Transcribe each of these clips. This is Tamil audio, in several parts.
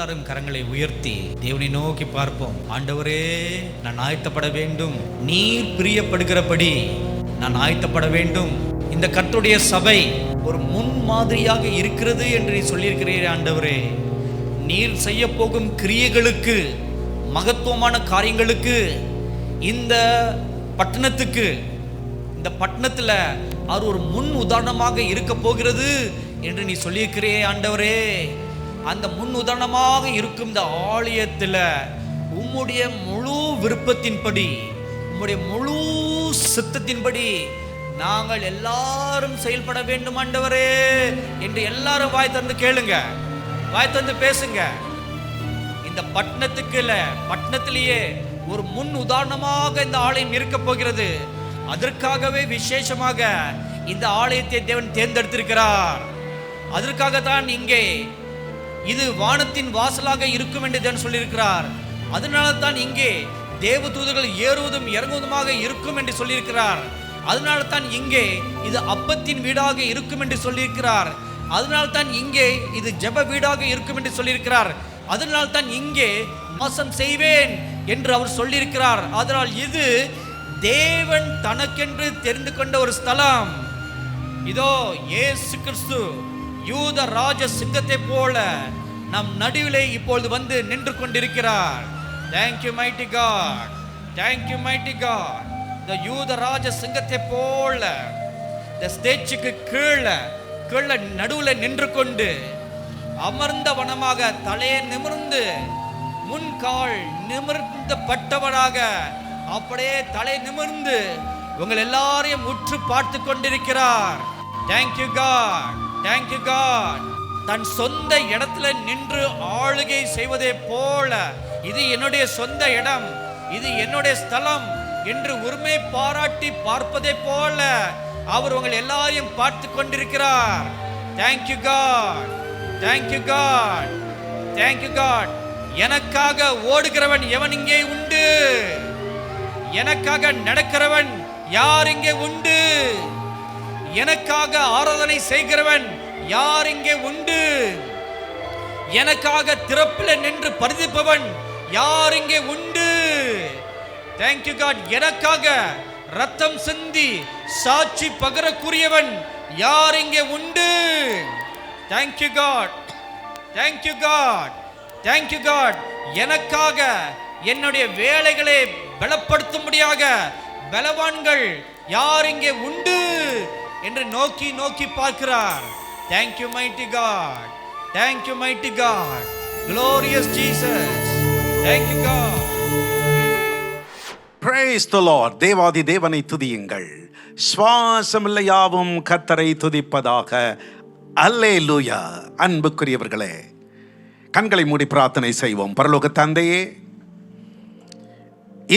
எல்லாரும் கரங்களை உயர்த்தி தேவனை நோக்கி பார்ப்போம். ஆண்டவரே, நான் ஆயத்தப்பட வேண்டும். நீர் பிரியப்படுகிறபடி நான் ஆயத்தப்பட வேண்டும். இந்த கர்த்தருடைய சபை ஒரு முன் மாதிரியாக இருக்கிறது என்று நீ சொல்லியிருக்கிறீரே ஆண்டவரே. நீர் செய்ய போகும் கிரியைகளுக்கு, மகத்துவமான காரியங்களுக்கு, இந்த பட்டணத்துக்கு, இந்த பட்டணத்தில் அவர் ஒரு முன் உதாரணமாக இருக்க போகிறது என்று நீ சொல்லியிருக்கிறே ஆண்டவரே. அந்த முன் உதாரணமாக இருக்கும் இந்த ஆலயத்தில் உம்முடைய முழு விருப்பத்தின்படி, உம்முடைய முழு சித்தத்தின்படி நாங்கள் எல்லாரும் செயல்பட வேண்டும் ஆண்டவரே என்று எல்லாரும் வாய் தந்து கேளுங்க, வாய் தந்து பேசுங்க. இந்த பட்டணத்துக்கு இல்ல, பட்டணத்திலேயே ஒரு முன் உதாரணமாக இந்த ஆலயம் இருக்க போகிறது. அதற்காகவே விசேஷமாக இந்த ஆலயத்தை தேவன் தேர்ந்தெடுத்திருக்கிறார். அதற்காகத்தான் இங்கே இது வானத்தின் வாசலாக இருக்கும் என்று தேவன் சொல்லியிருக்கிறார். அதனால தான் இங்கே தேவ தூதர்கள் ஏறுவதும் இறங்குவதுமாக இருக்கும் என்று சொல்லியிருக்கிறார். அதனால தான் இங்கே இது அப்பத்தின் வீடாக இருக்கும் என்று சொல்லியிருக்கிறார். அதனால தான் இங்கே இது ஜெப வீடாக இருக்கும் என்று சொல்லியிருக்கிறார். அதனால தான் இங்கே வாசம் செய்வேன் என்று அவர் சொல்லியிருக்கிறார். அதனால் இது தேவன் தனக்கென்று தெரிந்து கொண்ட ஒரு ஸ்தலம். இதோ இயேசு கிறிஸ்து யூத ராஜ சிங்கத்தை போல நம் நடுவிலே இப்பொழுது வந்து நின்று கொண்டிருக்கிறார். Thank you mighty God, thank you mighty God. இந்த யூத ராஜ சிங்கத்தை போல இந்த ஸ்டேஜுக்கு கீழே நடுவில் நின்று கொண்டு அமர்ந்த வனமாக தலையை நிமிர்ந்து முன்கால் நிமிர்ந்த பட்டவனாக அப்படியே தலை நிமிர்ந்து உங்கள் எல்லாரையும் உற்று பார்த்து கொண்டிருக்கிறார். Thank you God, thank you God. தன் சொந்த இடத்துல நின்று ஆளுகை செய்வதே போல, இது என்னுடைய சொந்த இடம், இது என்னுடைய ஸ்தலம் என்று உரிமை பாராட்டி பார்ப்பதே போல அவர் உங்கள் எல்லாரையும் பார்த்து கொண்டிருக்கிறார். Thank you God, thank you God, thank you God. எனக்காக ஓடுகிறவன் எவன் இங்கே உண்டு? எனக்காக நடக்கிறவன் யார் இங்கே உண்டு? எனக்காக ஆராதனை செய்கிறவன் யார் இங்கே உண்டு? எனக்காக திறப்பில் நின்று பரிதிப்பவன் யார் இங்கே உண்டு? Thank you God. எனக்காக ரத்தம் சிந்தி சாட்சி பகரக்கூடியவன் யார் இங்கே உண்டு? Thank you God, thank you God, thank you God. எனக்காக என்னுடைய வேலைகளை பலப்படுத்தும்படியாக பலவான்கள் யார் இங்கே உண்டு என்று நோக்கி நோக்கி பார்க்கிறார். Thank you mighty God, thank you mighty God, glorious Jesus, thank you God. Praise the Lord. தேவாதி தேவனை துதியுங்கள். சுவாசமுள்ள யாவும் கர்த்தரை துதிப்பதாக. அல்லேலூயா. அன்புக்குரியவர்களே, கண்களை மூடி பிரார்த்தனை செய்வோம். பரலோக தந்தையே,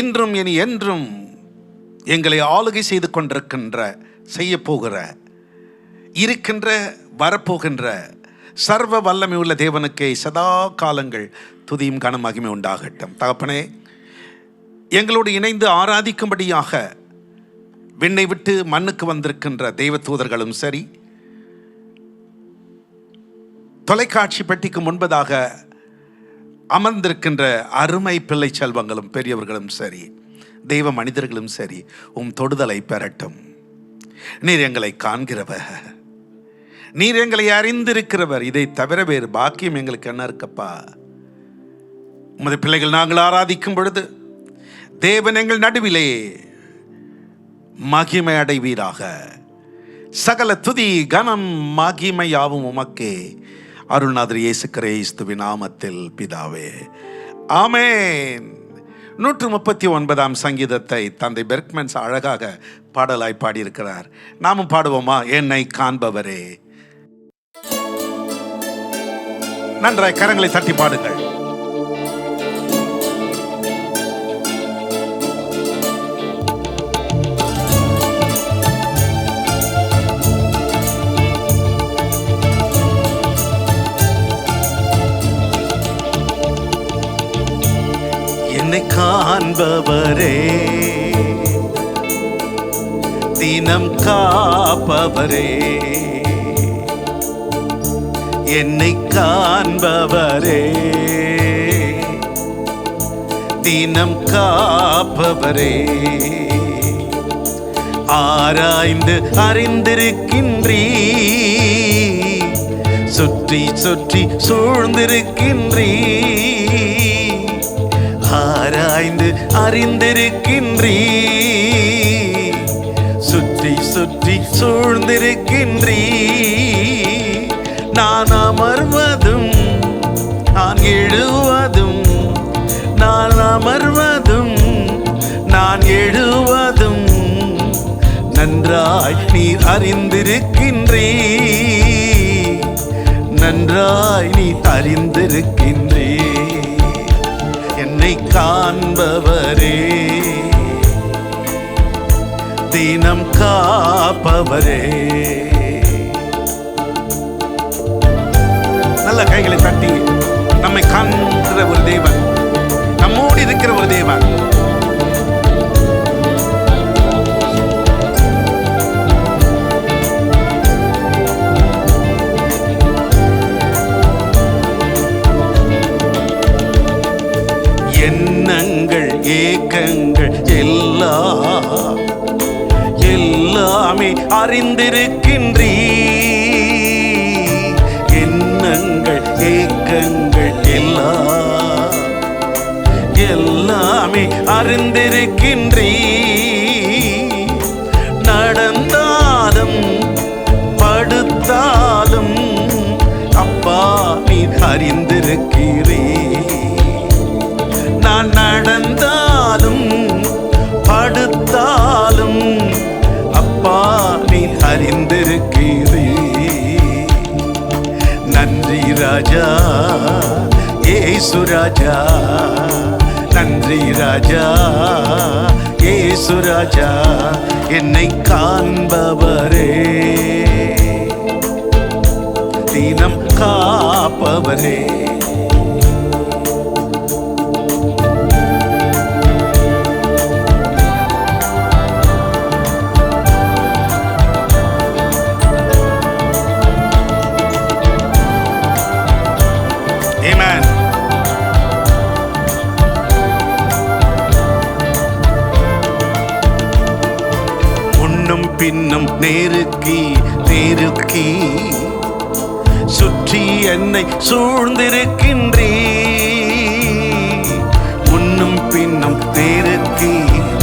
இன்றும் இனி என்றும் எங்களை ஆளுகை செய்து கொண்டிருக்கின்ற, செய்ய போகிற, இருக்கின்ற, வரப்போகின்ற சர்வ வல்லமை உள்ள தேவனுக்கே சதா காலங்கள் துதியும் கன மகிமை உண்டாகட்டும். தகப்பனே, எங்களோடு இணைந்து ஆராதிக்கும்படியாக விண்ணை விட்டு மண்ணுக்கு வந்திருக்கின்ற தெய்வ தூதர்களும் சரி, தொலைக்காட்சி பெட்டிக்கு முன்பதாக அமர்ந்திருக்கின்ற அருமை பிள்ளை செல்வங்களும் பெரியவர்களும் சரி, தெய்வ மனிதர்களும் சரி, தொடுதலை பெறட்டும். நீர் எங்களை காண்கிறவர், நீர் எங்களை அறிந்திருக்கிறவர். இதை தவிர வேறு பாக்கியம் எங்களுக்கு என்ன இருக்கப்பா? உமது பிள்ளைகள் நாங்கள் ஆராதிக்கும் பொழுது தேவன் எங்கள் நடுவிலே மகிமை அடைவீராக. சகல துதி கனம் மகிமையாவும் உமக்கே. அருள்நாதர் இயேசு கிறிஸ்துவின் நாமத்தில் பிதாவே, ஆமென். 139ஆம் சங்கீதத்தை தந்தை பெர்க்மன்ஸ் அழகாக பாடலாய் பாடியிருக்கிறார். நாமும் பாடுவோமா? என்னை காண்பவரே. நன்றாய் கரங்களை தட்டி பாடுங்கள். என்னை காண்பவரே, தினம் காப்பவரே, என்னை காண்பவரே, தினம் காப்பவரே, ஆராய்ந்து அறிந்திருக்கின்றீ, சுற்றி சுற்றி சூழ்ந்திருக்கின்றீ, ஆராய்ந்து அறிந்திருக்கின்றீ, சுற்றி சுற்றி சூழ்ந்திருக்கின்றீ. நான் அமர்வதும் நான் எழுவதும், நான் அமர்வதும் நான் எழுவதும் நன்றாய் நீர் அறிந்திருக்கின்றீ, நன்றாய் நீ அறிந்திருக்கின்றீ. என்னை காண்பவரே, தினம் காப்பவரே. நல்ல கைகளை தட்டி நம்மை காண்கிற ஒரு தேவன், நம்மோடு இருக்கிற ஒரு தேவன். எண்ணங்கள் ஏக்கங்கள் எல்லாமே அறிந்திருக்கின்றீ, எண்ணங்கள் ஏக்கங்கள் எல்லாமே அறிந்திருக்கின்றீ. நடந்தாலும் படுத்தாலும் அப்பா நீ அறிந்திருக்கிறீ, நான் நடந்தாலும் படுத்தாலும் அப்பா நீ அறிந்திருக்கிறீ. நன்றி ராஜா இயேசு ராஜா, நன்றி ராஜா இயேசு ராஜா, என்னை காண்பவரே, தினம் காப்பவரே. பின்னும் நெருக்கி நெருக்கி சுற்றி என்னை சூழ்ந்திருக்கின்றீ, முன்னும் பின்னும் நெருக்கி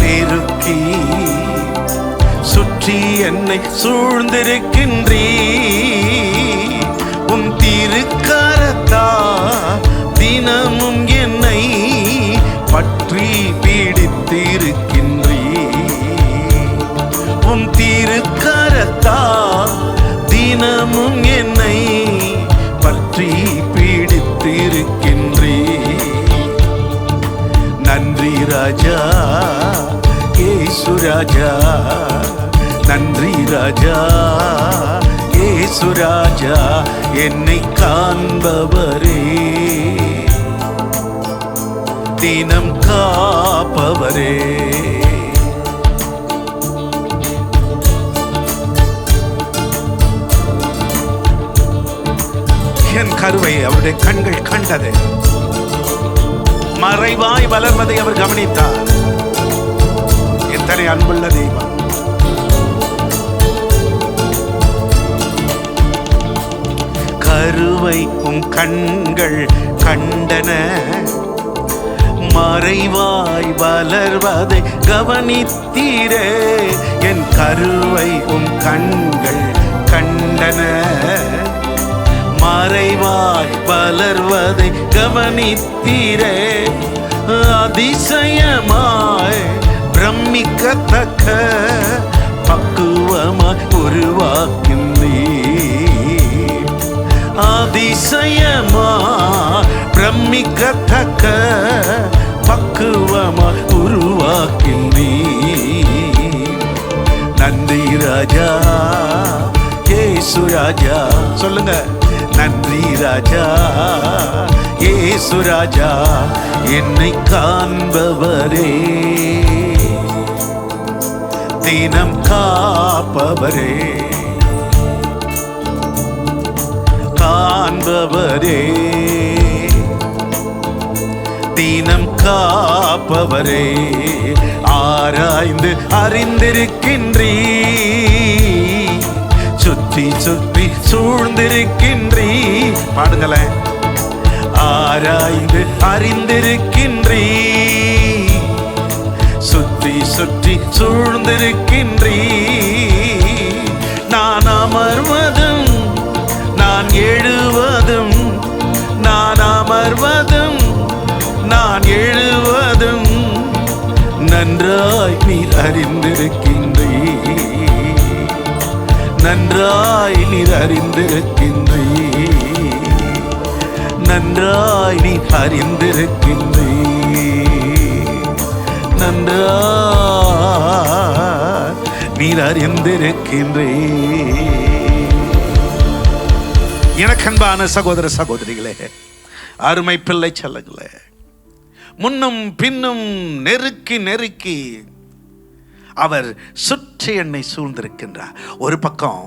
நெருக்கி சுற்றி என்னை சூழ்ந்திருக்கின்றீ. உன் திருக்கரத்தா தினமும் என்னை பற்றி பீடித்திருக்கின்றீ, உன் திருக்கரத்தா தினமும் என்னை பற்றி பீடித்திருக்கின்றீ. நன்றி ராஜா இயேசு ராஜா, நன்றி ராஜா இயேசு ராஜா, என்னை காண்பவரே, தினம் காப்பவரே. என் கருவை அவருடைய கண்கள் கண்டது, மறைவாய் வளர்வதை அவர் கவனித்தார். எத்தனை அன்புள்ள தெய்வம்! கருவை உம் கண்கள் கண்டன, மறைவாய் வளர்வதை கவனித்தீரே. என் கருவை உம் கண்கள் கண்டன, மறைவாய் வளர்வதை கவனித்தீரே. அதிசயமாய் பிரமிக்கத்தக்க பக்குவமாய் உருவாக்கினீர், அதிசயமாய் பிரமிக்கத்தக்க பக்குவமாய் உருவாக்கினீர். நன்றி ராஜா இயேசு ராஜா, சொல்லுங்க. நன்றி ராஜா இயேசு ராஜா, என்னை காண்பவரே, தினம் காப்பவரே. காண்பவரே, தீனம் காப்பவரே, ஆராய்ந்து அறிந்திருக்கின்றீ, சுற்றி சுற்றி சூழ்ந்திருக்கின்றீ. பாடுங்களேன். ஆராய்ந்து அறிந்திருக்கின்றீ, சுற்றி சுற்றி சூழ்ந்திருக்கின்றீ. நான் அமர்வதும் நான் எழுவதும், நான் அமர்வதும் நான் எழுவதும் நன்றாய் நீர் அறிந்திருக்கின்றீ, நன்றாய் நீர் அறிந்திருக்கின்றீ, நன்றாய் நீர் அறிந்திருக்கின்றீ, நன்றாய் நீர் அறிந்திருக்கின்றீ. எனக்கு அன்பான சகோதர சகோதரிகளே, அருமை பிள்ளை செல்லங்களே, முன்னும் பின்னும் நெருக்கி நெருக்கி அவர் சுற்றி என்னை சூழ்ந்திருக்கின்றார். ஒரு பக்கம்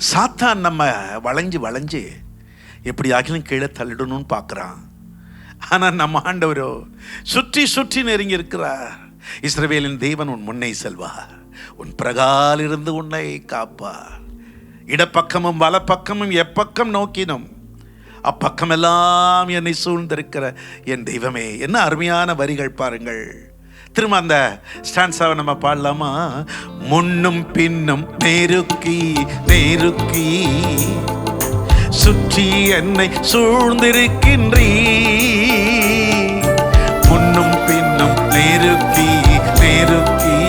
சாத்தான் நம்ம வளைஞ்சு வளைஞ்சு எப்படி ஆகிலும் கீழே தள்ளிடணும்னு பார்க்குறான். ஆனால் நம்ம ஆண்டவரோ சுற்றி சுற்றி நெருங்கி இருக்கிறார். இஸ்ரவேலின் தேவன் உன் முன்னே செல்வார், உன் பிரகால் இருந்து உன்னை காப்பார். இடப்பக்கமும் வலப்பக்கமும் எப்பக்கம் நோக்கினும் அப்பக்கமெல்லாம் என்னை சூழ்ந்திருக்கிற என் தெய்வமே. என்ன அருமையான வரிகள் பாருங்கள். திரும்ப அந்த ஸ்டான்ஸாவை நம்ம பாடலாமா? முன்னும் பின்னும் நெருக்கி நெருக்கி சுற்றி என்னை சூழ்ந்திருக்கின்றீ, முன்னும் பின்னும் நெருக்கி நெருக்கி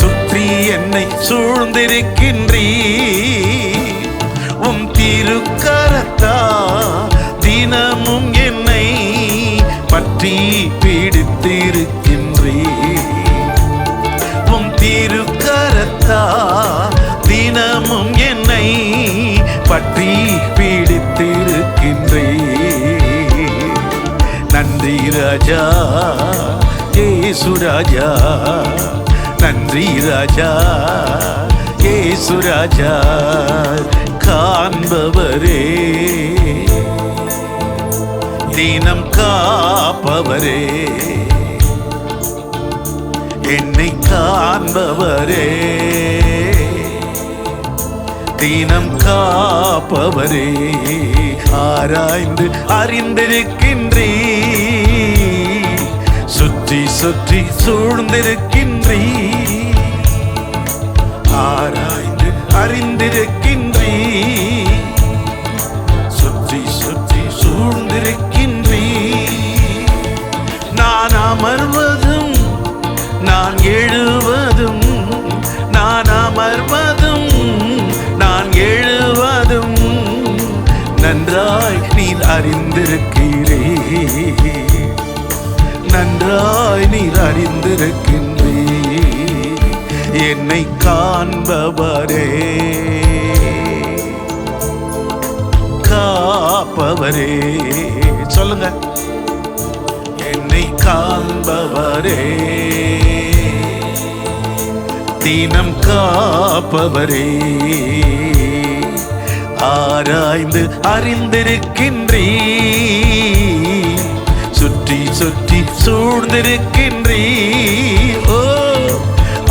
சுற்றி என்னை சூழ்ந்திருக்கின்றீ. உம் திருக்கரத்தா தினமும் என்னை பற்றி பிடித்திருக்கின்றீ, உம் திருக்கரத்தா தினமும் என்னை பற்றி பிடித்திருக்கின்றீ. நன்றி ராஜா இயேசு ராஜா, நன்றி ராஜா இயேசு ராஜா. காண்பவரே, தினம் காப்பவரே, என்னை காண்பவரே, தினம் காப்பவரே, ஆராய்ந்து அறிந்திருக்கின்றீ, சுற்றி சுற்றி சூழ்ந்திருக்கின்றீ, ஆராய்ந்து அறிந்திருக்கின்றீ, சுற்றி சுற்றி சூழ்ந்திருக்கின்றீ. நான் அமர்வதும் நான் எழுவதும், நான் அமர்வதும் நான் எழுவதும் நன்றாய் நீர் அறிந்திருக்கிறீ, நன்றாய் நீர் அறிந்திருக்கின்றீ. என்னை காண்பவரே, காப்பவரே, சொல்லுங்க. என்னை காண்பவரே, தினம் காப்பவரே, ஆராய்ந்து அறிந்திருக்கின்றீ, சுற்றி சுற்றி சூழ்ந்திருக்கின்றீ. ஓ,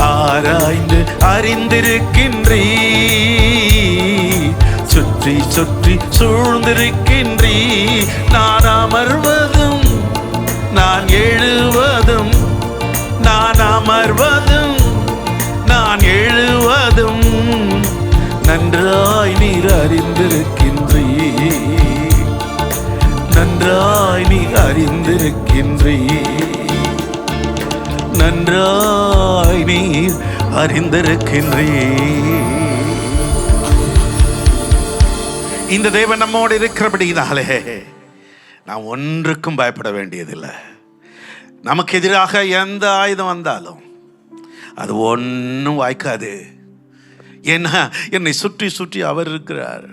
ஆராய்ந்து அறிந்திருக்கின்றீ, சுற்றி சுற்றி சூழ்ந்திருக்கின்றீ. நான் அமர்வதும் நான் எழுவதும், நான் அமர்வதும் நான் எழுவதும் நன்றாய் நீர் அறிந்திருக்கின்றீ, நன்றாய் நீர் அறிந்திருக்கின்றீ, நன்றாய் நீர் அறிந்திருக்கின்றீ. இந்த தேவன் நம்மோடு இருக்கிறபடினாலே நாம் ஒன்றுக்கும் பயப்பட வேண்டியதில்லை. நமக்கு எதிராக எந்த ஆயுதம் வந்தாலும் அது ஒன்றும் வாய்க்காது. ஏன்னா என்னை சுற்றி சுற்றி அவர் இருக்கிறார்.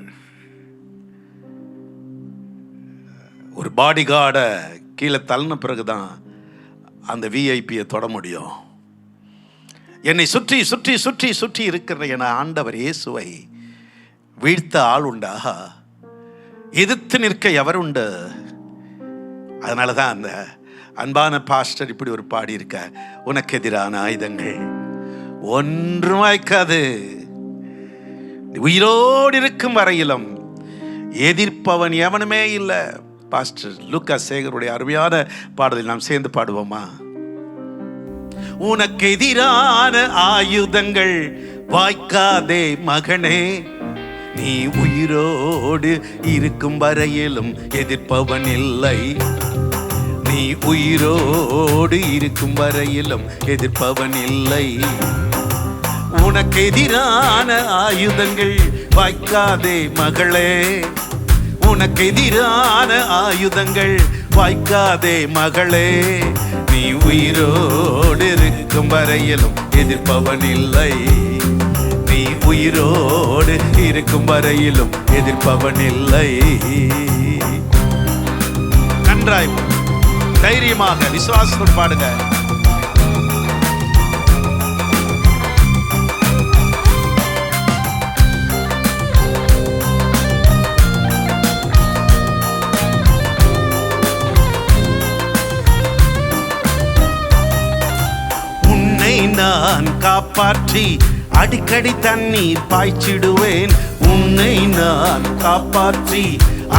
ஒரு பாடி கார்டை கீழே தள்ளின பிறகுதான் அந்த விஐபியை தொட முடியும். என்னை சுற்றி சுற்றி சுற்றி சுற்றி இருக்கிற என ஆண்டவர் இயேசுவை வீழ்த்த ஆள் உண்டா? எதிர்த்து நிற்க எவர் உண்டு? அதனால தான் அந்த அன்பான பாஸ்டர் இப்படி ஒரு பாடி இருக்க, உனக்கு எதிரான ஆயுதங்கள் ஒன்றும் வாய்க்காது, உயிரோடு இருக்கும் வரையிலும் எதிர்ப்பவன் எவனுமே இல்லை. பாஸ்டர் லூக்கா சேகருடைய அருமையான பாடலில் நாம் சேர்ந்து பாடுவோமா? உனக்கு எதிரான ஆயுதங்கள் வாய்க்காதே மகனே, நீ உயிரோடு இருக்கும் வரையிலும் எதிர்ப்பவன் இல்லை. நீ உயிரோடு இருக்கும் வரையிலும் எதிர்ப்பவன் இல்லை. உனக்கு எதிரான ஆயுதங்கள் வாய்க்காதே மகளே, உனக்கு எதிரான ஆயுதங்கள் வாய்க்காதே மகளே, நீ உயிரோடு இருக்கும் வரையிலும் எதிர்ப்பவன் இல்லை. நீ உயிரோடு இருக்கும் வரையிலும் எதிர்ப்பவன் இல்லை. நன்றாய் தைரியமாக விசுவாசத்தோடு பாடுங்க. உன்னை நான் காப்பாற்றி அடிக்கடி தண்ணீர் பாய்ச்சிடுவேன். உன்னை நான் காப்பாற்றி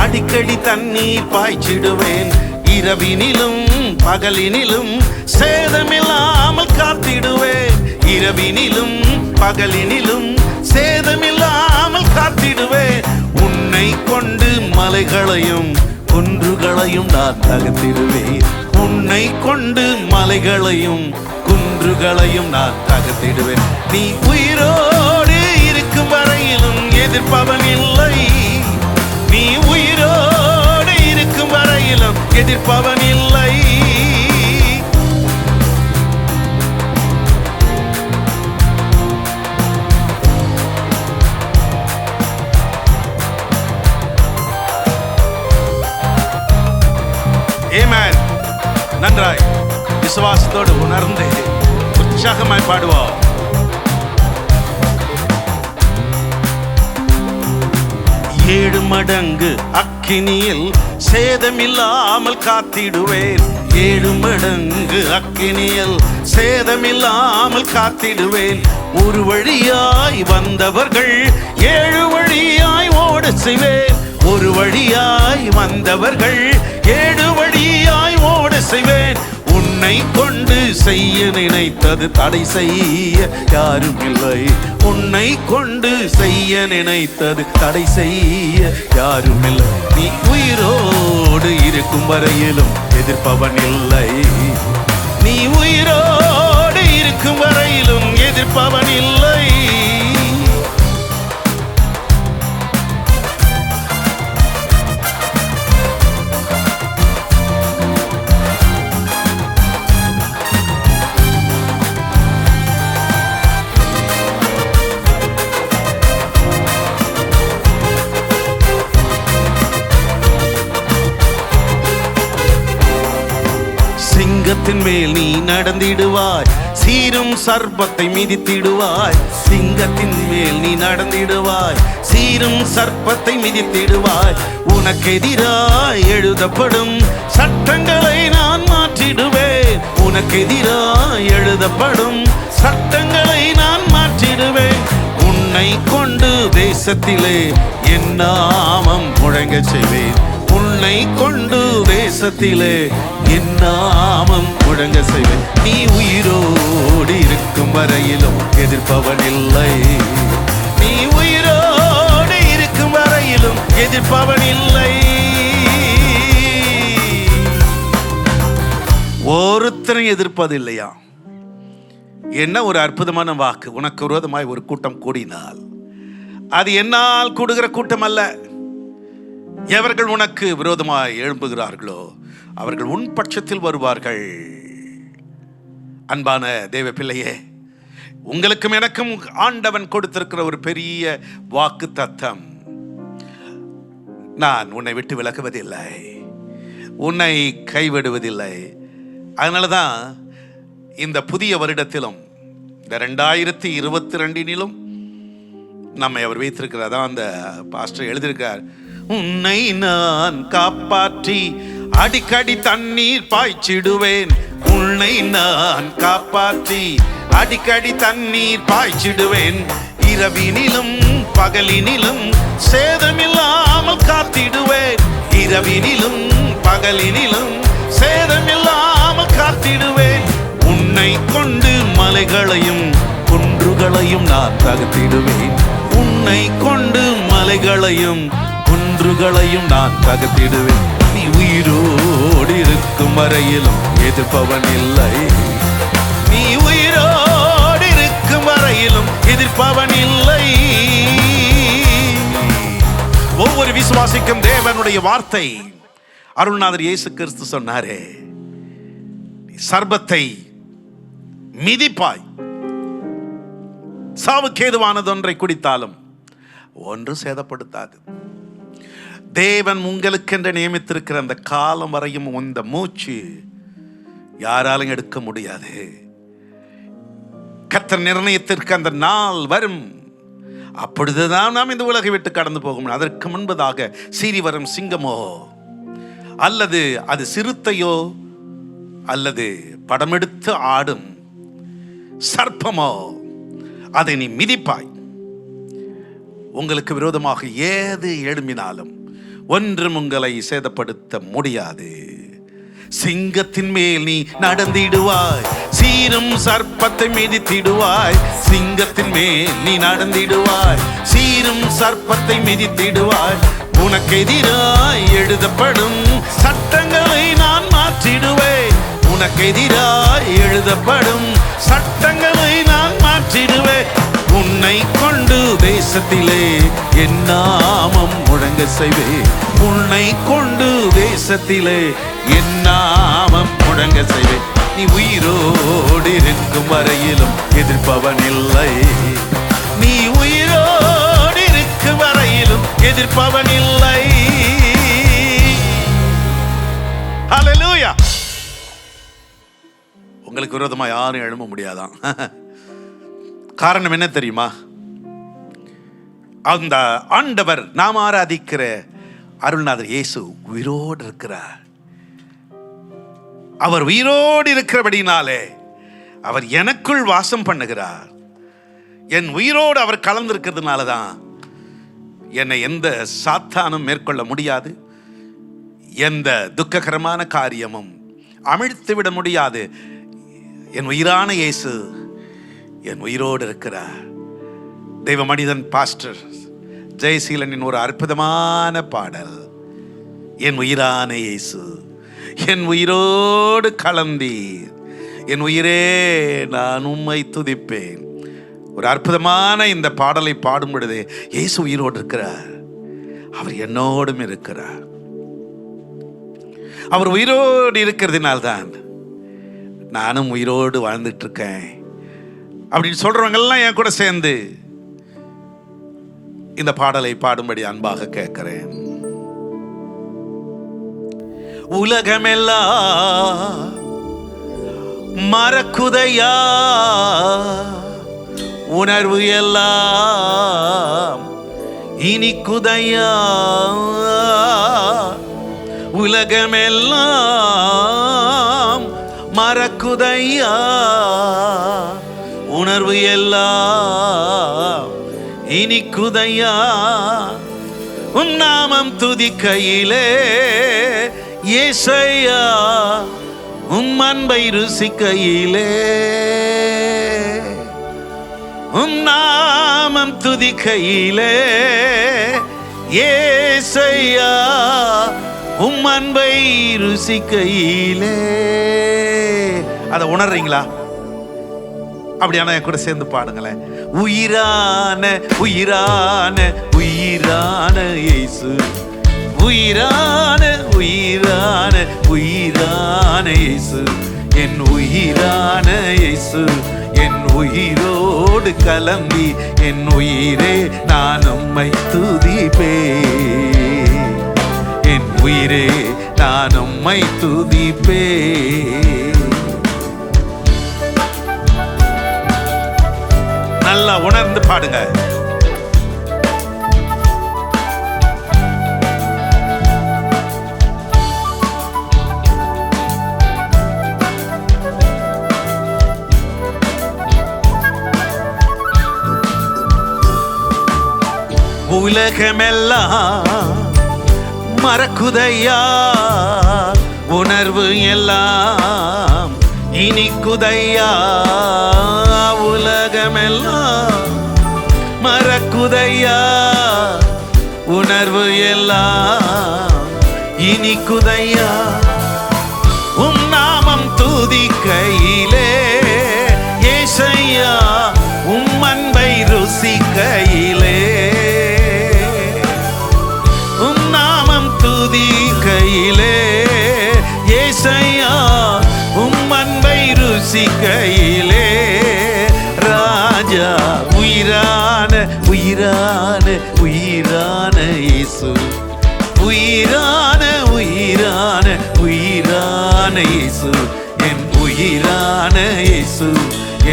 அடிக்கடி தண்ணீர் பாய்ச்சிடுவேன். இரவினிலும் பகலினிலும் சேதமில்லாமல் காத்திடுவேன். இரவினிலும் பகலினிலும் சேதமில்லாமல் காத்திடுவேன். உன்னை கொண்டு மலைகளையும் குன்றுகளையும் நான் தகர்த்திடுவேன். உன்னை கொண்டு மலைகளையும் குன்றுகளையும் நான் தகர்த்திடுவேன். நீ உயிரோடு இருக்கும் வரையிலும் எதிர்ப்பவன் இல்லை. நீ உயிரோடு இருக்கும் வரையிலும் எதிர்ப்பவன் இல்லை. ஆமென். நன்றாய் விசுவாசத்தோடு உணர்ந்து உற்சாகமாய் பாடுவோம். ஏழு மடங்கு அக்கினியில் சேதமில்லாமல் காத்திடுவேன். ஏழு மடங்கு அக்கினியில் சேதமில்லாமல் காத்திடுவேன். ஒரு வழியாய் வந்தவர்கள் ஏழு வழியாய் ஓட செய்வேன். ஒரு வழியாய் வந்தவர்கள் ஏழு வழியாய் ஓட செய்வேன். உன்னை கொண்டு செய்ய நினைத்தது தடை செய்ய யாரும் இல்லை. உன்னை கொண்டு செய்ய நினைத்தது தடை செய்ய யாரும் இல்லை. நீ உயிரோடு இருக்கும் வரையிலும் எதிர்ப்பவன் இல்லை. நீ உயிரோடு இருக்கும் வரையிலும் எதிர்ப்பவன் இல்லை. சிங்கத்தின் மேல் நீ நடந்திடுவாய், சீரும் சர்ப்பத்தை மிதித்திடுவாய். சிங்கத்தின் மேல் நீ நடந்திடுவாய், சீரும் சர்ப்பத்தை மிதித்திடுவாய். உனக்கு எதிராய் எழுதப்படும் சட்டங்களை நான் மாற்றிடுவேன். உனக்கு எதிராய் எழுதப்படும் சட்டங்களை நான் மாற்றிடுவேன். உன்னை கொண்டு தேசத்திலே என் நாமம் முழங்க செய்வேன். உன்னை கொண்டு தேசத்திலே என் நாமம் முழங்க செய்வேன். நீ உயிரோடு இருக்கும் வரையிலும் எதிர்ப்பவன் இல்லை. நீ உயிரோடு இருக்கும் வரையிலும் எதிர்ப்பவன் இல்லை. ஒருத்தரும் எதிர்ப்பது இல்லையா? என்ன ஒரு அற்புதமான வாக்கு. உனக்கு விரோதமாய் ஒரு கூட்டம் கூடினால் அது என்னால் கூடுகிற கூட்டம் அல்ல. எவர்கள் உனக்கு விரோதமாய் எழும்புகிறார்களோ அவர்கள் உன் பட்சத்தில் வருவார்கள். அன்பான தேவ பிள்ளையே, உங்களுக்கும் எனக்கும் ஆண்டவன் கொடுத்திருக்கிற ஒரு பெரிய வாக்கு தத்தம், நான் உன்னை விட்டு விலகுவதில்லை, உன்னை கைவிடுவதில்லை. அதனால தான் இந்த புதிய வருடத்திலும் இந்த 2022 நம்மை அவர் வைத்திருக்கிறார். தான் அந்த பாஸ்டர் எழுதியிருக்கார், உன்னை நான் காப்பாற்றி அடிக்கடி தண்ணீர் பாய்ச்சிடுவேன். உன்னை நான் காப்பாற்றி அடிக்கடி தண்ணீர் பாய்ச்சிடுவேன். இரவினிலும் பகலினிலும் சேதமில்லாமல் காத்திடுவேன். இரவினிலும் பகலினிலும் சேதமில்லாமல் காத்திடுவேன். உன்னை கொண்டு மலைகளையும் குன்றுகளையும் நான் தகர்த்திடுவேன். உன்னை கொண்டு மலைகளையும் குன்றுகளையும் நான் தகர்த்திடுவேன். நீ உயிரோடு இருக்கும் வரையிலும் எதிர்ப்பவன் இல்லை. நீ உயிரோடு இருக்கும் வரையிலும் எதிர்ப்பவன் இல்லை. ஒவ்வொரு விசுவாசிக்கும் தேவனுடைய வார்த்தை. அருள்நாதர் இயேசு கிறிஸ்து சொன்னாரே, சர்பத்தை மிதிப்பாய், சாவுக்கேதுவானதொன்றை குடித்தாலும் ஒன்று சேதப்படுத்தாது. தேவன் உங்களுக்கென்று நியமித்திருக்கிற அந்த காலம் வரையும் இந்த மூச்சு யாராலும் எடுக்க முடியாது. கர்த்தர் நிர்ணயித்திருக்க அந்த நாள் வரும். அப்பொழுதுதான் நாம் இந்த உலகை விட்டு கடந்து போகும். அதற்கு முன்பதாக சீறி வரும் சிங்கமோ அல்லது அது சிறுத்தையோ அல்லது படமெடுத்து ஆடும் சர்ப்பமோ அதை நீ மிதிப்பாய். உங்களுக்கு விரோதமாக ஏது எழும்பினாலும் ஒன்றும் உங்களை சேதப்படுத்த முடியாது. சிங்கத்தின் மேல் நீ நடந்திடுவாய், சீரும் சர்ப்பத்தை மிதித்திடுவாய். சிங்கத்தின் மேல் நீ நடந்திடுவாய், சீரும் சர்ப்பத்தை மிதித்திடுவாய். உனக்கு எதிராய் எழுதப்படும் சட்டங்களை நான் மாற்றிடுவேன். உனக்கு எதிராய் எழுதப்படும் சட்டங்களை நான் மாற்றிடுவேன். உன்னை கொண்டு தேசத்திலே என் நாமம் முழங்க செய்வேன். உன்னை கொண்டு தேசத்திலே என் நாமம் முழங்க செய்வேன். நீ உயிரோடு இருக்கும் வரையிலும் எதிர்ப்பவன் இல்லை. நீ உயிரோடு இருக்கும் வரையிலும் எதிர்ப்பவன் இல்லை. ஹல்லேலூயா. உங்களுக்கு விரோதமா யாரும் எழும்ப முடியாதான். காரணம் என்ன தெரியுமா? அந்த ஆண்டவர் நாம் ஆராதிக்கிற அருள்நாதர் இயேசு உயிரோடு இருக்கிறார். அவர் உயிரோடு இருக்கிறபடினாலே அவர் எனக்குள் வாசம் பண்ணுகிறார். என் உயிரோடு அவர் கலந்திருக்கிறதுனால தான் என்னை எந்த சாத்தானும் மேற்கொள்ள முடியாது. எந்த துக்ககரமான காரியமும் அமிழ்த்து விட முடியாது. என் உயிரான இயேசு என் உயிரோடு இருக்கிறார். தெய்வ மனிதன் பாஸ்டர் ஜெயசீலனின் ஒரு அற்புதமான பாடல், என் உயிரான இயேசு என் உயிரோடு கலந்தீர், என் உயிரே நான் உம்மை துதிப்பேன். ஒரு அற்புதமான இந்த பாடலை பாடும் பொழுது இயேசு உயிரோடு இருக்கிறார். அவர் என்னோடும் இருக்கிறார். அவர் உயிரோடு இருக்கிறதுனால்தான் நானும் உயிரோடு வாழ்ந்துட்டு இருக்கேன் அப்படின்னு சொல்றவங்க எல்லாம் என் கூட சேர்ந்து இந்த பாடலை பாடும்படி அன்பாக கேட்கிறேன். உலகமெல்லாம் மறக்குதையா, உணர்வு எல்லாம் இனிக்குதையா. உலகமெல்லாம் மறக்குதையா, உணர்வு எல்லாம் இனிக்குதையா. உன் நாமம் துதிக்கையிலே இயேசையா, உம் அன்பை ருசிக்கையிலே. உன் நாமம் துதிக்கையிலே இயேசையா, உம் அன்பை ருசிக்கையிலே. அதை உணர்றீங்களா? அப்படியான என் கூட சேர்ந்து பாடுங்களேன். உயிரான உயிரான உயிரான இயேசு, உயிரான உயிரான உயிரான இயேசு, என் உயிரான இயேசு, என் உயிரோடு கலந்தி என் உயிரே நான் உம்மை துதிப்பேன். என் உயிரே நான் உம்மை துதிப்பேன். நல்லா உணர்ந்து பாடுங்க. உலகமெல்லாம் மறக்குதையா, உணர்வு எல்லாம் இனிக்குதையா. உலகமெல்லாம் மறக்குதையா, உணர்வு எல்லாம் இனிக்குதையா. உம் நாமம் துதிக்கையிலே ஏசையா, உம் அன்பை ருசிக்கையிலே, உம் நாமம் துதிக்கையிலே ஏசையா, உம் அன்பை ருசிக்கையிலே. ராஜா உயிரான உயிரான உயிரான இயேசு, உயிரான உயிரான உயிரான இயேசு, என் உயிரான இயேசு,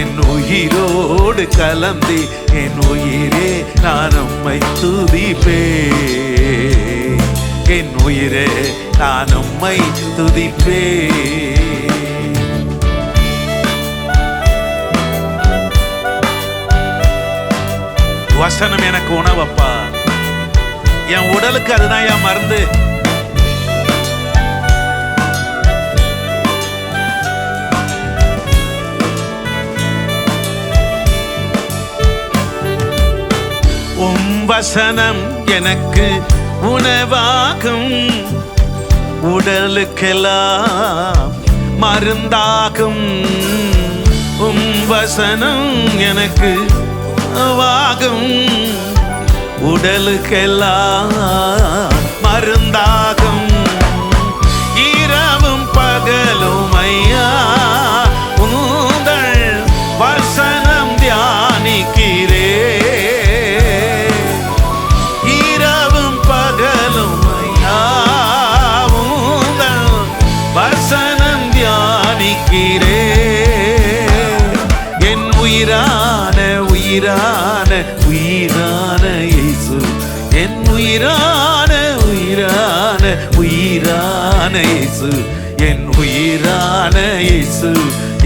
என் உயிரோடு கலந்து என் உயிரே நான் உம்மை துதிப்பேன். என் உயிரே நான் உம்மை துதிப்பேன். வசனம் எனக்கு உணவப்பா, என் உடலுக்கு அதுதான் என் மருந்து. உம் வசனம் எனக்கு உணவாகும், உடலுக்கெல்லாம் மருந்தாகும். உம் வசனம் எனக்கு வாகும், உடலுக்கெல்லாம் மருந்தாகும். இரவும் பகலும் ஐயா உங்கள் வசனம் தியானிக்கிறே. இரவும் பகலும் ஐயா உங்கள் வசனம் தியானிக்கிறே. என் உயிரான உயிரான உயிரான இயேசு, என் உயிரான உயிரான உயிரான இயேசு, என் உயிரான இயேசு,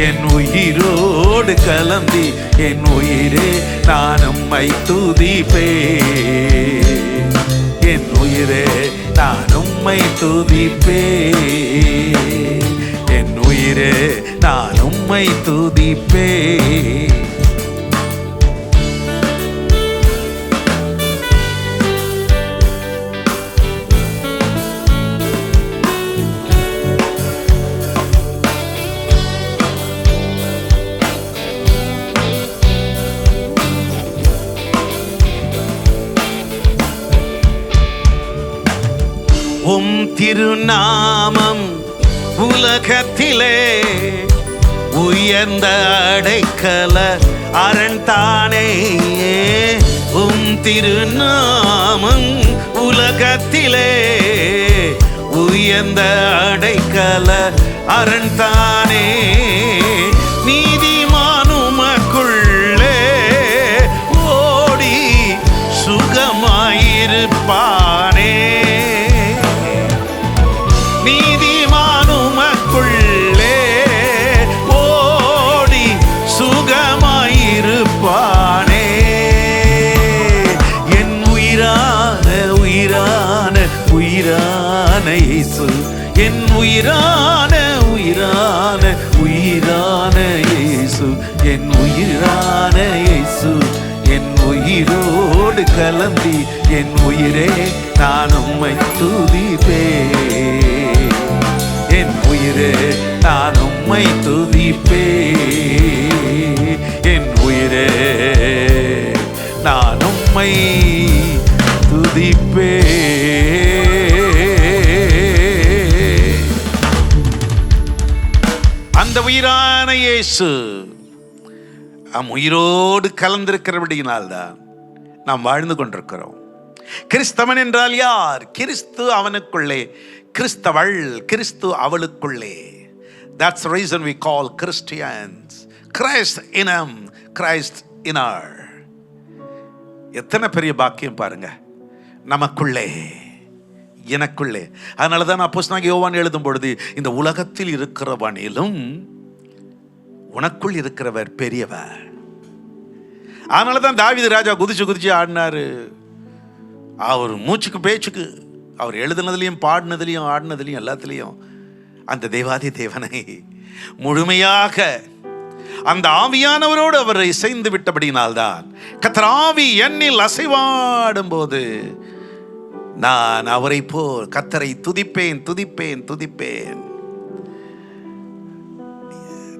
என் உயிரோடு கலந்து என் உயிரே நான் உம்மை துதிப்பேன். என் உயிரே நான் உம்மை துதிப்பேன். என் உயிரே நான் உம்மை துதிப்பேன். உம் திருநாமம் உலகத்திலே உயர்ந்த அடைக்கல அரண் தானே. உம் திருநாமம் உலகத்திலே உயர்ந்த அடைக்கல அரண் தானே. நீதிமானுமக்குள்ளே ஓடி சுகமாயிருப்பானே. நீதிமானுமக்குள்ளே ஓடி சுகமாயிருப்பானே. என் உயிரான உயிரான உயிரான இயேசு, என் உயிரான உயிரான உயிரான இயேசு, என் உயிரான இயேசு, என் உயிரோடு கலந்து என் உயிரே நான் உம்மை துதிப்பேன். என் உயிரே நான் உம்மை துதிப்பேன். என் உயிரே நான் உம்மை துதிப்பேன். அந்த உயிரான இயேசு நம் உயிரோடு கலந்திருக்கிறபடியினால்தான் நாம் வாழ்ந்து கொண்டிருக்கிறோம். கிறிஸ்தவன் என்றால் யார்? கிறிஸ்து அவனுக்குள்ளே, கிறிஸ்தவள், கிறிஸ்து அவளுக்குள்ளே. That's the reason we call Christians. Christ in him, Christ in her. எத்தனை பெரிய பாக்கியம் பாருங்க, நமக்குள்ளே, எனக்குள்ளே. அதனால தான் அப்போஸ்தலனாகிய யோவான் எழுதும் பொழுது, இந்த உலகத்தில் இருக்கிறவனிலும் உனக்குள் இருக்கிறவர் பெரியவர். அதனால தான் தாவீது ராஜா குதிச்சு குதிச்சு ஆடினாரு. அவர் மூச்சுக்கு பேச்சுக்கு, அவர் எழுதுனதுலையும் பாடினதுலையும் ஆடினதுலையும் எல்லாத்துலேயும் அந்த தேவாதி தேவனை முழுமையாக அந்த ஆவியானவரோடு அவர் இசைந்து விட்டபடினால்தான் கர்த்தர் ஆவி என்னில் அசைவாடும் போது நான் அவரை போல் கர்த்தரை துதிப்பேன் துதிப்பேன் துதிப்பேன்.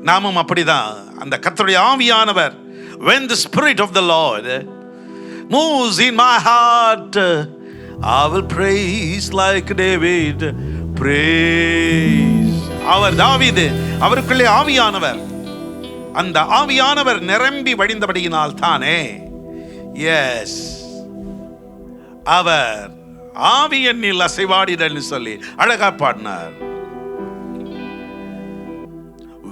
நாமும் அப்படிதான். அந்த கர்த்தருடைய ஆவியானவர், when the spirit of the Lord moves in my heart, I will praise like David praise. அவர் தாவீது, அவருக்குள்ளே ஆவியானவர், அந்த ஆவியானவர் நிரம்பி வழிந்தபடியினால் தானே எஸ் அவர் ஆவி என்னில் அசைவாடிடன்னு சொல்லி அழகா பாடினார்.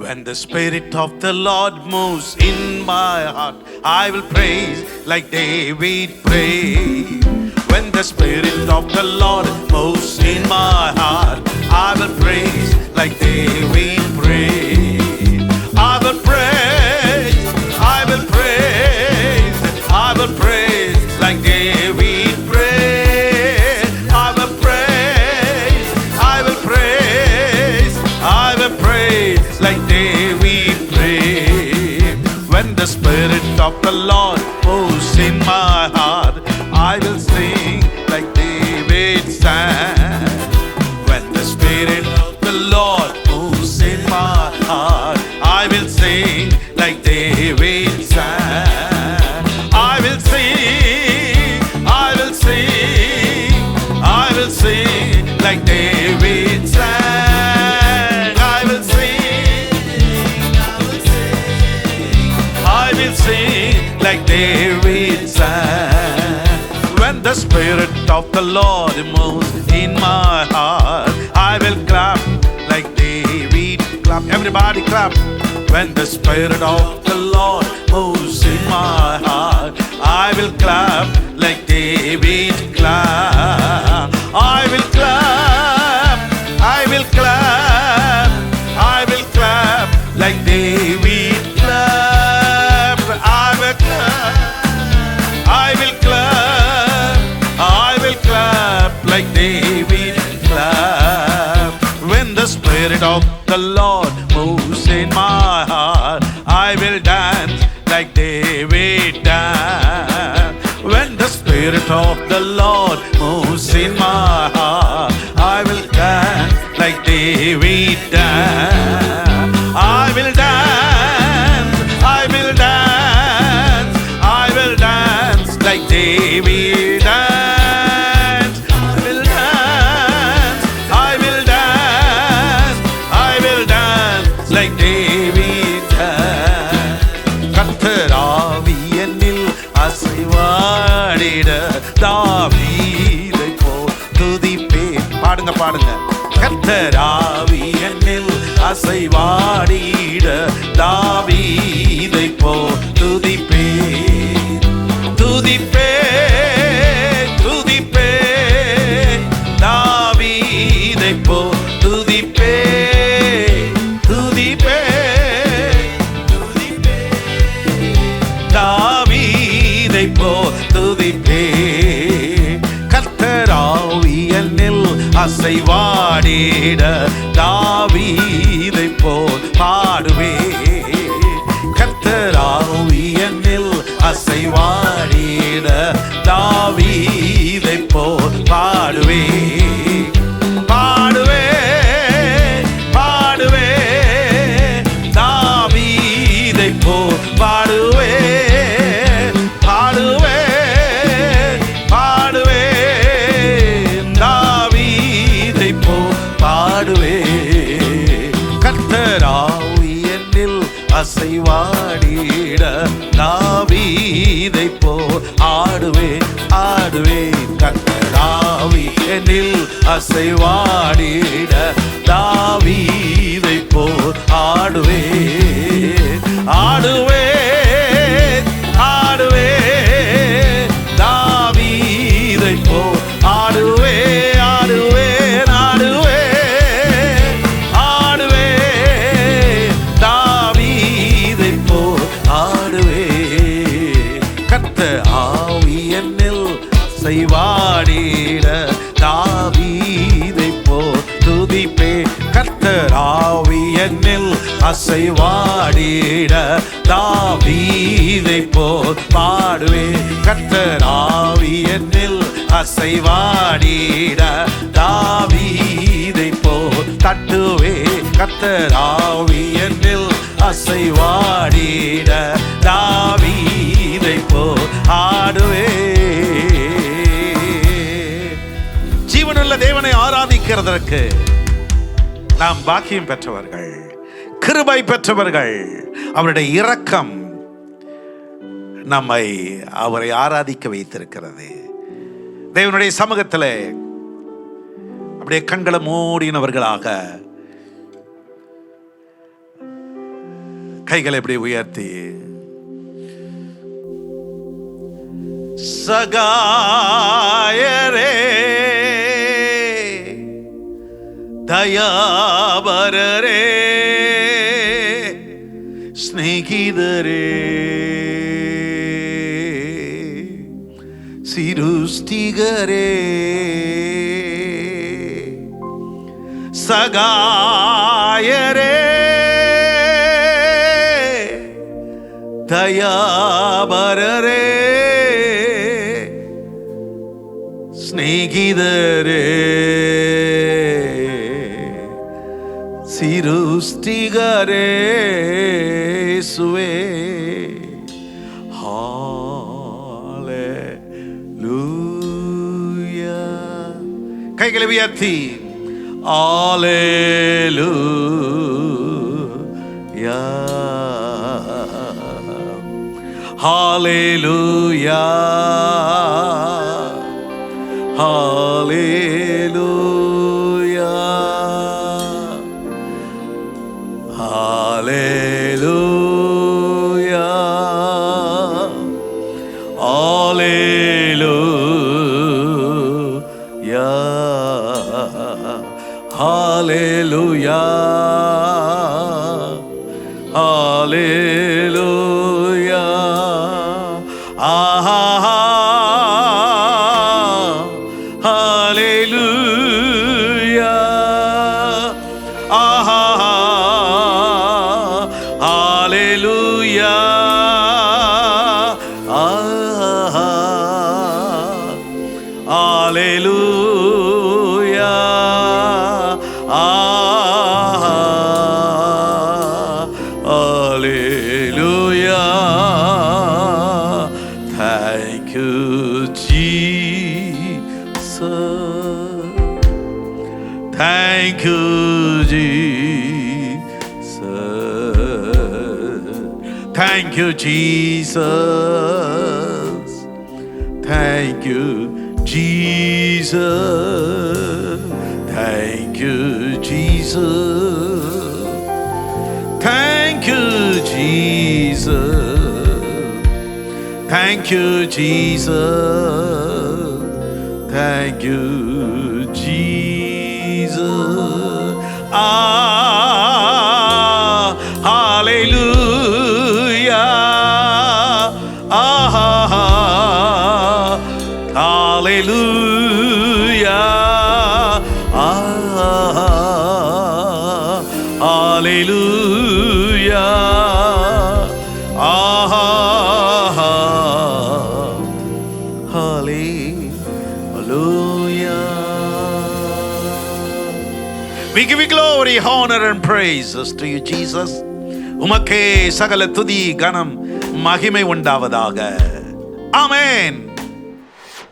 When the spirit of the Lord moves in my heart, I will praise like David prayed. When the spirit of the Lord moves in my heart, I will praise like David prayed. I will praise, I will praise, I will praise like David prayed. I will praise, I will praise, I will praise like David prayed. When the spirit of the Lord moves in my heart, I will sing like David sang. When the spirit of the Lord moves in my heart, I will sing like David sang. I will sing, I will sing, I will sing like David sang. I will sing, I will sing like David sang. When the spirit of the Lord moves in my heart, I will clap like David clap. Everybody clap. When the spirit of the Lord moves in my heart, I will clap like David clap. I will clap, I will clap, I will clap like David clap. I will clap, I will clap, I will clap like David clap. When the spirit of the Lord moves in my heart, I will dance like David dance. When the spirit of the Lord moves in my heart, I will dance like David dance. I will dance, I will dance, I will dance like David dance. I will dance, I will dance, I will dance like David dance. கர்த்தர் ஆவி என்னில் அசைவாடிட தாவீதை போல் துதிப்பேன். பாடுங்க பாடுங்க. கர்த்தர் ஆவி என்னில் அசைவாடிட தாவீதை போல் துதிப்பேன் துதிப்பேன் துதிப்பேன் தாவீதை போல் துதிப்பேன் துதிப்பேன் தாவீதை போல் துதிப்பேன். கர்த்தர் ஆவி என்னில் அசைவாடிட தாவீதை போல் பாடுவேன். கர்த்தர் ஆவி என்னில் அசைவாடிட தாவீதை போல் பாடுவேன் பாடுவேன் பாடுவேன் தாவீதை போல் பாடுவேன் பாடுவேன் பாடுவேன் தாவீதை போல் பாடுவேன். கர்த்தர் ஆவி என்னில் அசைவாடிட தாவீதை போல் ஆடுவேன் ஆடுவேன். கர்த்தர் ஆவி என்னில் அசைவாடிட தாவீதை போல் ஆடுவேன் ஆடுவேன் ஆடுவேன் தாவீதை போல் ஆடுவேன் ஆடுவேன் ஆடுவேன் ஆடுவேன் தாவீதை போல் ஆடுவேன். கர்த்தர் ஆவி என்னில் அசைவாடிட அசைவாடிட தாவீதை போல் பாடுவேன். கர்த்தர் ஆவி என்னில் அசைவாடிட தாவீதை போல் தட்டுவே. கர்த்தர் ஆவி என்னில் அசைவாடிட தாவீதை போல் ஆடுவே. ஜீவனுள்ள தேவனை ஆராதிக்கிறதற்கு நாம் பாக்கியம் பெற்றவர்கள், கிருபை பெற்றவர்கள். அவருடைய இரக்கம் நம்மை அவரை ஆராதிக்க வைத்திருக்கிறது. தேவனுடைய சமூகத்தில் அப்படியே கண்களை மூடினவர்களாக கைகளை எப்படி உயர்த்தி, சகாயரே தயாபரரே ஸ்நேகிதரே சிருஷ்டிகரே சகாயரே தயாபரரே ஸ்நேகிதரே சிருஷ்டிகரே சுவே. ஹல்லேலூயா. கைகளை உயர்த்தி ஹல்லேலூயா ஹல்லேலூயா ஹல்லேலூயா ஹல்லேலூயா ஹல்லேலூயா ஹல்லேலூயா ஆஹா ஹல்லேலூயா ஆஹா ஹல்லேலூயா ஆஹா ஹல்லேலூயா ஆஹா ஹல்லேலூயா. Thank you Jesus. Thank you Jesus. Thank you Jesus. Thank you Jesus. Thank you Jesus. Thank you Jesus. Thank you Jesus. Thank you Jesus. Ah, hallelujah. Ah, hallelujah. Ah, hallelujah. Ah, hallelujah. We give you glory, honor and praises to you, Jesus. உமக்கே சகல துதி கனம் மகிமை உண்டாவதாக. ஆமென்.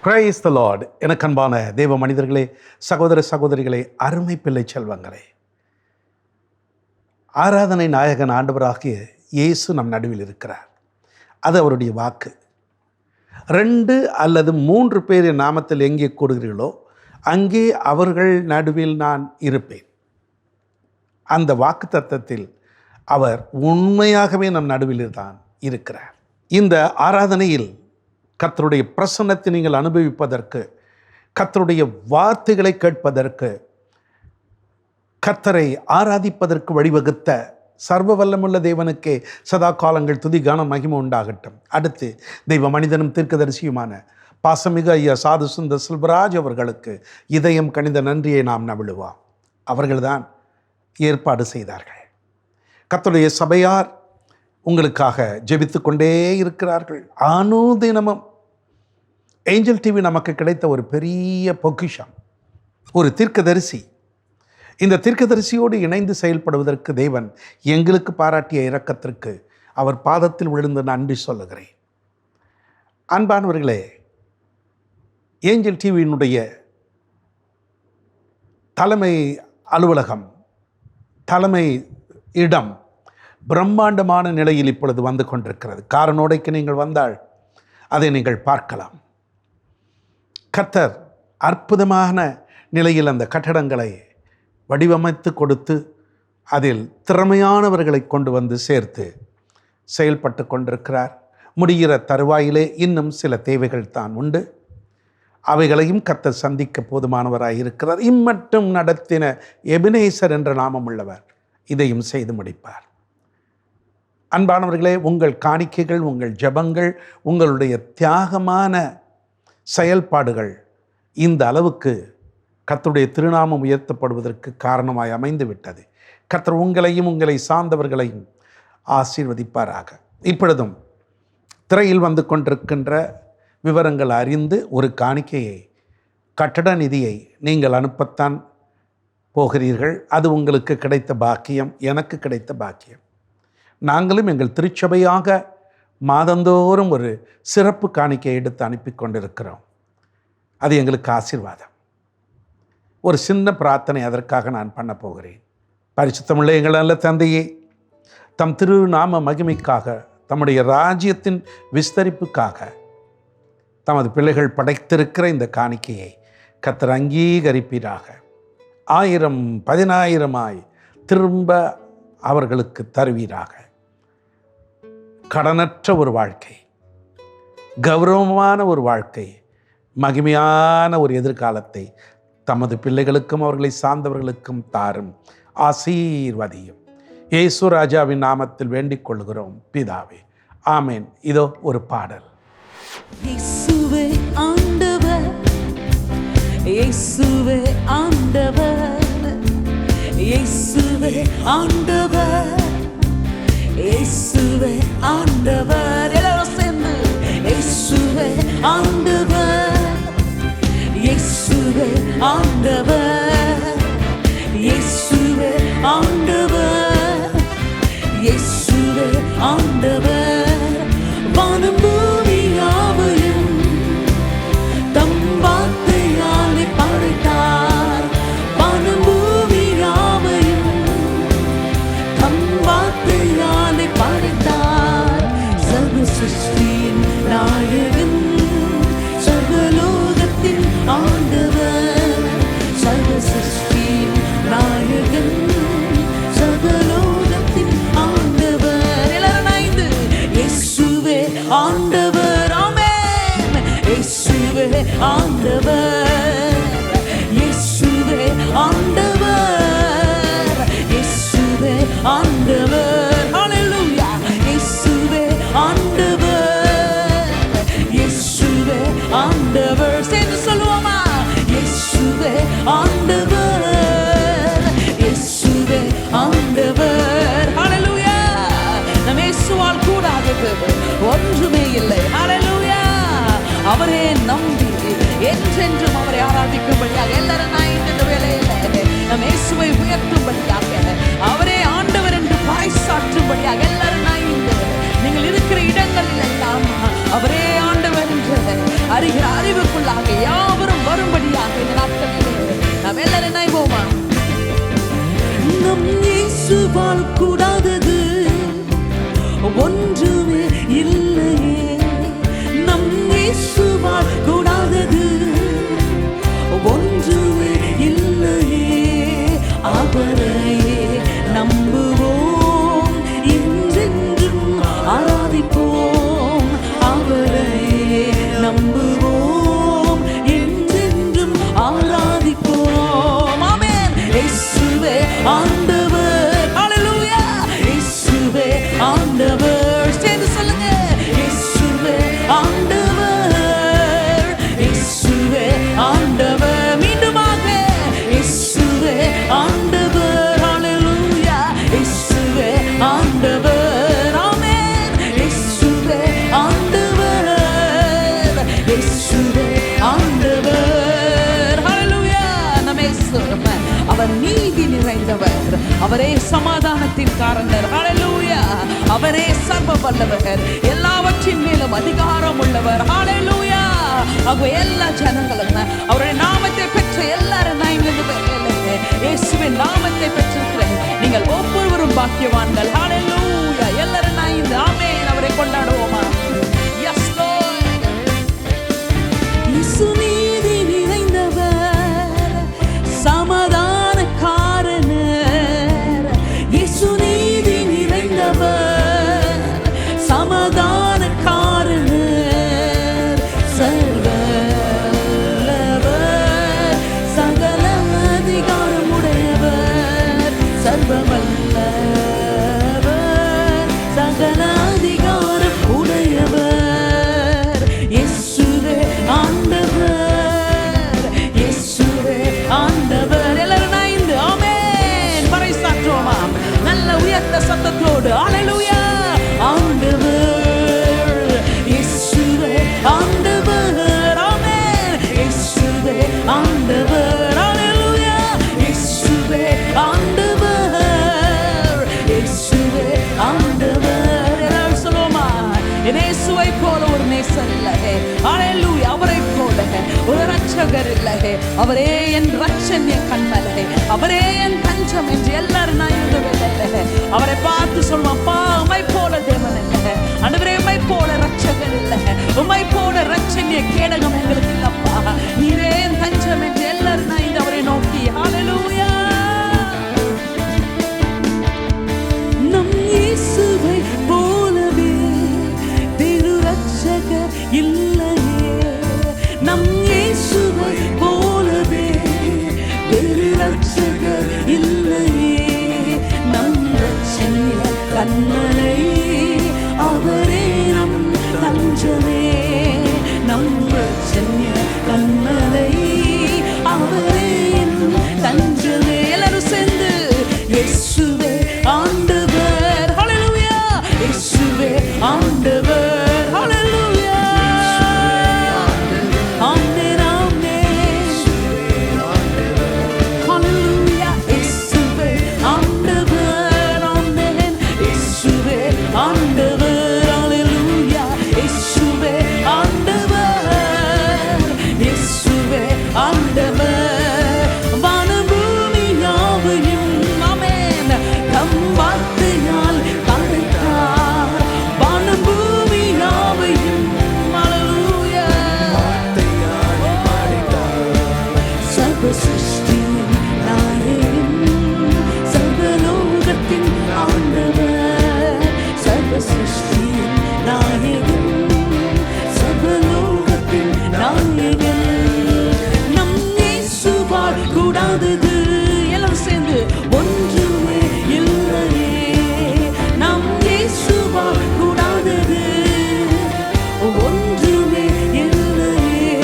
Praise the Lord. எனக்கு அன்பான தேவ மனிதர்களே, சகோதர சகோதரிகளே, அருமை பிள்ளை செல்வங்களே, ஆராதனை நாயகன் ஆண்டவராகிய இயேசு நம் நடுவில் இருக்கிறார். அது அவருடைய வாக்கு. 2 அல்லது 3 பேர் என் நாமத்தில் எங்கே கூடுகிறீர்களோ அங்கே அவர்கள் நடுவில் நான் இருப்பேன். அந்த வாக்கு தத்தத்தில் அவர் உண்மையாகவே நம் நடுவில் தான் இருக்கிறார். இந்த ஆராதனையில் கர்த்தருடைய பிரசன்னத்தை நீங்கள் அனுபவிப்பதற்கு, கர்த்தருடைய வார்த்தைகளை கேட்பதற்கு, கர்த்தரை ஆராதிப்பதற்கு வழிவகுத்த சர்வ வல்லமுள்ள தேவனுக்கே சதா காலங்கள் துதி கானம் மகிமை உண்டாகட்டும். அடுத்து தெய்வ மனிதனும் தீர்க்கதரிசியுமான பாசமிகு ஐயா சாது சுந்தர் செல்வராஜ் அவர்களுக்கு இதயம் கனிந்த நன்றியை நாம் நவிழுவோம். அவர்கள்தான் ஏற்பாடு செய்தார்கள். கர்த்தருடைய சபையார் உங்களுக்காக ஜெபித்து கொண்டே இருக்கிறார்கள். அனுதினமும் ஏஞ்சல் டிவி நமக்கு கிடைத்த ஒரு பெரிய பொக்கிஷம், ஒரு தீர்க்கதரிசி. இந்த தீர்க்கதரிசியோடு இணைந்து செயல்படுவதற்கு தேவன் எங்களுக்கு பாராட்டிய இரக்கத்திற்கு அவர் பாதத்தில் விழுந்து நன்றி சொல்லுகிறேன். அன்பானவர்களே, ஏஞ்சல் டிவியினுடைய தலைமை அலுவலகம், தலைமை இடம் பிரம்மாண்டமான நிலையில் இப்பொழுது வந்து கொண்டிருக்கிறது. காரனோடைக்கு நீங்கள் வந்தால் அதை நீங்கள் பார்க்கலாம். கர்த்தர் அற்புதமான நிலையில் அந்த கட்டடங்களை வடிவமைத்து கொடுத்து அதில் திறமையானவர்களை கொண்டு வந்து சேர்த்து செயல்பட்டு கொண்டிருக்கிறார். முடிகிற தருவாயிலே இன்னும் சில தேவைகள் தான் உண்டு. அவைகளையும் கர்த்தர் சந்திக்க போதுமானவராக இருக்கிறார். இம்மட்டும் நடத்தின எபினேசர் என்ற நாமம் உள்ளவர் இதையும் செய்து முடிப்பார். அன்பானவர்களே, உங்கள் காணிக்கைகள், உங்கள் ஜெபங்கள், உங்களுடைய தியாகமான செயல்பாடுகள் இந்த அளவுக்கு கர்த்தருடைய திருநாமம் உயர்த்தப்படுவதற்கு காரணமாய் அமைந்து விட்டது. கர்த்தர் உங்களையும் உங்களை சார்ந்தவர்களையும் ஆசீர்வதிப்பாராக. இப்பொழுதும் திரையில் வந்து கொண்டிருக்கின்ற விவரங்கள் அறிந்து ஒரு காணிக்கையை, கட்டட நிதியை நீங்கள் அனுப்பத்தான் போகிறீர்கள். அது உங்களுக்கு கிடைத்த பாக்கியம், எனக்கு கிடைத்த பாக்கியம். நாங்களும் எங்கள் திருச்சபையாக மாதந்தோறும் ஒரு சிறப்பு காணிக்கை எடுத்து அனுப்பி கொண்டிருக்கிறோம். அது எங்களுக்கு ஆசீர்வாதம். ஒரு சின்ன பிரார்த்தனை அதற்காக நான் பண்ண போகிறேன். பரிசுத்தமுள்ள எங்கள் நல்ல தந்தையே, தம் திருநாம மகிமைக்காக, தம்முடைய ராஜ்யத்தின் விஸ்தரிப்புக்காக தமது பிள்ளைகள் படைத்திருக்கிற இந்த காணிக்கையை கர்த்தர் அங்கீகரிப்பீராக. 1000 10,000 திரும்ப அவர்களுக்கு தருவீராக. கடனற்ற ஒரு வாழ்க்கை, கௌரவமான ஒரு வாழ்க்கை, மகிமையான ஒரு எதிர்காலத்தை தமது பிள்ளைகளுக்கும் அவர்களை சார்ந்தவர்களுக்கும் தாரும். ஆசீர்வதியும். இயேசு ராஜாவின் நாமத்தில் வேண்டிக் கொள்கிறோம் பிதாவே, ஆமேன். இதோ ஒரு பாடல். இயேசுவே ஆண்டவர், இயேசுவே ஆண்டவர், இயேசுவே ஆண்டவர், இயேசுவே ஆண்டவர். எல்லாரும் சேர்ந்து இயேசுவே ஆண்டவர், இயேசுவே ஆண்டவர், இயேசுவே ஆண்டவர், இயேசுவே ஆண்டவர். வானம் பூமி யாவையும் தம் வார்த்தையாலே படைத்தார். வானம் பூமி யாவையும் தம் வார்த்தையாலே படைத்தார். சர்வ சிருஷ்டியின் நாயகன், சர்வலோகத்தின் ஆண்டவர். சர்வ சிருஷ்டியின் நாயகன், சர்வலோகத்தின் ஆண்டவர். எல்லாரும் ஐந்து இயேசுவே ஆண்டவர். ஆமென். இயேசுவே ஆண்டவர், இயேசுவே ஆண்டவர், இயேசுவே ஆண்டவர். ஹல்லேலூயா. இயேசுவே ஆண்டவர், இயேசுவே ஆண்டவர். சேர்ந்து சொல்லுவோமா? இயேசுவே ஆண்டவர், இயேசுவே ஆண்டவர். ஹல்லேலூயா. நம் இயேசுவால் கூடாதது ஒன்றுமே இல்லை. ஹல்லேலூயா. அவரே நம்பி என்றென்றும் அவரை ஆராதிக்கும்படியாக எல்லாரும் இந்த வேளையில நம் இயேசுவை உயர்த்தும்படியாக, அவரே ஆண்டவர் என்று பறைசாற்றும்படியாக எல்லாரும் நீங்கள் இருக்கிற இடங்களில் எல்லாம் அவரே ஆண்டவர் என்று அறிகிற அறிவுக்குள்ளாக யாவரும் வரும்படியாக இந்த நாட்களிலே நாம் எல்லாரும் நினைவோமா? நம் இயேசுவால் கூடாதது ஒன்றுமே இல்லையே. நம் இயேசுவால் கூடாதது ஒன்றுமே இல்லையே. அவரையே நம்புவோம், என்றென்றும் ஆராதிப்போம். அவரையே நம்புவோம், என்றென்றும் ஆராதிப்போம். ஆமென். இயேசுவே ஆண்டவர். ஹல்லேலூயா. அவரே சமாதானத்தின் காரணர். ஹல்லேலூயா. அவரே சர்வ வல்லவர், எல்லாவற்றின் மேலும் அதிகாரம் உள்ளவர். ஹல்லேலூயா. ஆகவே எல்லா ஜனங்களும் அவருடைய நாமத்தை பெற்ற எல்லாரும் இயேசுவின் நாமத்தை பெற்றிருக்கிற நீங்கள் ஒவ்வொருவரும் பாக்கியவான்கள். ஹல்லேலூயா. எல்லாரும் ஆமென். அவரை கொண்டாடுவோமா? S Lord. இயேசு நீதி நிறைந்தவர், சமாதானக்காரர். இயேசு நீதி நிறைந்தவர், சமாதானக்காரர். சர்வவல்லவர், சகல அதிகாரம் உடையவர். சர்வவல்லவர், சகல அதிகாரம் உடையவர். இயேசுவே ஆண்டவர், இயேசுவே ஆண்டவர். எல்லாரும் நாய்ந்து ஆமென் பறைசாற்றுவோமா? நல்ல உயர்ந்த சத்தத்தோடு ஹல்லேலூயா. ஆண்டவர், இயேசுவே ஆண்டவர். ஆமென். இயேசுவே ஆண்டவர். ஹல்லேலூயா. இயேசுவே ஆண்டவர், இயேசுவே ஆண்டவர். எல்லாரும் சொல்லுவோமா? என் இயேசுவை போல ஒரு நேசர் இல்லை. ஹல்லேலூயா. அவரை போல ஒரு ரட்சகர் இல்லை. அவரே என் ரட்சண்ய கண்மலை, அவரே என் தஞ்சம் என்று எல்லாரும் நான் எழுதவில்லை. அவரை பார்த்து சொல்லுவோம், அப்பா உம்மை போல தேவன் இல்லை, ஆண்டவரே உம்மை போல ரட்சகர் இல்லை, உம்மை போல ரட்சண்ய கேடகம் எங்களுக்கு இல்லப்பா, நீரே என் தஞ்சம் என்று எல்லாரும் நான் அவரை நோக்கி ஹல்லேலூயா. நம் இயேசுவை போலவே திரு ரட்சகர் இல்லையே. நம் இயேசுவை போலவே திரு ரட்சகர் இல்லையே. நம் ரட்சண்ய கண்மலை, அவரே நம் தஞ்சமே. நம் ரட்சண்ய கண்மலை, அவரே நம் தஞ்சமே. எல்லாரும் சேர்ந்து இயேசுவே ஆண்டவர். ஹல்லேலூயா. இயேசுவே ஆண்டவர். ஹல்லேலூயா. ஆமென் ஆமென். ஹல்லேலூயா. இயேசுவே ஆண்டவர். ஆமென். இயேசுவே ஆண்டவர். ஹல்லேலூயா. இயேசுவே ஆண்டவர். இயேசுவே ஆண்டவர். வானம் பூமி யாவையும் ஆமென் தம் வார்த்தையால் படைத்தார். வானம் பூமி யாவையும் ஹல்லேலூயா சர்வ சிருஷ்டியின் நாயகன், சர்வலோகத்தின் ஆண்டவர். சர்வ சிருஷ்டியின் நாயகன், சர்வலோகத்தின் நாயகன். நம் இயேசுவால் கூடாதது எல்லாம் சேர்ந்து ஒன்றுமே இல்லையே. நம் இயேசுவால் கூடாதது ஒன்றுமே இல்லையே.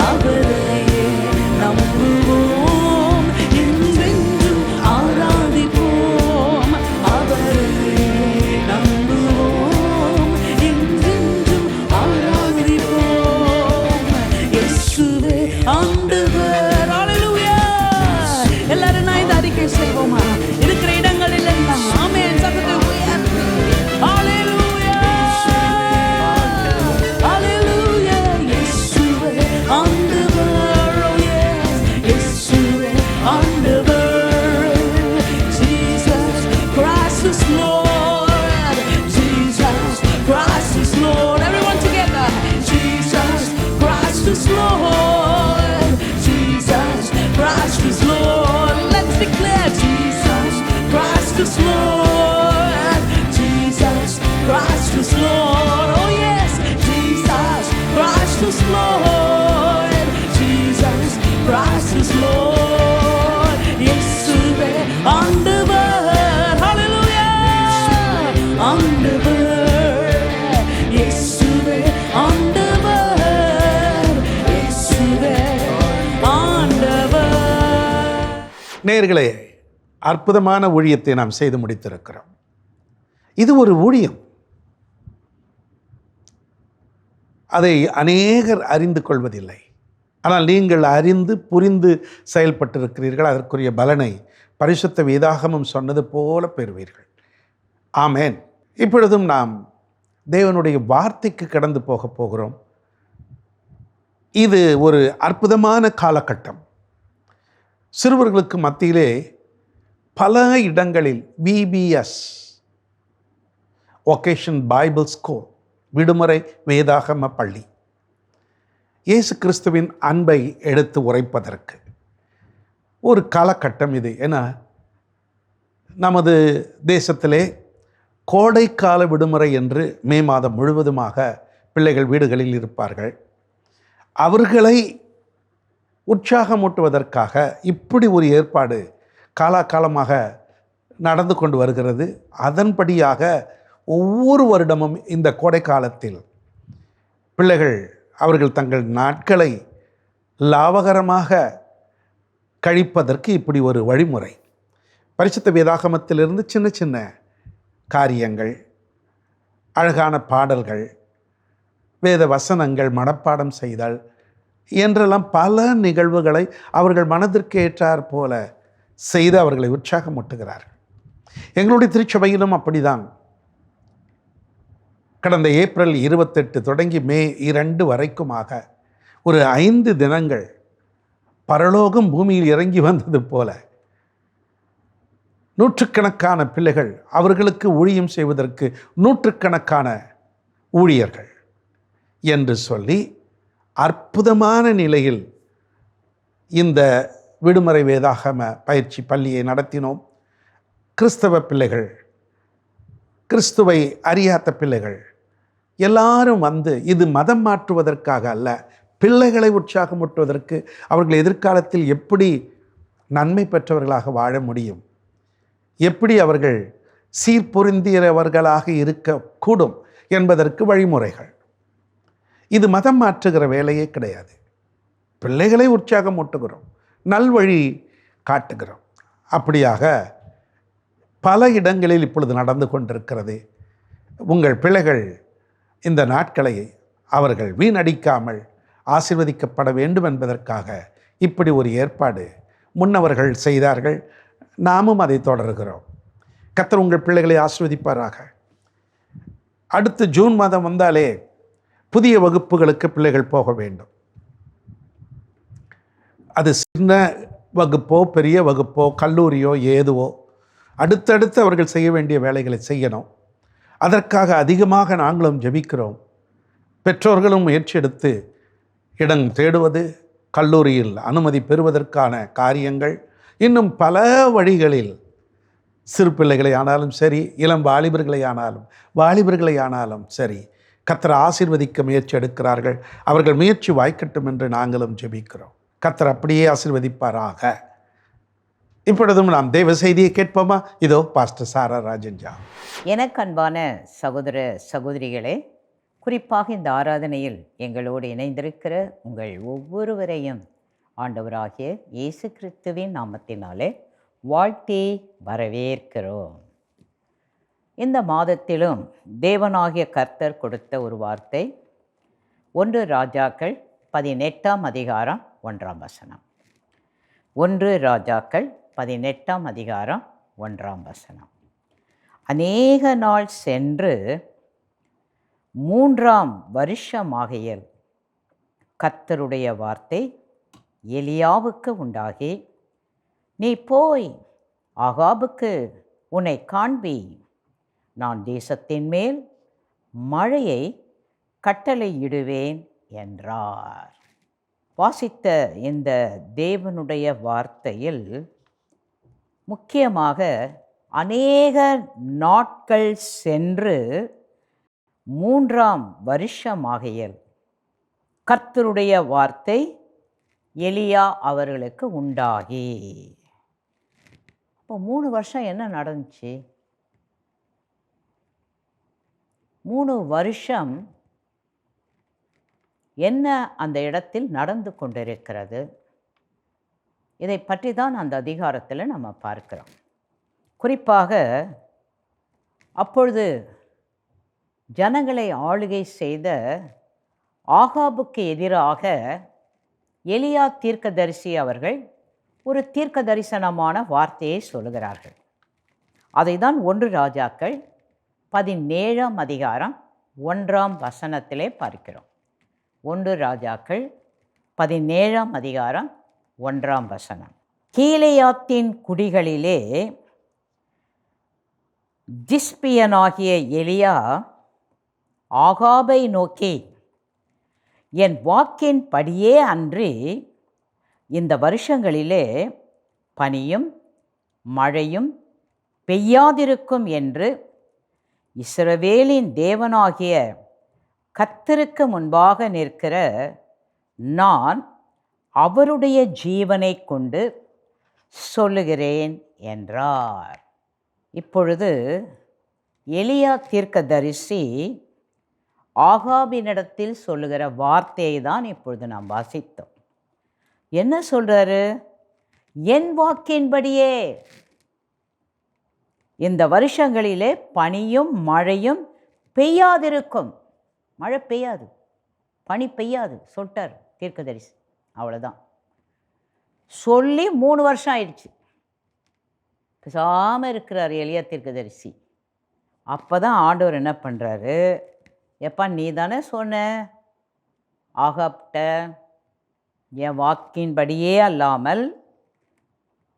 அவரையே நம்புவோம், என்றென்றும் ஆராதிப்போம். அவரையே நம்புவோம், என்றென்றும் ஆராதிப்போம். இயேசுவே ஆண்டவர். ஹல்லேலூயா. எல்லாரும் நான் இந்த அறிக்கை செய்வோமா? இருக்கிற இடங்களில் எல்லாம் ஆமென் சத்தத்தை உயர்த்தி ஹல்லேலூயா. ஹல்லேலூயா. இயேசுவே ஆண்டவர். Oh yes. இயேசுவே ஆண்டவர். Jesus Christ is Lord. Jesus Christ is Lord. Everyone together. Jesus Christ is Lord. Jesus Christ is Lord. Let's declare Jesus Christ is Lord. Jesus Christ is Lord. Oh yes. Jesus Christ is Lord. Jesus Christ is Lord. இயேசுவே ஆண்டவர். ஹல்லேலூயா. ஆண்டவர். இயேசுவே ஆண்டவர். இயேசுவே ஆண்டவர். நேயர்களே, அற்புதமான ஊழியத்தை நாம் செய்து முடித்திருக்கிறோம். இது ஒரு ஊழியம். அதை அநேகர் அறிந்து கொள்வதில்லை. ஆனால் நீங்கள் அறிந்து புரிந்து செயல்பட்டிருக்கிறீர்கள். அதற்குரிய பலனை பரிசுத்த வேதாகமம் சொன்னது போல பெறுவீர்கள். ஆமேன். இப்பொழுதும் நாம் தேவனுடைய வார்த்தைக்கு கடந்து போகிறோம். இது ஒரு அற்புதமான காலகட்டம். சிறுவர்களுக்கு மத்தியிலே பல இடங்களில் விபிஎஸ், வொகேஷன் பைபிள் ஸ்கூல், விடுமுறை வேதாகம பள்ளி, இயேசு கிறிஸ்துவின் அன்பை எடுத்து உரைப்பதற்கு ஒரு காலகட்டம் இது. ஏன்னா நமது தேசத்திலே கோடைக்கால விடுமுறை என்று மே மாதம் முழுவதுமாக பிள்ளைகள் வீடுகளில் இருப்பார்கள். அவர்களை உற்சாகமூட்டுவதற்காக இப்படி ஒரு ஏற்பாடு காலாகாலமாக நடந்து கொண்டு வருகிறது. அதன்படியாக ஒவ்வொரு வருடமும் இந்த கோடை காலத்தில் பிள்ளைகள் அவர்கள் தங்கள் நாட்களை லாபகரமாக கழிப்பதற்கு இப்படி ஒரு வழிமுறை. பரிசுத்த வேதாகமத்திலிருந்து சின்ன சின்ன காரியங்கள், அழகான பாடல்கள், வேத வசனங்கள் மனப்பாடம் செய்தல் என்றெல்லாம் பல நிகழ்வுகளை அவர்கள் மனதிற்கு ஏற்றார் போல செய்து அவர்களை உற்சாகமூட்டுகிறார்கள். எங்களுடைய திருச்சபையிலும் அப்படிதான். கடந்த ஏப்ரல் 28 தொடங்கி மே 2 வரைக்குமாக ஒரு 5 தினங்கள் பரலோகம் பூமியில் இறங்கி வந்தது போல நூற்றுக்கணக்கான பிள்ளைகள், அவர்களுக்கு ஊழியம் செய்வதற்கு நூற்றுக்கணக்கான ஊழியர்கள் என்று சொல்லி அற்புதமான நிலையில் இந்த விடுமுறை வேதாகம பயிற்சி பள்ளியை நடத்தினோம். கிறிஸ்தவ பிள்ளைகள், கிறிஸ்துவை அறியாத பிள்ளைகள் எல்லாரும் வந்து, இது மதம் மாற்றுவதற்காக அல்ல, பிள்ளைகளை உற்சாகமூட்டுவதற்கு, அவர்கள் எதிர்காலத்தில் எப்படி நன்மை பெற்றவர்களாக வாழ முடியும், எப்படி அவர்கள் சீர்பொருந்தியவர்களாக இருக்கக்கூடும் என்பதற்கு வழிமுறைகள். இது மதம் மாற்றுகிற வேலையே கிடையாது. பிள்ளைகளை உற்சாகமூட்டுகிறோம், நல்வழி காட்டுகிறோம். அப்படியாக பல இடங்களில் இப்பொழுது நடந்து கொண்டிருக்கிறது. உங்கள் பிள்ளைகள் இந்த நாட்களை அவர்கள் வீணடிக்காமல் ஆசீர்வதிக்கப்பட வேண்டும் என்பதற்காக இப்படி ஒரு ஏற்பாடு முன்னவர்கள் செய்தார்கள். நாமும் அதை தொடர்கிறோம். கர்த்தர் உங்கள் பிள்ளைகளை ஆசீர்வதிப்பாராக. அடுத்து ஜூன் மாதம் வந்தாலே புதிய வகுப்புகளுக்கு பிள்ளைகள் போக வேண்டும். அது சின்ன வகுப்போ பெரிய வகுப்போ கல்லூரியோ ஏதுவோ, அடுத்தடுத்து அவர்கள் செய்ய வேண்டிய வேலைகளை செய்யணும். அதற்காக அதிகமாக நாங்களும் ஜெபிக்கிறோம். பெற்றோர்களும் முயற்சி எடுத்து இடம் தேடுவது, கல்லூரியில் அனுமதி பெறுவதற்கான காரியங்கள், இன்னும் பல வழிகளில் சிறு பிள்ளைகளை ஆனாலும் சரி, இளம் வாலிபர்களை ஆனாலும் சரி, கர்த்தர் ஆசீர்வதிக்க முயற்சி எடுக்கிறார்கள். அவர்கள் முயற்சி வாய்க்கட்டும் என்று நாங்களும் ஜெபிக்கிறோம். கர்த்தர் அப்படியே ஆசீர்வதிப்பாராக. இப்பொழுதும் நாம் தேவ செய்தியை கேட்போமா? இதோ பாஸ்டர் சாரா ராஜன்ஜா. எனக்கு அன்பான சகோதர சகோதரிகளே, குறிப்பாக இந்த ஆராதனையில் எங்களோடு இணைந்திருக்கிற உங்கள் ஒவ்வொருவரையும் ஆண்டவராகிய இயேசு கிறிஸ்துவின் நாமத்தினாலே வாழ்த்தி வரவேற்கிறோம். இந்த மாதத்திலும் தேவனாகிய கர்த்தர் கொடுத்த ஒரு வார்த்தை 1 ராஜாக்கள் 18ஆம் அதிகாரம் 1ஆம் வசனம். 1 ராஜாக்கள் 18ஆம் அதிகாரம் 1ஆம் வசனம். அநேக நாள் சென்று 3ஆம் வருஷமாகையில் கர்த்தருடைய வார்த்தை எலியாவுக்கு உண்டாகி, நீ போய் ஆகாபுக்கு உன்னை காண்பி, நான் தேசத்தின் மேல் மழையை கட்டளையிடுவேன் என்றார். வாசித்த இந்த தேவனுடைய வார்த்தையில் முக்கியமாக அநேக நாட்கள் சென்று 3ஆம் வருஷமாகையில் கர்த்தருடைய வார்த்தை எலியா அவர்களுக்கு உண்டாகி. இப்போ 3 வருஷம் என்ன நடந்துச்சு? 3 வருஷம் என்ன அந்த இடத்தில் நடந்து கொண்டிருக்கிறது? இதை பற்றி தான் அந்த அதிகாரத்தில் நம்ம பார்க்கிறோம். குறிப்பாக அப்பொழுது ஜனங்களை ஆளுகை செய்த ஆகாபுக்கு எதிராக எலியா தீர்க்கதரிசி அவர்கள் ஒரு தீர்க்க தரிசனமான வார்த்தையை சொல்லுகிறார்கள். அதை தான் 1 ராஜாக்கள் 17ஆம் அதிகாரம் 1ஆம் வசனத்திலே பார்க்கிறோம். 1 ராஜாக்கள் 17ஆம் அதிகாரம் 1ஆம் வசனம். கீலேயாத்தின் குடிகளிலே திஸ்பியனாகிய எலியா ஆகாபை நோக்கி, என் வாக்கின் படியே அன்றி இந்த வருஷங்களிலே பனியும் மழையும் பெய்யாதிருக்கும் என்று இஸ்ரவேலின் தேவனாகிய கர்த்தருக்கு முன்பாக நிற்கிற நான் அவருடைய ஜீவனை கொண்டு சொல்லுகிறேன் என்றார். இப்பொழுது எலியா தீர்க்கதரிசி ஆகாபினிடத்தில் சொல்லுகிற வார்த்தையை தான் இப்பொழுது நாம் வாசித்தோம். என்ன சொல்றாரு? என் வாக்கின்படியே இந்த வருஷங்களிலே பனியும் மழையும் பெய்யாதிருக்கும். மழை பெய்யாது, பனி பெய்யாது சொல்லிட்டார் தீர்க்கதரிசி. அவ்வளோதான். சொல்லி 3 வருஷம் ஆயிடுச்சு. பேசாமல் இருக்கிறார் எலியா தீர்க்கதரிசி. அப்போ தான் ஆண்டவர் என்ன பண்ணுறாரு, எப்பா நீ தானே சொன்ன ஆகாப்ட என் வாக்கின்படியே அல்லாமல்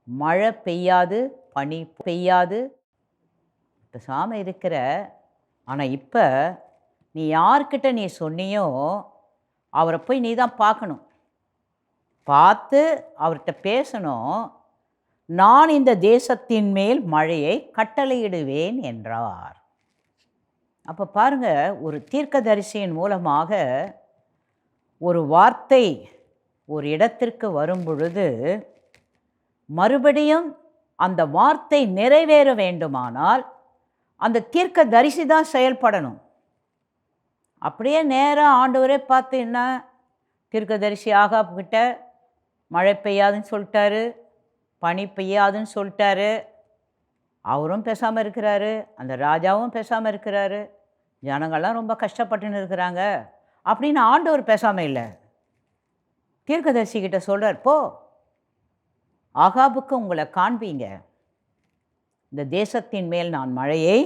மழை பெய்யாது பனி பெய்யாது பேசாமல் இருக்கிற. ஆனால் இப்போ நீ யார்கிட்ட நீ சொன்னியோ அவரை போய் நீ தான் பார்க்கணும், பார்த்து அவர்கிட்ட பேசணும். நான் இந்த தேசத்தின் மேல் மழையை கட்டளையிடுவேன் என்றார். அப்போ பாருங்க, ஒரு தீர்க்கதரிசியின் மூலமாக ஒரு வார்த்தை ஒரு இடத்திற்கு வரும் பொழுது மறுபடியும் அந்த வார்த்தை நிறைவேற வேண்டுமானால் அந்த தீர்க்கதரிசி தான் செயல்படணும். அப்படியே நேராக ஆண்டவரே பார்த்து என்ன தீர்க்கதரிசி ஆகாப்கிட்ட மழை பெய்யாதுன்னு சொல்லிட்டாரு, பனி பெய்யாதுன்னு சொல்லிட்டாரு. அவரும் பேசாமல் இருக்கிறாரு, அந்த ராஜாவும் பேசாமல் இருக்கிறாரு, ஜனங்கள்லாம் ரொம்ப கஷ்டப்பட்டுன்னு இருக்கிறாங்க அப்படின்னு ஆண்டவர் பேசாமல் இல்லை. தீர்க்கதரிசிக்கிட்ட சொல்கிறார், போ ஆகாபுக்கு உங்களை காண்பீங்க, இந்த தேசத்தின் மேல் நான் மழையை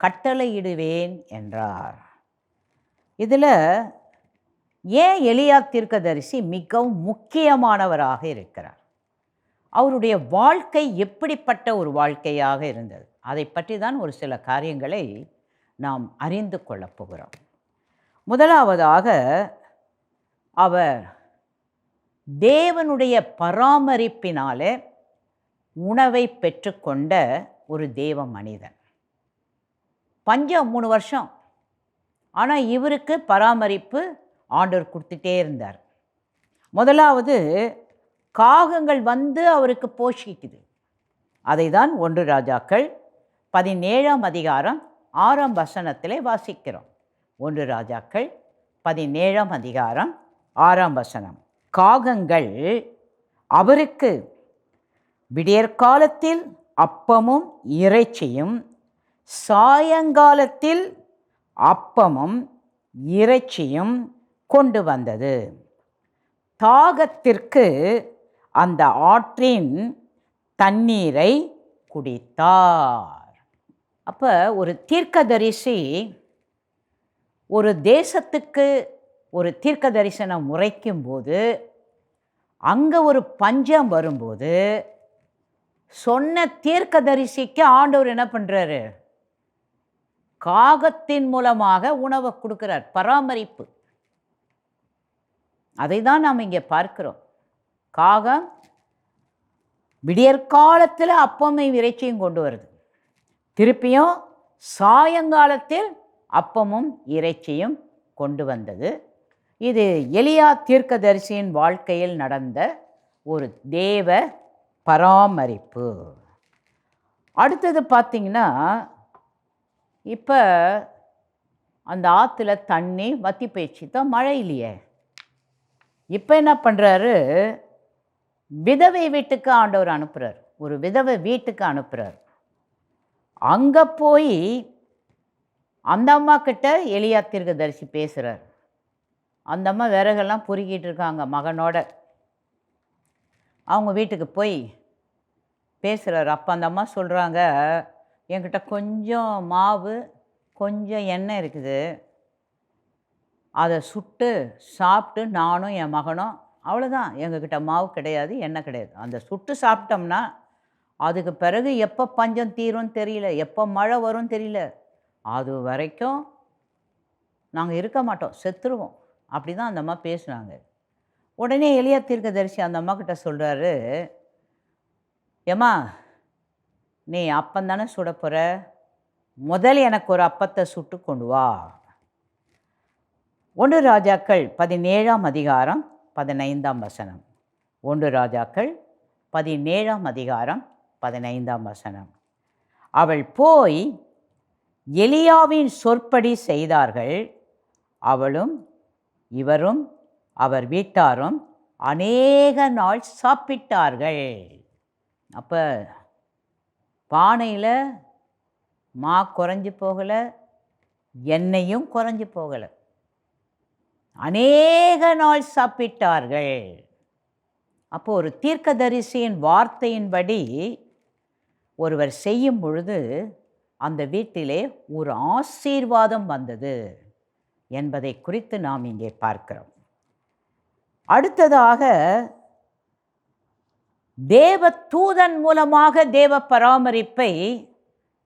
கட்டளையிடுவேன் என்றார். இதில் ஏன் எலியா தீர்க்கதரிசி மிகவும் முக்கியமானவராக இருக்கிறார்? அவருடைய வாழ்க்கை எப்படிப்பட்ட ஒரு வாழ்க்கையாக இருந்தது, அதை பற்றி தான் ஒரு சில காரியங்களை நாம் அறிந்து கொள்ளப் போகிறோம். முதலாவதாக, அவர் தேவனுடைய பராமரிப்பினாலே உணவை பெற்றுக்கொண்ட ஒரு தேவ மனிதன். பஞ்சம் 3 வருஷம், ஆனால் இவருக்கு பராமரிப்பு ஆண்டவர் கொடுத்துட்டே இருந்தார். முதலாவது, காகங்கள் வந்து அவருக்கு போஷிக்குது. அதை தான் 1 ராஜாக்கள் 17ஆம் அதிகாரம் 6ஆம் வசனத்திலே வாசிக்கிறோம். 1 ராஜாக்கள் 17ஆம் அதிகாரம் 6ஆம் வசனம். காகங்கள் அவருக்கு விடியற்காலத்தில் அப்பமும் இறைச்சியும், சாயங்காலத்தில் அப்பமும் இறைச்சியும் கொண்டு வந்தது. தாகத்திற்கு அந்த ஆற்றின் தண்ணீரை குடித்தார். அப்போ ஒரு தீர்க்கதரிசி ஒரு தேசத்துக்கு ஒரு தீர்க்க தரிசனம் உரைக்கும் போது, அங்கே ஒரு பஞ்சம் வரும்போது சொன்ன தீர்க்கதரிசிக்கு ஆண்டவர் என்ன பண்ணுறாரு? காகத்தின் மூலமாக உணவை கொடுக்குறார், பராமரிப்பு. அதை தான் நாம் இங்கே பார்க்கிறோம். காகம் விடியற்காலத்தில் அப்பமும் இறைச்சியும் கொண்டு வருது, திருப்பியும் சாயங்காலத்தில் அப்பமும் இறைச்சியும் கொண்டு வந்தது. இது எலியா தீர்க்கதரிசியின் வாழ்க்கையில் நடந்த ஒரு தேவ பராமரிப்பு. அடுத்தது பார்த்திங்கன்னா, இப்போ அந்த ஆற்றுல தண்ணி வற்றி போயிடுச்சு, தான் மழை இல்லையே. இப்போ என்ன பண்ணுறாரு? விதவை வீட்டுக்கு ஆண்டவர் அனுப்புகிறார், ஒரு விதவை வீட்டுக்கு அனுப்புகிறார். அங்கே போய் அந்த அம்மா கிட்ட எலியா தீர்க்கதரிசி பேசுகிறார். அந்த அம்மா விறகெல்லாம் பொறுக்கிட்டு இருக்காங்க மகனோட. அவங்க வீட்டுக்கு போய் பேசுகிறாரு. அப்போ அந்த அம்மா சொல்கிறாங்க, என்கிட்ட கொஞ்சம் மாவு கொஞ்சம் எண்ணெய் இருக்குது, அதை சுட்டு சாப்பிட்டு நானும் என் மகனும், அவ்வளோதான், எங்ககிட்ட மாவு கிடையாது எண்ணெய் கிடையாது. அந்த சுட்டு சாப்பிட்டோம்னா அதுக்கு பிறகு எப்போ பஞ்சம் தீரும்னு தெரியல, எப்போ மழை வரும்னு தெரியல, அது வரைக்கும் நாங்கள் இருக்க மாட்டோம், செத்துருவோம். அப்படி தான் அந்த அம்மா பேசுனாங்க. உடனே எலியா தீர்க்கதரிசி அந்த அம்மா கிட்ட சொல்கிறாரு, ஏம்மா நீ அப்பம் தானே சுட போகிற, முதல் எனக்கு ஒரு அப்பத்தை சுட்டு கொண்டு வா. 1 ராஜாக்கள் 17ஆம் அதிகாரம் 15ஆம் வசனம். 1 ராஜாக்கள் 17ஆம் அதிகாரம் 15ஆம் வசனம். அவள் போய் எலியாவின் சொற்படி செய்தார்கள். அவளும் இவரும் அவர் வீட்டாரும் அநேக நாள் சாப்பிட்டார்கள். அப்போ பானையில் மா குறைஞ்சி போகலை, எண்ணெயும் குறைஞ்சி போகலை, அநேக நாள் சாப்பிட்டார்கள். அப்போ ஒரு தீர்க்கதரிசியின் வார்த்தையின்படி ஒருவர் செய்யும் பொழுது அந்த வீட்டிலே ஒரு ஆசீர்வாதம் வந்தது என்பதை குறித்து நாம் இங்கே பார்க்கிறோம். அடுத்ததாக தேவ தூதன் மூலமாக தேவ பராமரிப்பை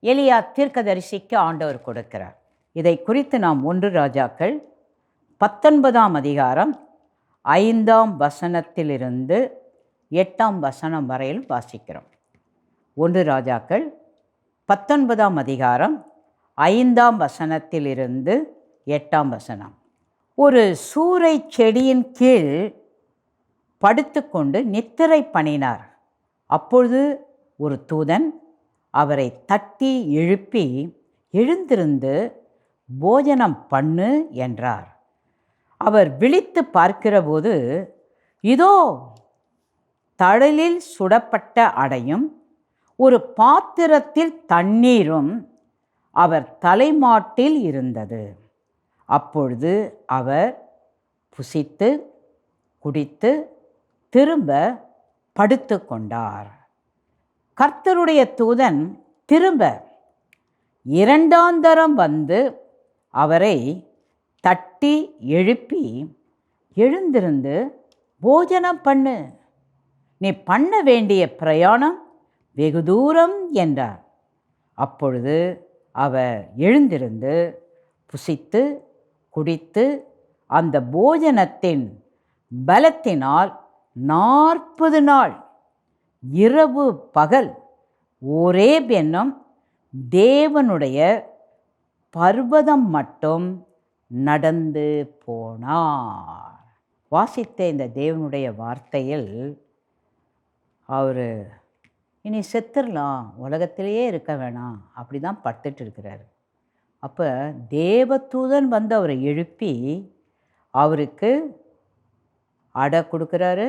எலியா தீர்க்கதரிசிக்கு ஆண்டவர் கொடுக்கிறார். இதை குறித்து நாம் 1 ராஜாக்கள் 19ஆம் அதிகாரம் 5ஆம் வசனத்திலிருந்து 8ஆம் வசனம் வரையில் வாசிக்கிறோம். 1 ராஜாக்கள் 19ஆம் அதிகாரம் 5ஆம் வசனத்திலிருந்து 8ஆம் வசனம். ஒரு சூரை செடியின் கீழ் படுத்துக்கொண்டு நித்திரை பண்ணினார். அப்பொழுது ஒரு தூதன் அவரை தட்டி எழுப்பி, எழுந்திருந்து போஜனம் பண்ணு என்றார். அவர் விழித்து பார்க்கிறபோது, இதோ தழலில் சுடப்பட்ட அடையும் ஒரு பாத்திரத்தில் தண்ணீரும் அவர் தலைமாட்டில் இருந்தது. அப்பொழுது அவர் புசித்து குடித்து திரும்ப படுத்து கொண்டார். கர்த்தருடைய தூதன் திரும்ப 2ஆம் தரம் வந்து அவரை தட்டி எழுப்பி, எழுந்திருந்து போஜனம் பண்ணு, நீ பண்ண வேண்டிய பிரயாணம் வெகு தூரம் என்றார். அப்பொழுது அவர் எழுந்திருந்து புசித்து குடித்து அந்த போஜனத்தின் பலத்தினால் 40 நாள் இரவு பகல் ஓரேப் என்னும் தேவனுடைய பர்வதம் மட்டும் நடந்து போனார். வாசித்த இந்த தேவனுடைய வார்த்தையில் அவர் இனி செத்துடலாம், உலகத்திலேயே இருக்க வேணாம், அப்படி தான் படுத்துட்டு இருக்கிறார். அப்போ தேவதூதன் வந்து அவரை எழுப்பி அவருக்கு அடை கொடுக்குறாரு,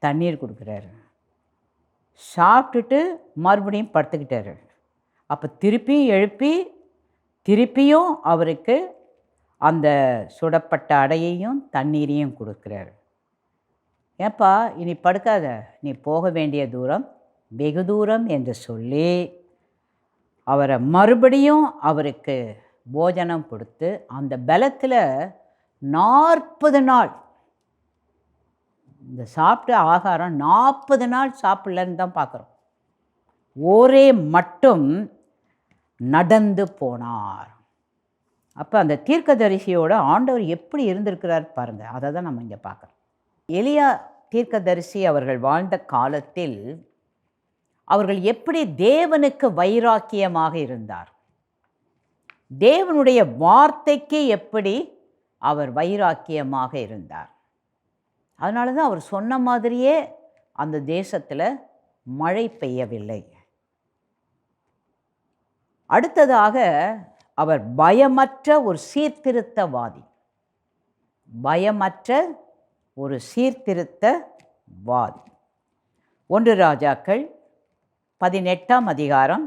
தண்ணீர் கொடுக்குறாரு, சாப்பிட்டுட்டு மறுபடியும் படுத்துக்கிட்டாரு. அப்போ திருப்பியும் எழுப்பி திருப்பியும் அவருக்கு அந்த சுடப்பட்ட அடையையும் தண்ணீரையும் கொடுக்குறாரு. ஏப்பா இனி படுக்காத, நீ போக வேண்டிய தூரம் வெகு தூரம் என்று சொல்லி அவரை மறுபடியும் அவருக்கு போஜனம் கொடுத்து அந்த பலத்தில் 40 நாள், இந்த சாப்பிட்ட ஆகாரம் 40 நாள் சாப்பிடலன்னு தான் பார்க்குறோம். ஒரே மட்டும் நடந்து போனார். அப்போ அந்த தீர்க்கதரிசியோட ஆண்டவர் எப்படி இருந்திருக்கிறார் பாருங்கள், அதை தான் நம்ம இங்கே பார்க்குறோம். எலியா தீர்க்கதரிசி அவர்கள் வாழ்ந்த காலத்தில் அவர்கள் எப்படி தேவனுக்கு வைராக்கியமாக இருந்தார், தேவனுடைய வார்த்தைக்கு எப்படி அவர் வைராக்கியமாக இருந்தார். அதனால தான் அவர் சொன்ன மாதிரியே அந்த தேசத்தில் மழை பெய்யவில்லை. அடுத்ததாக அவர் பயமற்ற ஒரு சீர்திருத்தவாதி, பயமற்ற ஒரு சீர்திருத்தவாதி. 1 ராஜாக்கள் 18ஆம் அதிகாரம்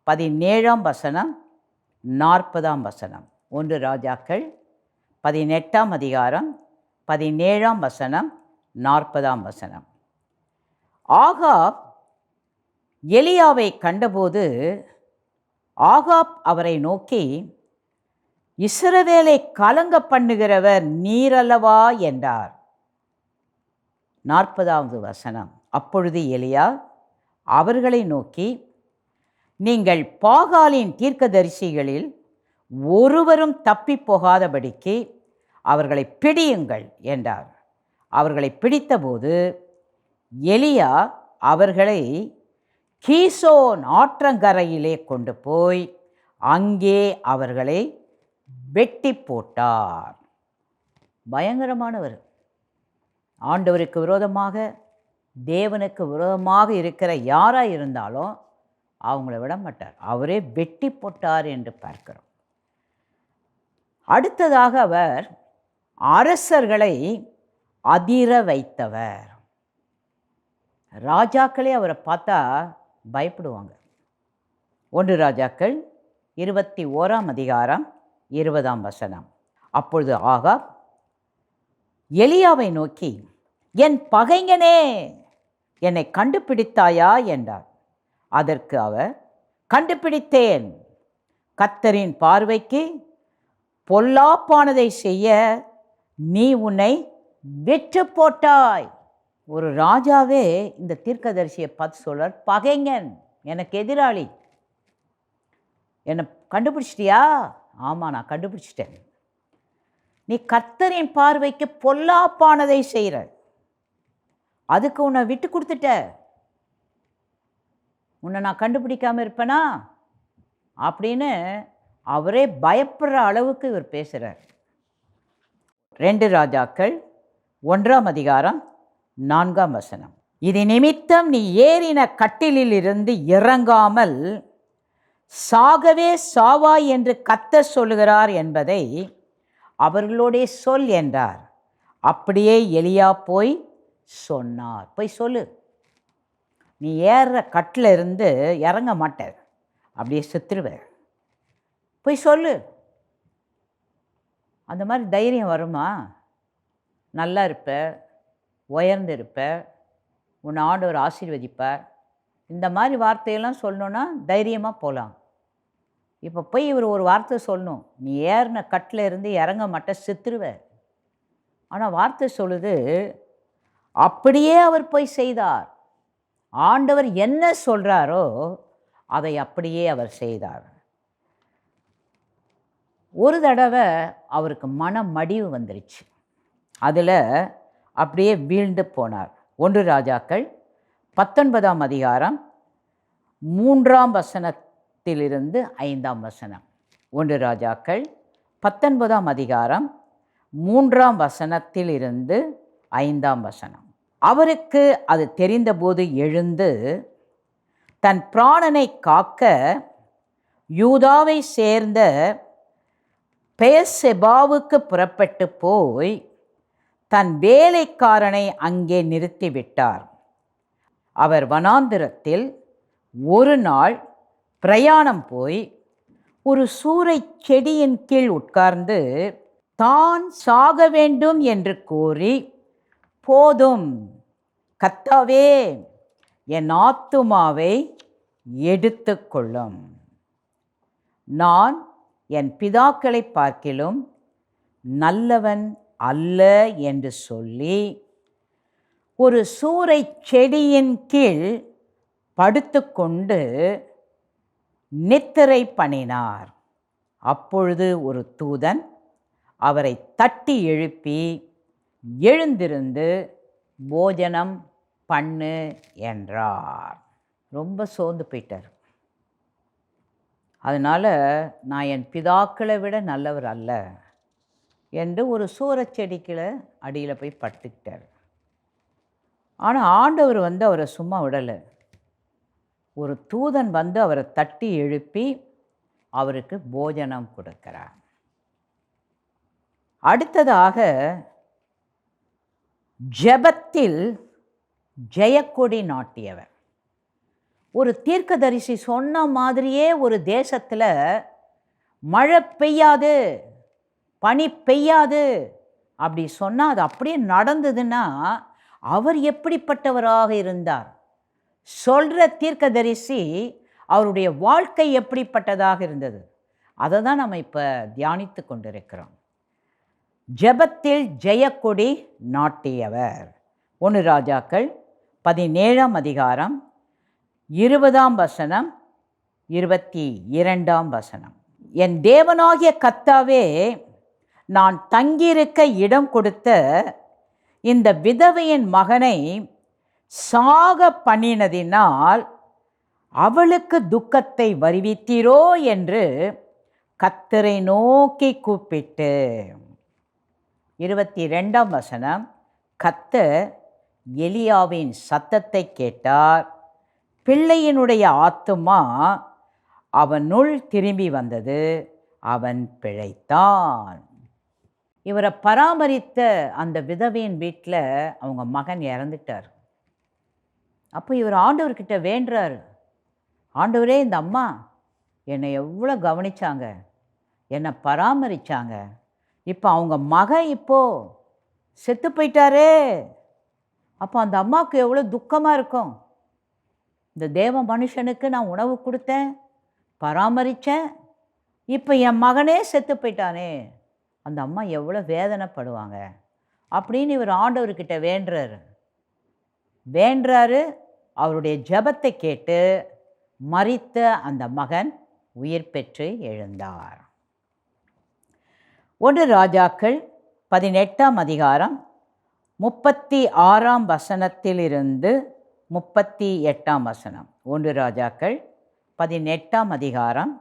17ஆம் வசனம் 40ஆம் வசனம். 1 ராஜாக்கள் 18ஆம் அதிகாரம் 17ஆம் வசனம் 40ஆம் வசனம். ஆகாப் எலியாவை கண்டபோது ஆகாப் அவரை நோக்கி, இஸ்ரவேலை கலங்க பண்ணுகிறவர் நீரல்லவா என்றார். 40வது வசனம். அப்பொழுது எலியா அவர்களை நோக்கி, நீங்கள் பாகாலின் தீர்க்கதரிசிகளில் ஒருவரும் தப்பி போகாதபடிக்கு அவர்களை பிடியுங்கள் என்றார். அவர்களை பிடித்தபோது எலியா அவர்களை கீசோன் ஆற்றங்கரையிலே கொண்டு போய் அங்கே அவர்களை வெட்டி போட்டார். பயங்கரமானவர். ஆண்டவருக்கு விரோதமாக, தேவனுக்கு விரோதமாக இருக்கிற யாராக இருந்தாலும் அவங்கள விட மாட்டார். அவரே வெட்டி போட்டார் என்று பார்க்கிறோம். அடுத்ததாக அவர் அரசர்களை அதிர வைத்தவர். ராஜாக்களே அவரை பார்த்தா பயப்படுவாங்க. 1 ராஜாக்கள் 21ஆம் அதிகாரம் 20ஆம் வசனம். அப்பொழுது ஆகாப் எலியாவை நோக்கி, என் பகைஞனே, என்னை கண்டுபிடித்தாயா என்றார். அதற்கு அவர், கண்டுபிடித்தேன். கர்த்தரின் பார்வைக்கு பொல்லாப்பானதை செய்ய நீ உன்னை வெற்று போட்டாய். ஒரு ராஜாவே இந்த தீர்க்கதரிசியை பார்த்து சொல்றார், பகைஞன், எனக்கு எதிராளி. என்னை கண்டுபிடிச்சிட்டியா? ஆமாம், நான் கண்டுபிடிச்சிட்டேன். நீ கர்த்தரின் பார்வைக்கு பொல்லாப்பானதை செய்கிற, அதுக்கு உன்னை விட்டு கொடுத்துட்ட. உன்னை நான் கண்டுபிடிக்காமல் இருப்பேனா அப்படின்னு அவரே பயப்படுற அளவுக்கு இவர் பேசுகிறார். 2 ராஜாக்கள் 1ஆம் அதிகாரம் 4ஆம் வசனம். இது நிமித்தம் நீ ஏறின கட்டிலில் இருந்து இறங்காமல் சாகவே சாவாய் என்று கர்த்தர் சொல்லுகிறார் என்பதை அவர்களோடே சொல் என்றார். அப்படியே எலியா போய் சொன்னார். போய் சொல்லு, நீ ஏறுற கட்டில் இருந்து இறங்க மாட்டார், அப்படியே செத்துருவேன். போய் சொல்லு. அந்த மாதிரி தைரியம் வருமா? நல்லா இருப்ப, உயர்ந்து இருப்ப, உன்னை ஆண்டவர் ஆசீர்வதிப்பார். இந்த மாதிரி வார்த்தையெல்லாம் சொல்லணுன்னா தைரியமாக போகலாம். இப்போ போய் இவர் ஒரு வார்த்தை சொல்லணும், நீ ஏறின கட்டில் இருந்து இறங்க மாட்ட, செத்துருவ. ஆனால் வார்த்தை சொல்லுது, அப்படியே அவர் போய் செய்தார். ஆண்டவர் என்ன சொல்கிறாரோ அதை அப்படியே அவர் செய்தார். ஒரு தடவை அவருக்கு மனமடிவு வந்துருச்சு. அதில் அப்படியே வீழ்ந்து போனார். 1 ராஜாக்கள் 19ஆம் அதிகாரம் 3ஆம் வசனத்திலிருந்து 5ஆம் வசனம். 1 ராஜாக்கள் 19ஆம் அதிகாரம் 3ஆம் வசனத்திலிருந்து 5ஆம் வசனம். அவருக்கு அது தெரிந்தபோது எழுந்து தன் பிராணனை காக்க யூதாவை சேர்ந்த பெயர்செபாவுக்கு புறப்பட்டு போய் தன் வேலைக்காரனை அங்கே நிறுத்திவிட்டார். அவர் வனாந்திரத்தில் ஒரு நாள் பிரயாணம் போய் ஒரு சூரைச் செடியின் கீழ் உட்கார்ந்து தான் சாக வேண்டும் என்று கூறி, போதும் கர்த்தாவே, என் ஆத்துமாவை எடுத்துக்கொள்ளும், நான் என் பிதாக்களை பார்க்கிலும் நல்லவன் அல்ல என்று சொல்லி ஒரு சூரைச் செடியின் கீழ் படுத்துக்கொண்டு நித்திரை பண்ணினார். அப்பொழுது ஒரு தூதன் அவரை தட்டி எழுப்பி, எழுந்திருந்து போஜனம் பண்ணு என்றார். ரொம்ப சோர்ந்து போயிட்டார். அதனால் நான் என் பிதாக்களை விட நல்லவர் அல்ல என்று ஒரு சூரச்செடிக்கில் அடியில் போய் படுத்துக்கிட்டார். ஆனால் ஆண்டவர் அவரை சும்மா விடலை. ஒரு தூதன் அவரை தட்டி எழுப்பி அவருக்கு போஜனம் கொடுக்கிறார். அடுத்ததாக ஜெபத்தில் ஜெயக்கொடி நாட்டியவர். ஒரு தீர்க்கதரிசி சொன்ன மாதிரியே ஒரு தேசத்தில் மழை பெய்யாது, பனி பெய்யாது அப்படி சொன்னால் அது அப்படியே நடந்ததுன்னா அவர் எப்படிப்பட்டவராக இருந்தார்? சொல்கிற தீர்க்கதரிசி அவருடைய வாழ்க்கை எப்படிப்பட்டதாக இருந்தது? அதை தான் நம்ம இப்போ தியானித்து கொண்டிருக்கிறோம். ஜெபத்தில் ஜெயக்கொடி நாட்டியவர். 1 ராஜாக்கள் 17ஆம் அதிகாரம் 20ஆம் வசனம் 22ஆம் வசனம். என் தேவனாகிய கர்த்தாவே, நான் தங்கியிருக்க இடம் கொடுத்த இந்த விதவையின் மகனை சாக பண்ணினதினால் அவளுக்கு துக்கத்தை வருவித்தீரோ என்று கர்த்தரை நோக்கி கூப்பிட்டு. 22ஆம் வசனம். கர்த்தர் எலியாவின் சத்தத்தை கேட்டார். பிள்ளையினுடைய ஆத்துமா அவனுள் திரும்பி வந்தது, அவன் பிழைத்தான். இவரை பராமரித்த அந்த விதவையின் வீட்டில் அவங்க மகன் இறந்துட்டார். அப்போ இவர் ஆண்டவர்கிட்ட வேண்டுறாரு, ஆண்டவரே, இந்த அம்மா என்னை எவ்வளோ கவனிச்சாங்க, என்னை பராமரித்தாங்க, இப்போ அவங்க மகன் இப்போது செத்து போயிட்டாரே, அப்போ அந்த அம்மாவுக்கு எவ்வளோ துக்கமாக இருக்கும். இந்த தேவ மனுஷனுக்கு நான் உணவு கொடுத்தேன், பராமரித்தேன், இப்போ என் மகனே செத்து போயிட்டானே, அந்த அம்மா எவ்வளோ வேதனைப்படுவாங்க அப்படின்னு இவர் ஆண்டவர்கிட்ட வேண்டுறாரு. அவருடைய ஜெபத்தை கேட்டு மரித்த அந்த மகன் உயிர் பெற்று எழுந்தார். 1 ராஜாக்கள் 18ஆம் அதிகாரம் 36ஆம் வசனத்திலிருந்து 38ஆம் வசனம். 1 ராஜாக்கள் 18ஆம் அதிகாரம்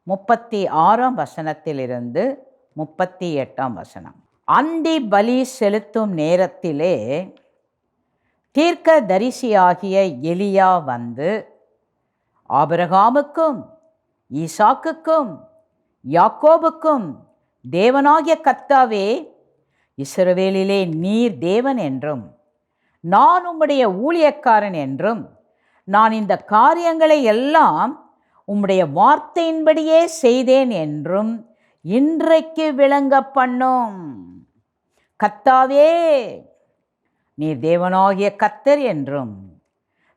36ஆம் வசனத்திலிருந்து 38ஆம் வசனம். அந்தி பலி செலுத்தும் நேரத்திலே தீர்க்க தரிசியாகிய எலியா வந்து, ஆபிரகாமுக்கும் ஈசாக்குக்கும் யாக்கோபுக்கும் தேவனாகிய கர்த்தாவே, இஸ்ரவேலிலே நீர் தேவன் என்றும் நான் உம்முடைய ஊழியக்காரன் என்றும் நான் இந்த காரியங்களை எல்லாம் உம்முடைய வார்த்தையின்படியே செய்தேன் என்றும் இன்றைக்கு விளங்க பண்ணும். கர்த்தாவே, நீர் தேவனாகிய கர்த்தர் என்றும்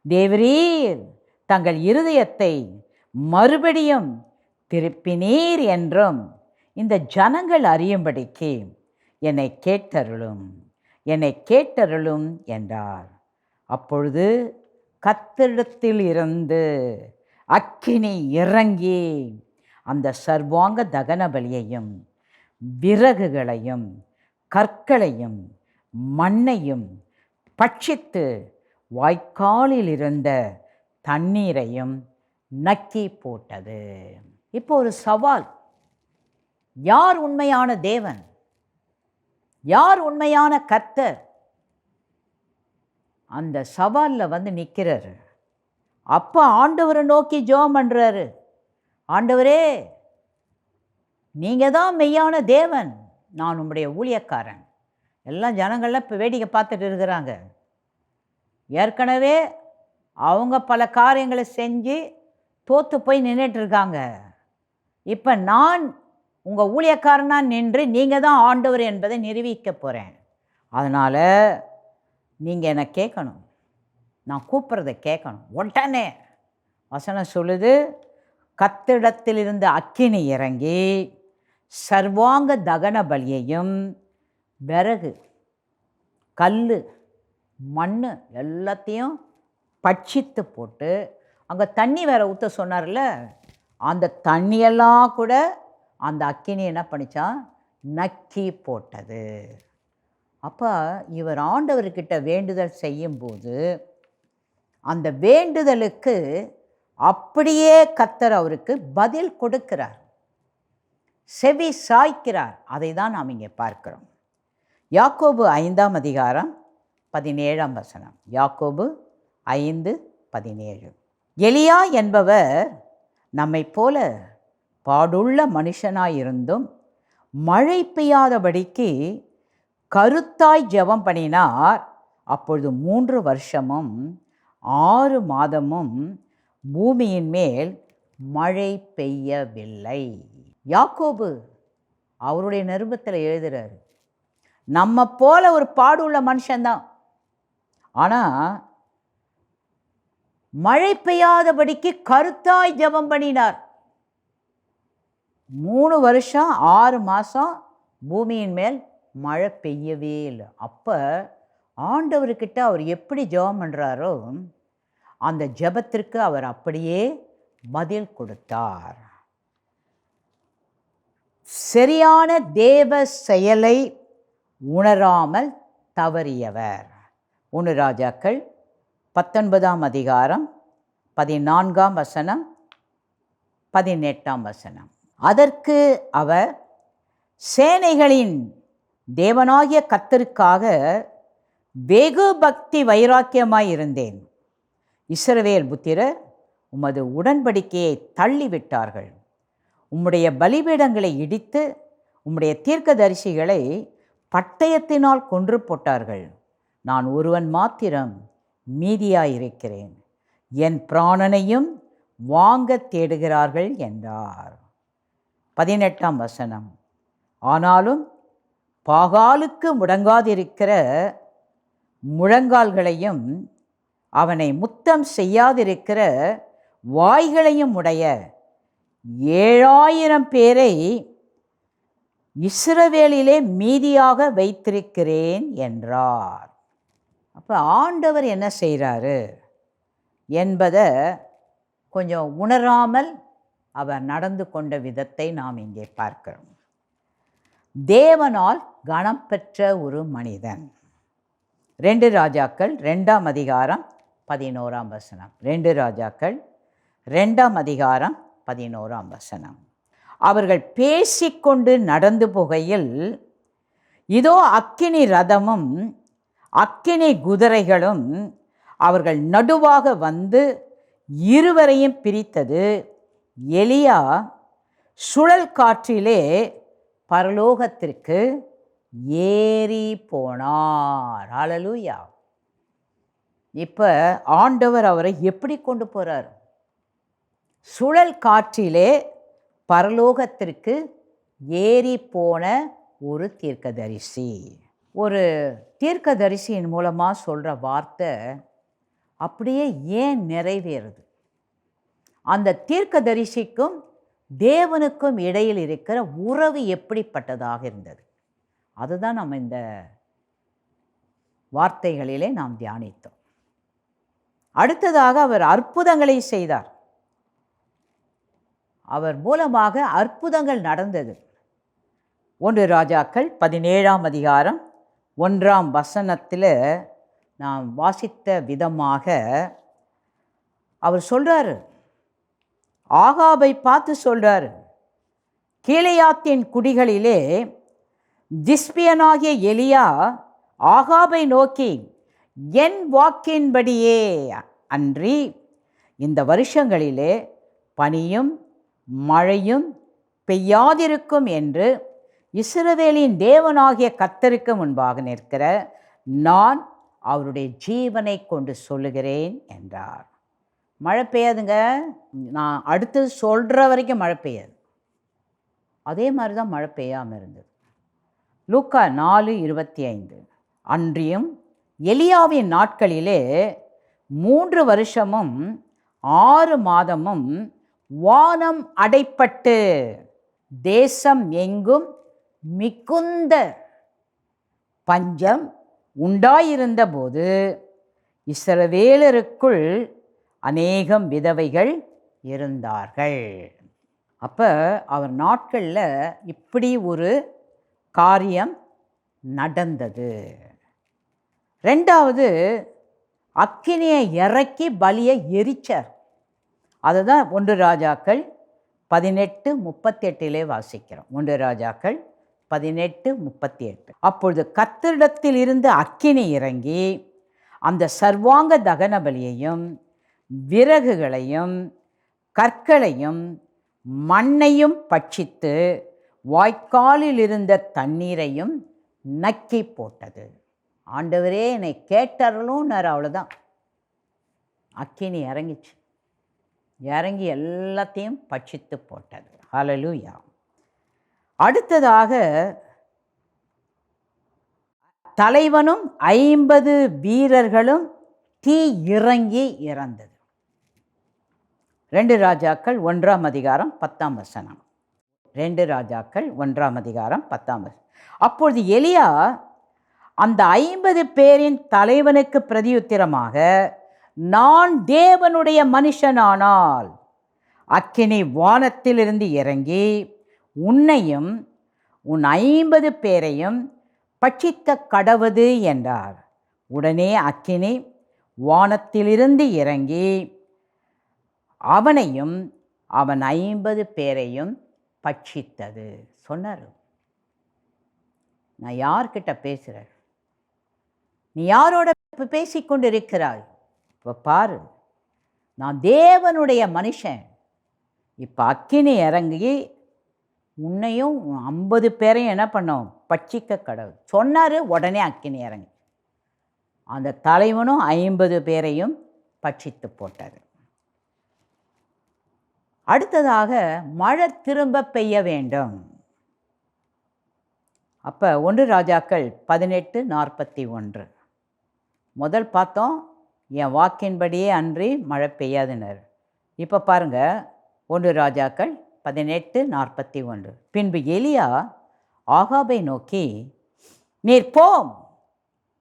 தேவரீர் தங்கள் இருதயத்தை மறுபடியும் திருப்பினீர் என்றும் இந்த ஜனங்கள் அறியும்படிக்கு என்னை கேட்டருளும் என்றார். அப்பொழுது கர்த்தரிடத்தில் இருந்து அக்கினி இறங்கி அந்த சர்வாங்க தகன பலியையும் விறகுகளையும் கற்களையும் மண்ணையும் பட்சித்து வாய்க்காலில் இருந்த தண்ணீரையும் நக்கி போட்டது. இப்போ ஒரு சவால். யார் உண்மையான தேவன்? யார் உண்மையான கர்த்தர்? அந்த சவாலில் வந்து நிற்கிறாரு. அப்போ ஆண்டவரை நோக்கி ஜெபம் பண்ணுறாரு. ஆண்டவரே, நீங்கள் தான் மெய்யான தேவன், நான் உம்முடைய ஊழியக்காரன். எல்லாம் ஜனங்கள்லாம் இப்போ வேடிக்கை பார்த்துட்டு இருக்கிறாங்க. ஏற்கனவே அவங்க பல காரியங்களை செஞ்சு தோற்று போய் நின்றுட்டுருக்காங்க. இப்போ நான் உங்கள் ஊழியக்காரனாக நின்று நீங்கள் தான் ஆண்டவர் என்பதை நிரூபிக்க போகிறேன். அதனால் நீங்கள் என்னை கேட்கணும், நான் கூப்பிட்றதை கேட்கணும். உடனே வசனம் சொல்லுது, கர்த்தரிடத்திலிருந்து அக்கினி இறங்கி சர்வாங்க தகன பலியையும் விறகு கல் மண் எல்லாத்தையும் பட்சித்து போட்டு, அங்கே தண்ணி வேற ஊற்ற சொன்னார்ல, அந்த தண்ணியெல்லாம் கூட அந்த அக்கினி என்ன பண்ணிச்சான், நக்கி போட்டது. அப்போ இவர் ஆண்டவர்கிட்ட வேண்டுதல் செய்யும்போது அந்த வேண்டுதலுக்கு அப்படியே கர்த்தர் அவருக்கு பதில் கொடுக்கிறார், செவி சாய்க்கிறார். அதை தான் நாம் இங்கே பார்க்கிறோம். யாக்கோபு 5ஆம் அதிகாரம் 17ஆம் வசனம். யாக்கோபு 5:17. எலியா என்பவர் நம்மை போல பாடுள்ள மனுஷனாயிருந்தும் மழை பெய்யாதபடிக்கு கருத்தாய் ஜெபம் பண்ணினார். அப்பொழுது 3 வருஷமும் 6 மாதமும் பூமியின் மேல் மழை பெய்யவில்லை. யாக்கோபு அவருடைய நிருபத்தில் எழுதுறாரு. நம்ம போல ஒரு பாடுள்ள மனுஷன்தான். ஆனால் மழை பெய்யாதபடிக்கு கருத்தாய் ஜெபம் பண்ணினார். 3 வருஷம் 6 மாதம் பூமியின் மேல் மழை பெய்யவே இல்லை. அப்போ ஆண்டவர்கிட்ட அவர் எப்படி ஜெபம் பண்ணுறாரோ அந்த ஜெபத்திற்கு அவர் அப்படியே பதில் கொடுத்தார். சரியான தேவ செயலை உணராமல் தவறியவர். 1 ராஜாக்கள் 19ஆம் அதிகாரம் 14ஆம் வசனம் 18ஆம் வசனம். அதற்கு அவர், சேனைகளின் தேவனாகிய கர்த்தருக்காக வெகு பக்தி வைராக்கியமாய் இருந்தேன். இஸ்ரவேல் புத்திரர் உமது உடன்படிக்கையை தள்ளிவிட்டார்கள். உம்முடைய பலிபீடங்களை இடித்து உம்முடைய தீர்க்கதரிசிகளை பட்டயத்தினால் கொன்று போட்டார்கள். நான் ஒருவன் மாத்திரம் மீதியாயிருக்கிறேன். என் பிராணனையும் வாங்க தேடுகிறார்கள் என்றார். 18ஆம் வசனம். ஆனாலும் பாகாலுக்கு முடங்காதிருக்கிற முழங்கால்களையும் அவனை முத்தம் செய்யாதிருக்கிற வாய்களையும் உடைய 7000 பேரை இஸ்ரவேலிலே மீதியாக வைத்திருக்கிறேன் என்றார். அப்போ ஆண்டவர் என்ன செய்கிறாரு என்பதை கொஞ்சம் உணராமல் அவர் நடந்து கொண்ட விதத்தை நாம் இங்கே பார்க்கிறோம். தேவனால் கனம் பெற்ற ஒரு மனிதன். 2 ராஜாக்கள் 2ஆம் அதிகாரம் 11ஆம் வசனம். 2 ராஜாக்கள் 2ஆம் அதிகாரம் 11ஆம் வசனம். அவர்கள் பேசிக்கொண்டு நடந்து போகையில் இதோ அக்கினி ரதமும் அக்கினி குதிரைகளும் அவர்கள் நடுவாக வந்து இருவரையும் பிரித்தது. எலியா சுழல் காற்றிலே பரலோகத்திற்கு ஏறி போனார். ஹல்லேலூயா. இப்போ ஆண்டவர் அவரை எப்படி கொண்டு போகிறார்? சுழல் காற்றிலே பரலோகத்திற்கு ஏறி போன ஒரு தீர்க்கதரிசி. ஒரு தீர்க்கதரிசியின் மூலமாக சொல்கிற வார்த்தை அப்படியே ஏன் நிறைவேறுது? அந்த தீர்க்கதரிசிக்கும் தேவனுக்கும் இடையில் இருக்கிற உறவு எப்படிப்பட்டதாக இருந்தது? அதுதான் நம்ம இந்த வார்த்தைகளிலே நாம் தியானித்தோம். அடுத்ததாக அவர் அற்புதங்களை செய்தார். அவர் மூலமாக அற்புதங்கள் நடந்தது. 1 ராஜாக்கள் 17ஆம் அதிகாரம் 1ஆம் வசனத்தில் நாம் வாசித்த விதமாக அவர் சொல்கிறாரு, ஆகாபை பார்த்து சொல்கிறார், கீலேயாத்தின் குடிகளிலே திஸ்பியனாகிய எலியா ஆகாபை நோக்கி, என் வாக்கின்படியே அன்றி இந்த வருஷங்களிலே பனியும் மழையும் பெய்யாதிருக்கும் என்று இஸ்ரவேலின் தேவனாகிய கர்த்தருக்கு முன்பாக நிற்கிற நான் அவருடைய ஜீவனை கொண்டு சொல்லுகிறேன் என்றார். மழை பெய்யாதுங்க, நான் அடுத்து சொல்கிற வரைக்கும் மழை பெய்யாது. அதே மாதிரி தான் மழை பெய்யாமல் இருந்தது. லூக்கா 4:25. அன்றியும் எலியாவின் நாட்களிலே 3 வருஷமும் 6 மாதமும் வானம் அடைப்பட்டு தேசம் எங்கும் மிகுந்த பஞ்சம் உண்டாயிருந்த போது இஸ்ரவேலருக்குள் அநேகம் விதவைகள் இருந்தார்கள். அப்போ அவர் நாட்களில் இப்படி ஒரு காரியம் நடந்தது. 2வது, அக்கினியை இறக்கி பலியை எரிச்சார். அதுதான் 1 ராஜாக்கள் 18:38 வாசிக்கிறோம். 1 ராஜாக்கள் 18:38. அப்பொழுது கர்த்தரிடத்தில் இருந்து அக்கினி இறங்கி அந்த சர்வாங்க தகன பலியையும் விறகுகளையும் கற்களையும் மண்ணையும் பட்சித்து வாய்க்காலில் இருந்த தண்ணீரையும் நக்கி போட்டது. ஆண்டவரே என்னை கேட்டறலும் அவ்வளோதான். அக்கினி இறங்கிச்சு, இறங்கி எல்லாத்தையும் பட்சித்து போட்டது. ஹல்லேலூயா. அடுத்ததாக தலைவனும் 50 வீரர்களும் தீ இறங்கி இறந்தது. 2 ராஜாக்கள் 1ஆம் அதிகாரம் 10ஆம் வசனம். 2 ராஜாக்கள் 1ஆம் அதிகாரம் 10ஆம் வசனம். அப்பொழுது எலியா அந்த 50 பேரின் தலைவனுக்கு பிரதியுத்திரமாக, நான் தேவனுடைய மனுஷனானால் அக்கினி வானத்திலிருந்து இறங்கி உன்னையும் உன் 50 பேரையும் பட்சிக்க கடவது என்றார். உடனே அக்கினி வானத்திலிருந்து இறங்கி அவனையும் அவன் 50 பேரையும் பட்சித்தது. சொன்னார், நான் யார்கிட்ட பேசுகிறேன்? நீ யாரோட பேசிக்கொண்டு இருக்கிறாய்? இப்போ பாரு, நான் தேவனுடைய மனுஷன். இப்போ அக்கினி இறங்கி உன்னையும் 50 பேரையும் என்ன பண்ணோம்? பட்சிக்க கடவுள் சொன்னார். உடனே அக்கினி இறங்கி அந்த தலைவனும் 50 பேரையும் பட்சித்து போட்டார். அடுத்ததாக மழை திரும்ப பெய்ய வேண்டும். அப்போ 1 ராஜாக்கள் 18:41. முதல் பார்த்தோம், என் வாக்கின்படியே அன்றி மழை பெய்யாதுனர். இப்போ பாருங்கள், 1 ராஜாக்கள் 18:41. பின்பு எலியா ஆகாபை நோக்கி, நீர் போம்,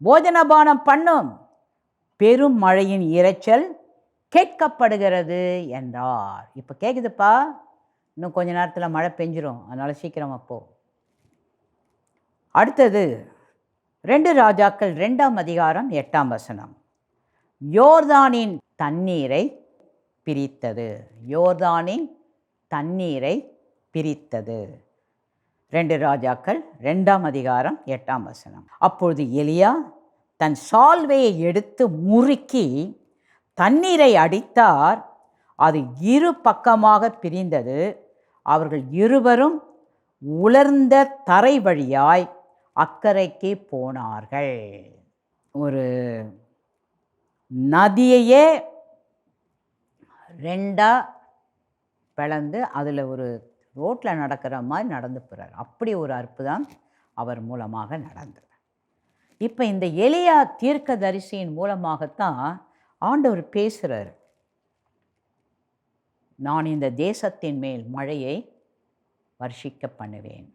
போஜனபானம் பண்ணும், பெரும் மழையின் இரைச்சல் கேட்கப்படுகிறது என்றார். இப்போ கேட்குதுப்பா, இன்னும் கொஞ்ச நேரத்தில் மழை பெஞ்சிரும், அதனால் சீக்கிரமாக போ. அடுத்தது 2 ராஜாக்கள் 2ஆம் அதிகாரம் 8ஆம் வசனம். யோர்தானின் தண்ணீரை பிரித்தது. யோர்தானின் தண்ணீரை பிரித்தது. 2 ராஜாக்கள் 2ஆம் அதிகாரம் 8ஆம் வசனம். அப்பொழுது எலியா தன் சால்வையை எடுத்து முறுக்கி தண்ணீரை அடித்தார். அது 2 பக்கமாக பிரிந்தது. அவர்கள் இருவரும் உலர்ந்த தரை வழியாய் அக்கறைக்கு போனார்கள். ஒரு நதியையே 2ஆ பிளந்து அதில் ஒரு ரோட்டில் நடக்கிற மாதிரி நடந்து போகிறார். அப்படி ஒரு அற்புதம் அவர் மூலமாக நடந்தது. இப்போ இந்த எலியா தீர்க்கதரிசியின் மூலமாகத்தான் ஆண்டவர் பேசுகிறார். நான் இந்த தேசத்தின் மேல் மழையை வர்ஷிக்க பண்ணுவேன்.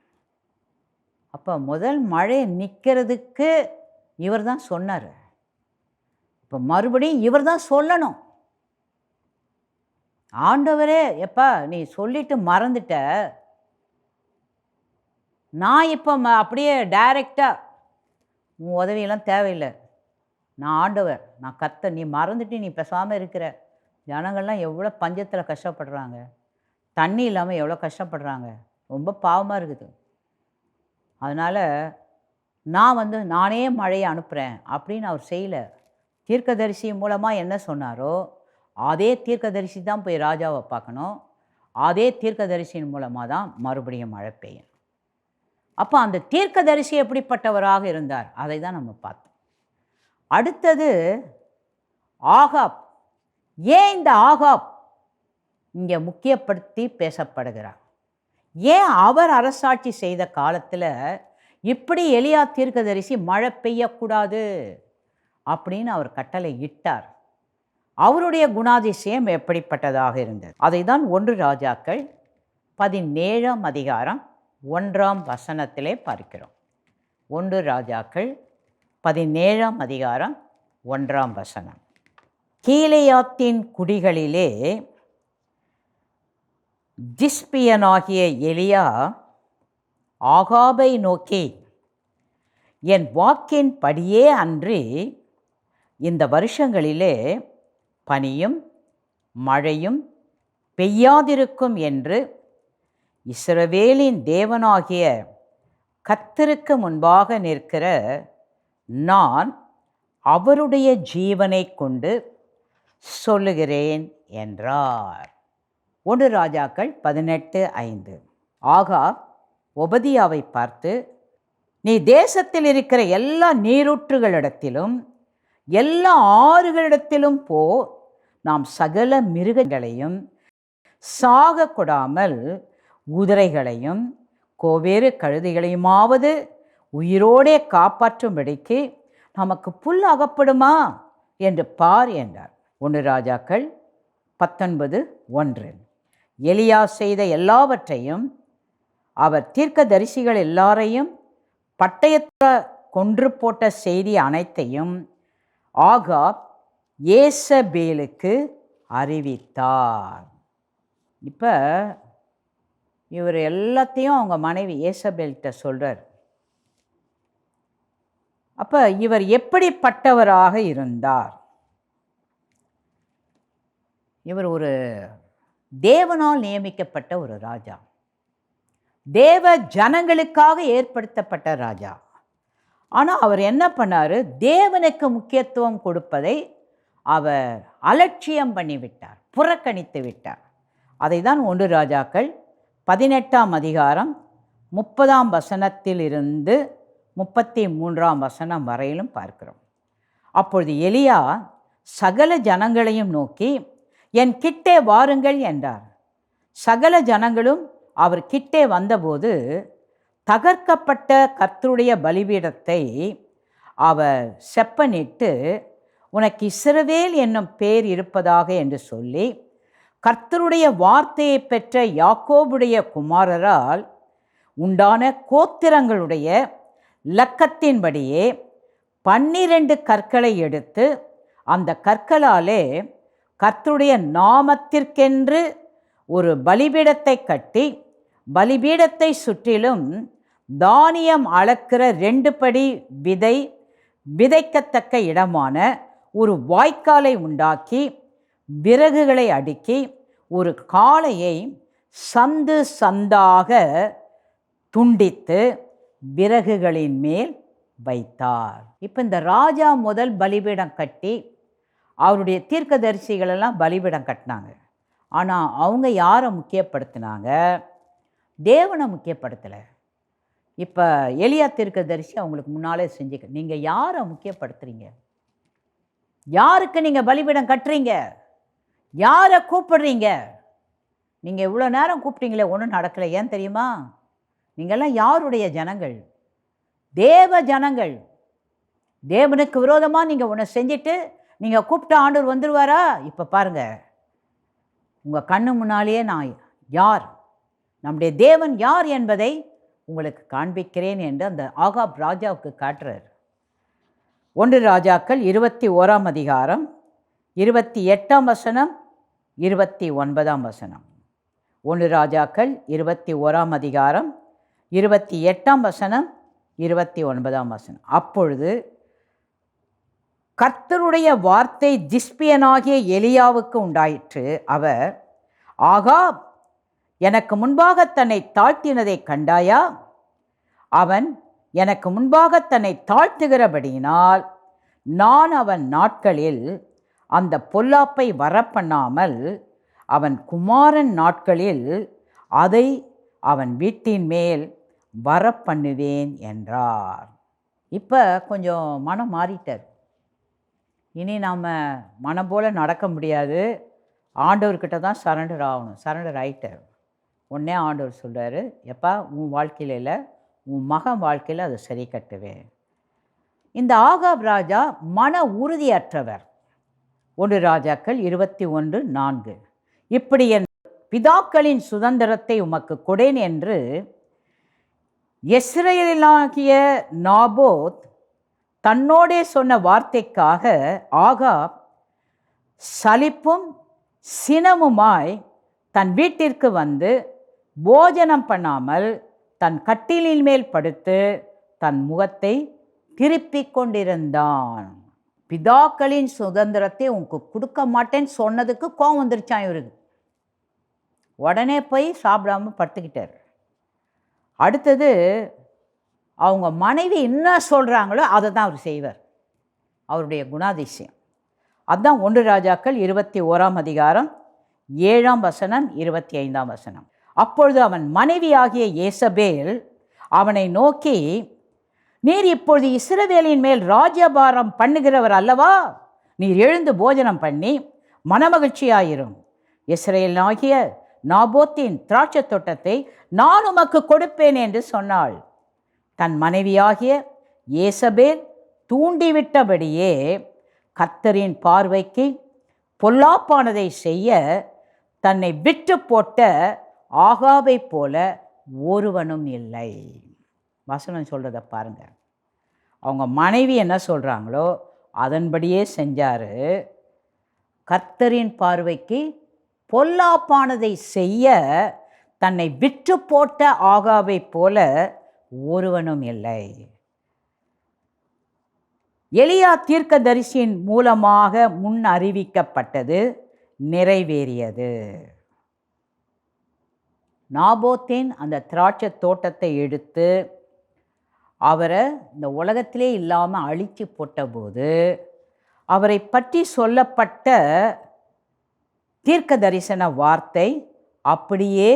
அப்போ முதல் மழை நிற்கிறதுக்கு இவர் தான் சொன்னார். இப்போ மறுபடியும் இவர் தான் சொல்லணும். ஆண்டவரே, எப்பா நீ சொல்லிட்டு மறந்துட்ட, நான் இப்போ அப்படியே டைரெக்டாக உன் உதவியெல்லாம் தேவையில்லை, நான் ஆண்டவர், நான் கர்த்தர், நீ மறந்துட்டு நீ பேசாமல் இருக்கிற. ஜனங்கள்லாம் எவ்வளோ பஞ்சத்தில் கஷ்டப்படுறாங்க, தண்ணி இல்லாமல் எவ்வளோ கஷ்டப்படுறாங்க, ரொம்ப பாவமாக இருக்குது. அதனால் நான் நானே மழையை அனுப்புகிறேன் அப்படின்னு அவர் செய்யலை. தீர்க்கதரிசி மூலமாக என்ன சொன்னாரோ அதே தீர்க்கதரிசி தான் போய் ராஜாவை பார்க்கணும். அதே தீர்க்கதரிசியின் மூலமாக தான் மறுபடியும் மழை பெய்யும். அப்போ அந்த தீர்க்கதரிசி எப்படிப்பட்டவராக இருந்தார் அதை தான் நம்ம பார்த்தோம். அடுத்தது ஆகாப். ஏன் இந்த ஆகாப் இங்கே முக்கியப்படுத்தி பேசப்படுகிறார்? ஏன் அவர் அரசாட்சி செய்த காலத்தில் இப்படி எலியா தீர்க்கதரிசி மழை பெய்யக்கூடாது அப்படின்னு அவர் கட்டளை இட்டார்? அவருடைய குணாதிசயம் எப்படிப்பட்டதாக இருந்தது? அதை தான் 1 ராஜாக்கள் 17ஆம் அதிகாரம் 1ஆம் வசனத்திலே பார்க்கிறோம். 1 ராஜாக்கள் 17ஆம் அதிகாரம் 1ஆம் வசனம். கீலேயாத்தின் குடிகளிலே திஸ்பியனாகிய எலியா ஆகாபை நோக்கி, என் வாக்கின் படியே அன்றி இந்த வருஷங்களிலே பனியும் மழையும் பெய்யாதிருக்கும் என்று இஸ்ரவேலின் தேவனாகிய கர்த்தருக்கு முன்பாக நிற்கிற நான் அவருடைய ஜீவனை கொண்டு சொல்லுகிறேன் என்றார். 1 ராஜாக்கள் 18:5. ஆகாப் ஒபதியாவை பார்த்து, நீ தேசத்தில் இருக்கிற எல்லா நீரூற்றுகளிடத்திலும் எல்லா ஆறுகளிடத்திலும் போ, நாம் சகல மிருகங்களையும் சாக கொடாமல் குதிரைகளையும் கோவேறு கழுதைகளையுமாவது உயிரோடே காப்பாற்றும்படிக்கு நமக்கு புல் அகப்படுமா என்று பார் என்றார். 1 ராஜாக்கள் 19:1. எலியா செய்த எல்லாவற்றையும், அவர் தீர்க்கதரிசிகள் எல்லாரையும் பட்டயத்தில் கொன்று போட்ட செய்தி அனைத்தையும் ஆகாப் ஏசபேலுக்கு அறிவித்தார். இப்போ இவர் எல்லாத்தையும் அவங்க மனைவி ஏசபேல்கிட்ட சொல்கிறார். அப்போ இவர் எப்படிப்பட்டவராக இருந்தார்? இவர் ஒரு தேவனால் நியமிக்கப்பட்ட ஒரு ராஜா, தேவ ஜனங்களுக்காக ஏற்படுத்தப்பட்ட ராஜா. ஆனால் அவர் என்ன பண்ணார்? தேவனுக்கு முக்கியத்துவம் கொடுப்பதை அவர் அலட்சியம் பண்ணிவிட்டார், புறக்கணித்து விட்டார். அதை தான் 1 ராஜாக்கள் 18ஆம் அதிகாரம் 30ஆம் வசனத்திலிருந்து 33ஆம் வசனம் வரையிலும் பார்க்கிறோம். அப்பொழுது எலியா சகல ஜனங்களையும் நோக்கி, என் கிட்டே வாருங்கள் என்றார். சகல ஜனங்களும் அவர் கிட்டே வந்தபோது தகர்க்கப்பட்ட கர்த்தருடைய பலிபீடத்தை அவர் செப்பனிட்டு, உனக்கு இஸ்ரவேல் என்னும் பேர் இருப்பதாக என்று சொல்லி, கர்த்தருடைய வார்த்தையை பெற்ற யாக்கோபுடைய குமாரரால் உண்டான கோத்திரங்களுடைய இலக்கத்தின்படியே 12 கற்களை எடுத்து, அந்த கற்களாலே கர்த்தருடைய நாமத்திற்கென்று ஒரு பலிபீடத்தை கட்டி, பலிபீடத்தை சுற்றிலும் தானியம் அளக்கிற 2 படி விதைக்கத்தக்க இடமான ஒரு வாய்க்காலை உண்டாக்கி, விறகுகளை அடுக்கி, ஒரு காளையை சந்து சந்தாக துண்டித்து விறகுகளின் மேல் வைத்தார். இப்போ இந்த ராஜா முதல் பலிபீடம் கட்டி, அவருடைய தீர்க்கதரிசிகளெல்லாம் பலிபீடம் கட்டினாங்க. ஆனால் அவங்க யாரை முக்கியப்படுத்தினாங்க? தேவனை முக்கியப்படுத்தலை. இப்போ எலியா தீர்க்கதரிசி அவங்களுக்கு முன்னாலே செஞ்சுக்க, நீங்கள் யாரை முக்கியப்படுத்துறீங்க? யாருக்கு நீங்கள் பலிபீடம் கட்டுறீங்க? யாரை கூப்பிடுறீங்க? நீங்கள் இவ்வளோ நேரம் கூப்பிட்டீங்களே, ஒன்றும் நடக்கலை. ஏன் தெரியுமா? நீங்கள்லாம் யாருடைய ஜனங்கள்? தேவ ஜனங்கள். தேவனுக்கு விரோதமாக நீங்கள் ஒன்று செஞ்சுட்டு நீங்கள் கூப்பிட்ட ஆண்டவர் வந்துடுவாரா? இப்போ பாருங்கள், உங்கள் கண்ணு முன்னாலேயே நான் யார், நம்முடைய தேவன் யார் என்பதை உங்களுக்கு காண்பிக்கிறேன் என்று அந்த ஆகாப் ராஜாவுக்கு காட்டுறார். 1 ராஜாக்கள் 21ஆம் அதிகாரம் 28ஆம் வசனம் 29ஆம் வசனம். 1 ராஜாக்கள் 21ஆம் அதிகாரம் 28ஆம் வசனம் 29ஆம் வசனம். அப்பொழுது கர்த்தருடைய வார்த்தை திஸ்பியனாகிய எலியாவுக்கு உண்டாயிற்று. அவர், ஆகாப் எனக்கு முன்பாக தன்னை தாழ்த்தினதை கண்டாயா? அவன் எனக்கு முன்பாக தன்னை தாழ்த்துகிறபடியினால் நான் அவன் நாட்களில் அந்த பொல்லாப்பை வரப்பண்ணாமல் அவன் குமாரன் நாட்களில் அதை அவன் வீட்டின் மேல் வரப்பண்ணுவேன் என்றார். இப்போ கொஞ்சம் மனம் மாறிட்டார். இனி நாம் மனம் போல் நடக்க முடியாது, ஆண்டவர்கிட்ட தான் சரண்டர் ஆகணும். சரண்டர் ஆகிட்டார். உடனே ஆண்டவர் சொல்கிறாரு, எப்பா உன் வாழ்க்கையில் இல்லை, உன் மகன் வாழ்க்கையில் அதை சரி கட்டுவேன். இந்த ஆகாப் ராஜா மன உறுதியற்றவர். 1 ராஜாக்கள் 21:4. இப்படி என் பிதாக்களின் சுதந்திரத்தை உமக்கு கொடேன் என்று யெஸ்ரயேலாகிய நாபோத் தன்னோடே சொன்ன வார்த்தைக்காக ஆகாப் சலிப்பும் சினமுமாய் தன் வீட்டிற்கு வந்து போஜனம் பண்ணாமல் தன் கட்டிலின் மேல் படுத்து தன் முகத்தை திருப்பிக் கொண்டிருந்தான். பிதாக்களின் சுதந்திரத்தை உனக்கு கொடுக்க மாட்டேன்னு சொன்னதுக்கு கோவம் வந்துருச்சான் இவருக்கு. உடனே போய் சாப்பிடாம படுத்துக்கிட்டார். அடுத்தது அவங்க மனைவி என்ன சொல்கிறாங்களோ அதை தான் அவர் செய்வார். அவருடைய குணாதிசயம் அதுதான். 1 ராஜாக்கள் 21ஆம் அதிகாரம் 7ஆம் வசனம் 25ஆம் வசனம். அப்பொழுது அவன் மனைவியாகிய ஏசபேல் அவனை நோக்கி, நீர் இப்பொழுது இஸ்ரவேலின் மேல் ராஜ்யபாரம் பண்ணுகிறவர் அல்லவா? நீர் எழுந்து போஜனம் பண்ணி மனமகிழ்ச்சியாயிரும். இஸ்ரவேலாகிய நாபோத்தின் திராட்சை தோட்டத்தை நான் உமக்கு கொடுப்பேன் என்று சொன்னாள். தன் மனைவியாகிய ஏசபேல் தூண்டிவிட்டபடியே கர்த்தரின் பார்வைக்கு பொல்லாப்பானதை செய்ய தன்னை விட்டு போட்ட ஆகாபை போல ஒருவனும் இல்லை. வசனம் சொல்றத பாருங்க. அவங்க மனைவி என்ன சொல்றாங்களோ அதன்படியே செஞ்சாரு. கர்த்தரின் பார்வைக்கு பொல்லாப்பானதை செய்ய தன்னை விட்டு போட்ட ஆகாபை போல ஒருவனும் இல்லை. எலியா தீர்க்கதரிசியின் மூலமாக முன் அறிவிக்கப்பட்டது நிறைவேறியது. நாபோத்தின் அந்த திராட்சை தோட்டத்தை எடுத்து அவரை இந்த உலகத்திலே இல்லாமல் அழித்து போட்டபோது அவரை பற்றி சொல்லப்பட்ட தீர்க்க தரிசன வார்த்தை அப்படியே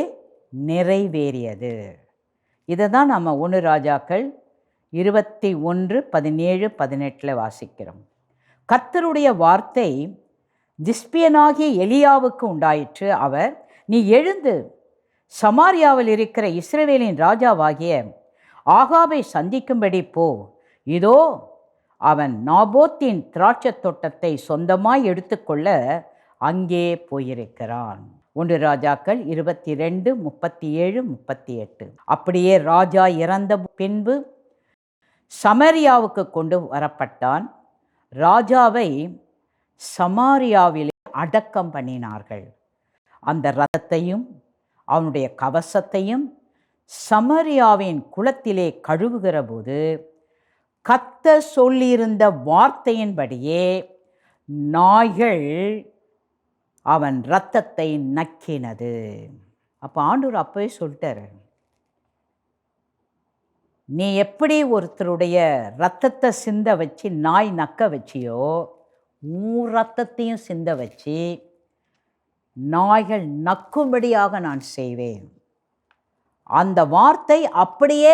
நிறைவேறியது. இதை தான் நம்ம 1 ராஜாக்கள் 21:17-18 வாசிக்கிறோம். கர்த்தருடைய வார்த்தை திஸ்பியனாகிய எலியாவுக்கு உண்டாயிற்று. அவர், நீ எழுந்து சமாரியாவில் இருக்கிற இஸ்ரவேலின் ராஜாவாகிய ஆகாபை சந்திக்கும்படி போ. இதோ அவன் நாபோத்தின் திராட்சை தோட்டத்தை சொந்தமாய் எடுத்துக்கொள்ள அங்கே போயிருக்கிறான். 1 ராஜாக்கள் 22:37-38. அப்படியே ராஜா இறந்த பின்பு சமாரியாவுக்கு கொண்டு வரப்பட்டான். ராஜாவை சமாரியாவிலே அடக்கம் பண்ணினார்கள். அந்த இரத்தத்தையும் அவனுடைய கவசத்தையும் சமாரியாவின் குளத்திலே கழுவுகிற போது கர்த்தர் சொல்லியிருந்த வார்த்தையின்படியே நாய்கள் அவன் இரத்தத்தை நக்கினது. அப்போ ஆண்டவர் அப்பவே சொல்லிட்டாரு, நீ எப்படி ஒருத்தருடைய இரத்தத்தை சிந்த வச்சு நாய் நக்க வச்சியோ, உன் இரத்தத்தையும் சிந்த வச்சு நாய்கள் நக்கும்படியாக நான் செய்வேன். அந்த வார்த்தை அப்படியே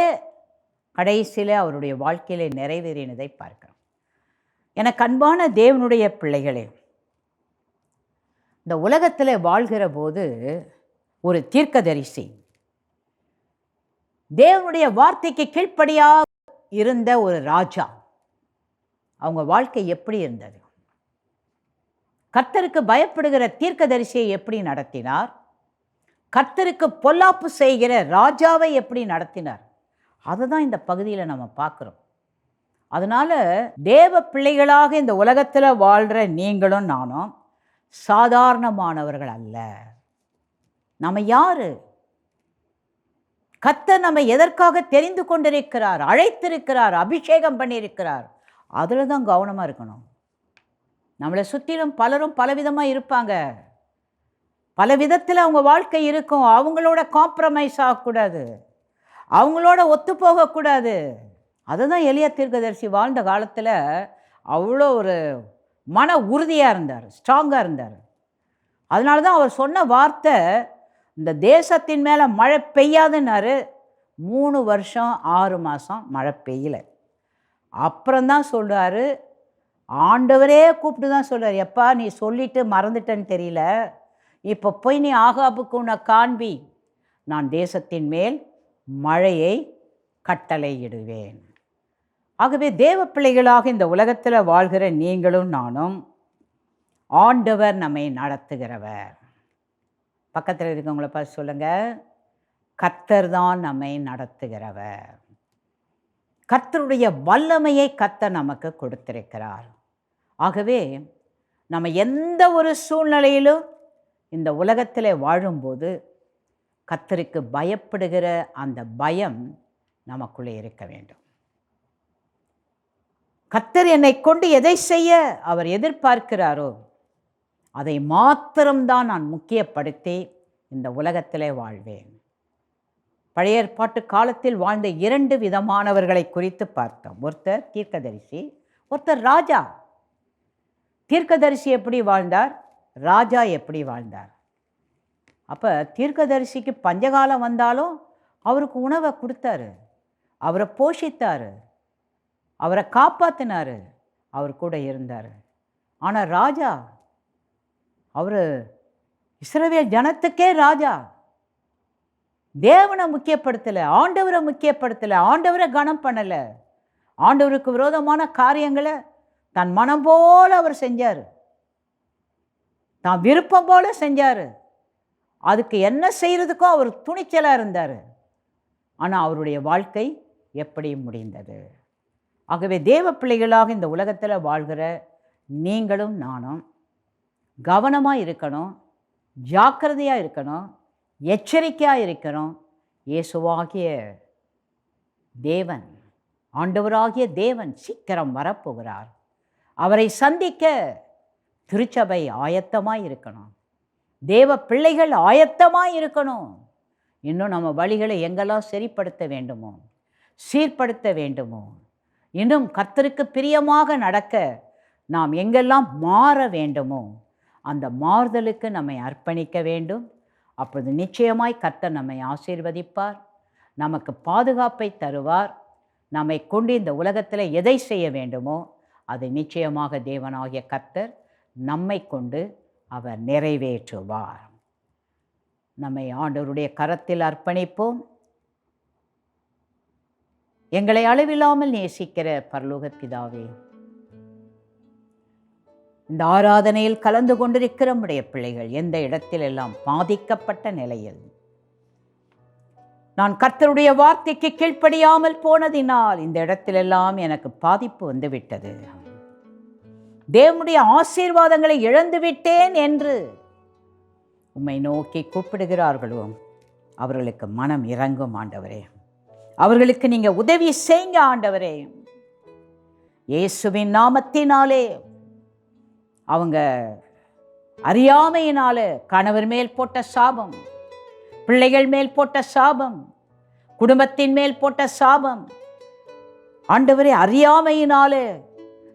கடைசியில் அவருடைய வாழ்க்கையில் நிறைவேறினதை பார்க்கிறோம். எனக்கு அன்பான தேவனுடைய பிள்ளைகளே, இந்த உலகத்தில் வாழ்கிற போது ஒரு தீர்க்கதரிசி தேவனுடைய வார்த்தைக்கு கீழ்ப்படியாக இருந்த ஒரு ராஜா, அவங்க வாழ்க்கை எப்படி இருந்தது? கர்த்தருக்கு பயப்படுகிற தீர்க்கதரிசியை எப்படி நடத்தினார்? கர்த்தருக்கு பொல்லாப்பு செய்கிற ராஜாவை எப்படி நடத்தினார்? அதை தான் இந்த பகுதியில் நம்ம பார்க்குறோம். அதனால தேவ பிள்ளைகளாக இந்த உலகத்தில் வாழ்கிற நீங்களும் நானும் சாதாரணமானவர்கள் அல்ல. நம்ம யாரு? கர்த்தர் நம்ம எதற்காக தெரிந்து கொண்டிருக்கிறார், அழைத்திருக்கிறார், அபிஷேகம் பண்ணியிருக்கிறார், அதில் தான் கவனமாக இருக்கணும். நம்மளை சுற்றிலும் பலரும் பலவிதமாக இருப்பாங்க. பல விதத்தில் அவங்க வாழ்க்கை இருக்கும். அவங்களோட காம்ப்ரமைஸ் ஆகக்கூடாது, அவங்களோட ஒத்து போகக்கூடாது. அதுதான் எலியா தீர்க்கதரிசி வாழ்ந்த காலத்தில் அவ்வளோ ஒரு மன உறுதியாக இருந்தார், ஸ்ட்ராங்காக இருந்தார். அதனால தான் அவர் சொன்ன வார்த்தை, இந்த தேசத்தின் மேலே மழை பெய்யாதுன்னாரு. 3 வருஷம் 6 மாதம் மழை பெய்யலை. அப்புறம்தான் சொல்கிறாரு, ஆண்டவரே கூப்பிட்டு தான் சொல்கிறார், எப்பா நீ சொல்லிட்டு மறந்துட்டேன்னு தெரியல, இப்போ போய் நீ ஆகாபுக்கு உன்னை காண்பி, நான் தேசத்தின் மேல் மழையை கட்டளையிடுவேன். ஆகவே தேவ பிள்ளைகளாக இந்த உலகத்தில் வாழ்கிற நீங்களும் நானும் ஆண்டவர் நம்மை நடத்துகிறவர். பக்கத்தில் இருக்கவங்கள பார்த்து சொல்லுங்கள், கர்த்தர் தான் நம்மை நடத்துகிறவர். கர்த்தருடைய வல்லமையை கர்த்தர் நமக்கு கொடுத்திருக்கிறார். ஆகவே நம்ம எந்த ஒரு சூழ்நிலையிலும் இந்த உலகத்தில் வாழும்போது கர்த்தருக்கு பயப்படுகிற அந்த பயம் நமக்குள்ளே இருக்க வேண்டும். கர்த்தர் என்னை கொண்டு எதை செய்ய அவர் எதிர்பார்க்கிறாரோ அதை மாத்திரம்தான் நான் முக்கியப்படுத்தி இந்த உலகத்திலே வாழ்வேன். பழைய ஏற்பாட்டு காலத்தில் வாழ்ந்த 2 விதமானவர்களை குறித்து பார்த்தோம். ஒருத்தர் தீர்க்கதரிசி, ஒருத்தர் ராஜா. தீர்க்கதரிசி எப்படி வாழ்ந்தார், ராஜா எப்படி வாழ்ந்தார்? அப்போ தீர்க்கதரிசிக்கு பஞ்சகாலம் வந்தாலும் அவருக்கு உணவை கொடுத்தாரு, அவரை போஷித்தார், அவரை காப்பாற்றினார், அவர் கூட இருந்தார். ஆனால் ராஜா அவர் இஸ்ரவேல் ஜனத்துக்கே ராஜா. தேவனை முக்கியப்படுத்தலை, ஆண்டவரை முக்கியப்படுத்தலை, ஆண்டவரை கனம் பண்ணலை. ஆண்டவருக்கு விரோதமான காரியங்களை தன் மனம் போல அவர் செஞ்சார், தான் விருப்பம் போல செஞ்சார். அதுக்கு என்ன செய்யறதுக்கும் அவர் துணிச்சலாக இருந்தார். ஆனால் அவருடைய வாழ்க்கை எப்படி முடிந்தது? ஆகவே தேவ பிள்ளைகளாக இந்த உலகத்தில் வாழ்கிற நீங்களும் நானும் கவனமாக இருக்கணும், ஜாக்கிரதையாக இருக்கணும், எச்சரிக்கையாக இருக்கணும். இயேசுவாகிய தேவன், ஆண்டவராகிய தேவன் சீக்கிரம் வரப்போகிறார். அவரை சந்திக்க திருச்சபை ஆயத்தமாக இருக்கணும், தேவ பிள்ளைகள் ஆயத்தமாக இருக்கணும். இன்னும் நம்ம வழிகளை எங்கெல்லாம் சரிப்படுத்த வேண்டுமோ, சீர்படுத்த வேண்டுமோ, இன்னும் கர்த்தருக்கு பிரியமாக நடக்க நாம் எங்கெல்லாம் மாற வேண்டுமோ அந்த மாறுதலுக்கு நம்மை அர்ப்பணிக்க வேண்டும். அப்பொழுது நிச்சயமாய் கர்த்தர் நம்மை ஆசீர்வதிப்பார், நமக்கு பாதுகாப்பை தருவார். நம்மை கொண்டு இந்த உலகத்தில் எதை செய்ய வேண்டுமோ அதை நிச்சயமாக தேவனாகிய கர்த்தர் நம்மை கொண்டு அவர் நிறைவேற்றுவார். நம்மை ஆண்டவருடைய கரத்தில் அர்ப்பணிப்போம். எங்களை அளவில்லாமல் நேசிக்கிற பரலோக பிதாவே, இந்த ஆராதனையில் கலந்து கொண்டிருக்கிற நம்முடைய பிள்ளைகள் எந்த இடத்திலெல்லாம் பாதிக்கப்பட்ட நிலையில் நான் கர்த்தருடைய வார்த்தைக்கு கீழ்ப்படியாமல் போனதினால் இந்த இடத்திலெல்லாம் எனக்கு பாதிப்பு வந்துவிட்டது, தேவனுடைய ஆசீர்வாதங்களை இழந்து விட்டேன் என்று உம்மை நோக்கி கூப்பிடுகிறார்களோ அவர்களுக்கு மனம் இறங்கும் ஆண்டவரே. அவர்களுக்கு நீங்க உதவி செய்யுங்க ஆண்டவரே. இயேசுவின் நாமத்தினாலே அவங்க அறியாமையினால கணவர் மேல் போட்ட சாபம், பிள்ளைகள் மேல் போட்ட சாபம், குடும்பத்தின் மேல் போட்ட சாபம், ஆண்டவரே அறியாமையினாலே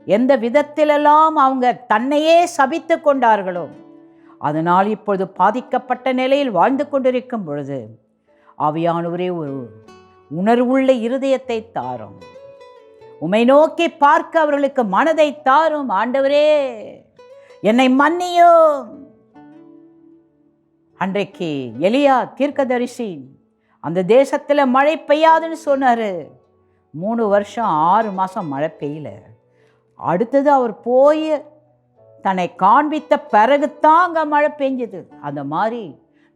எந்த விதத்திலெல்லாம் அவங்க தன்னையே சபித்து கொண்டார்களோ அதனால் இப்பொழுது பாதிக்கப்பட்ட நிலையில் வாழ்ந்து கொண்டிருக்கும் பொழுது ஆவியானவரே ஒரு உணர்வுள்ள இருதயத்தை தாரும், உம்மை நோக்கி பார்க்க அவர்களுக்கு மனதை தாரும். ஆண்டவரே என்னை மன்னியும். அன்றைக்கு எலியா தீர்க்கதரிசி அந்த தேசத்தில் மழை பெய்யாதுன்னு சொன்னார். 3 வருஷம் 6 மாதம் மழை பெய்யல. அடுத்தது அவர் போய் தன்னை காண்பித்த பிறகுதான் அங்கே மழை பெஞ்சது. அந்த மாதிரி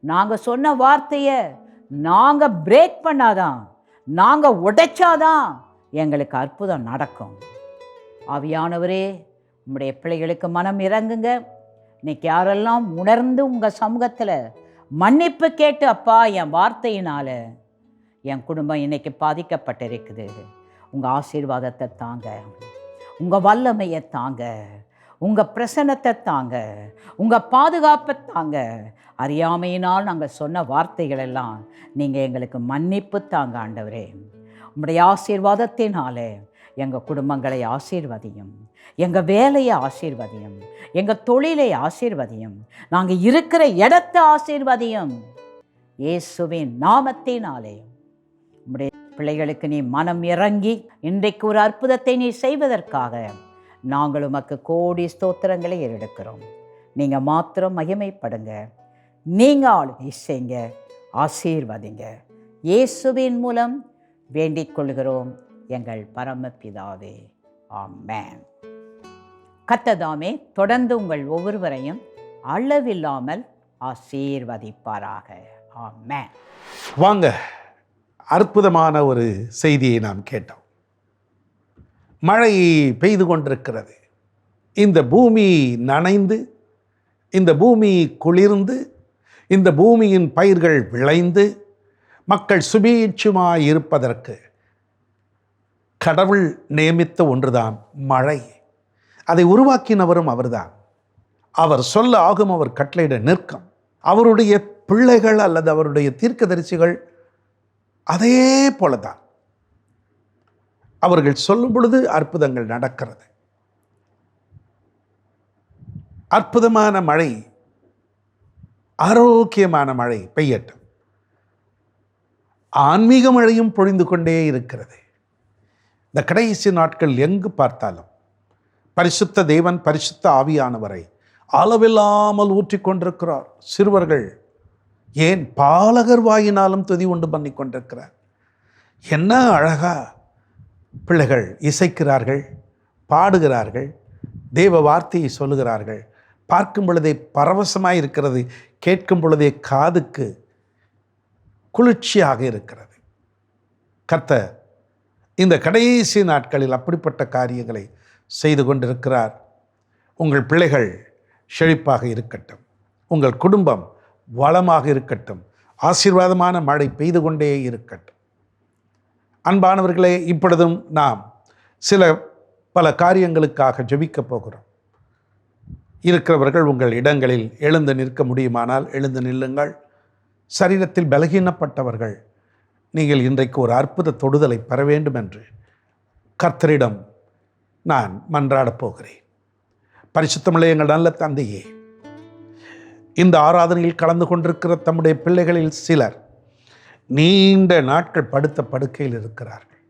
நாங்கள் சொன்ன வார்த்தையை நாங்கள் பிரேக் பண்ணாதான், நாங்கள் உடைச்சாதான் எங்களுக்கு அற்புதம் நடக்கும். ஆவியானவரே உம்முடைய பிள்ளைகளுக்கு மனம் இறங்குங்க. இன்னைக்கு யாரெல்லாம் உணர்ந்து உங்கள் சமூகத்தில் மன்னிப்பு கேட்டு, அப்பா என் வார்த்தையினால என் குடும்பம் இன்னைக்கு பாதிக்கப்பட்டிருக்குது, உங்கள் ஆசீர்வாதத்தை தாங்க, உங்கள் வல்லமையை தாங்க, உங்கள் பிரசன்னத்தை தாங்க, உங்கள் பாதுகாப்பை தாங்க. அறியாமையினால் நாங்கள் சொன்ன வார்த்தைகள் எல்லாம் நீங்கள் எங்களுக்கு மன்னிப்பு தாங்க ஆண்டவரே. உம்முடைய ஆசீர்வாதத்தினாலே எங்கள் குடும்பங்களை ஆசீர்வதியும், எங்கள் வேலையை ஆசீர்வதியும், எங்கள் தொழிலை ஆசீர்வதியும், நாங்கள் இருக்கிற இடத்தை ஆசீர்வதியும். இயேசுவின் நாமத்தினாலே உம்முடைய பிள்ளைகளுக்கு நீ மனம் இறங்கி இன்றைக்கு ஒரு அற்புதத்தை நீ செய்வதற்காக நாங்கள் உமக்கு கோடி ஸ்தோத்திரங்களை ஏறெடுக்கிறோம். நீங்கள் மாத்திரம் மகிமைப்படுங்க, நீங்கள் ஆளுகை செய்யுங்க, ஆசீர்வதிங்க. இயேசுவின் மூலம் வேண்டிக் கொள்கிறோம் எங்கள் பரமபிதாவே, ஆமென். கர்த்தர் தொடர்ந்து உங்கள் ஒவ்வொருவரையும் அளவில்லாமல் ஆசீர்வதிப்பாராக, ஆமென். வாங்க, அற்புதமான ஒரு செய்தியை நாம் கேட்டோம். மழை பெய்து கொண்டிருக்கிறது. இந்த பூமி நனைந்து, இந்த பூமி குளிர்ந்து, இந்த பூமியின் பயிர்கள் விளைந்து மக்கள் சுபீட்சமாய் இருப்பதற்கு கடவுள் நியமித்த ஒன்றுதான் மழை. அதை உருவாக்கினவரும் அவர்தான். அவர் சொல்ல ஆகும், அவர் கட்டளையிட நிற்கும். அவருடைய பிள்ளைகள் அல்லது அவருடைய தீர்க்கதரிசிகள் அதே போலதான். அவர்கள் சொல்லும் பொழுது அற்புதங்கள் நடக்கிறது. அற்புதமான மழை, ஆரோக்கியமான மழை பெய்யட்டும். ஆன்மீக மழையும் பொழிந்து கொண்டே இருக்கிறது. இந்த கடைசி நாட்கள் எங்கு பார்த்தாலும் பரிசுத்த தேவன், பரிசுத்த ஆவியானவரை அளவில்லாமல் ஊற்றி கொண்டிருக்கிறார். சிறுவர்கள் ஏன் பாலகர் வாயினாலும் துதி உண்டு பண்ணி கொண்டிருக்கிறார். என்ன அழகா பிள்ளைகள் இசைக்கிறார்கள், பாடுகிறார்கள், தேவ வார்த்தையை சொல்லுகிறார்கள். பார்க்கும் பொழுதே பரவசமாய் இருக்கிறது, கேட்கும் பொழுதே காதுக்கு குளிர்ச்சியாக இருக்கிறது. கர்த்தர் இந்த கடைசி நாட்களில் அப்படிப்பட்ட காரியங்களை செய்து கொண்டிருக்கிறார். உங்கள் பிள்ளைகள் செழிப்பாக இருக்கட்டும், உங்கள் குடும்பம் வளமாக இருக்கட்டும், ஆசீர்வாதமான மழை பெய்து கொண்டே இருக்கட்டும். அன்பானவர்களே, இப்பொழுதும் நாம் பல காரியங்களுக்காக ஜெபிக்கப் போகிறோம். இருக்கிறவர்கள் உங்கள் இடங்களில் எழுந்து நிற்க முடியுமானால் எழுந்து நில்லுங்கள். சரீரத்தில் பலகீனப்பட்டவர்கள், நீங்கள் இன்றைக்கு ஒரு அற்புத தொடுதலை பெற வேண்டும் என்று கர்த்தரிடம் நான் மன்றாடப் போகிறேன். பரிசுத்தமுள்ள எங்கள் நல்ல தந்தையே, இந்த ஆராதனையில் கலந்து கொண்டிருக்கிற தம்முடைய பிள்ளைகளில் சிலர் நீண்ட நாட்கள் படுத்த படுக்கையில் இருக்கிறார்கள்.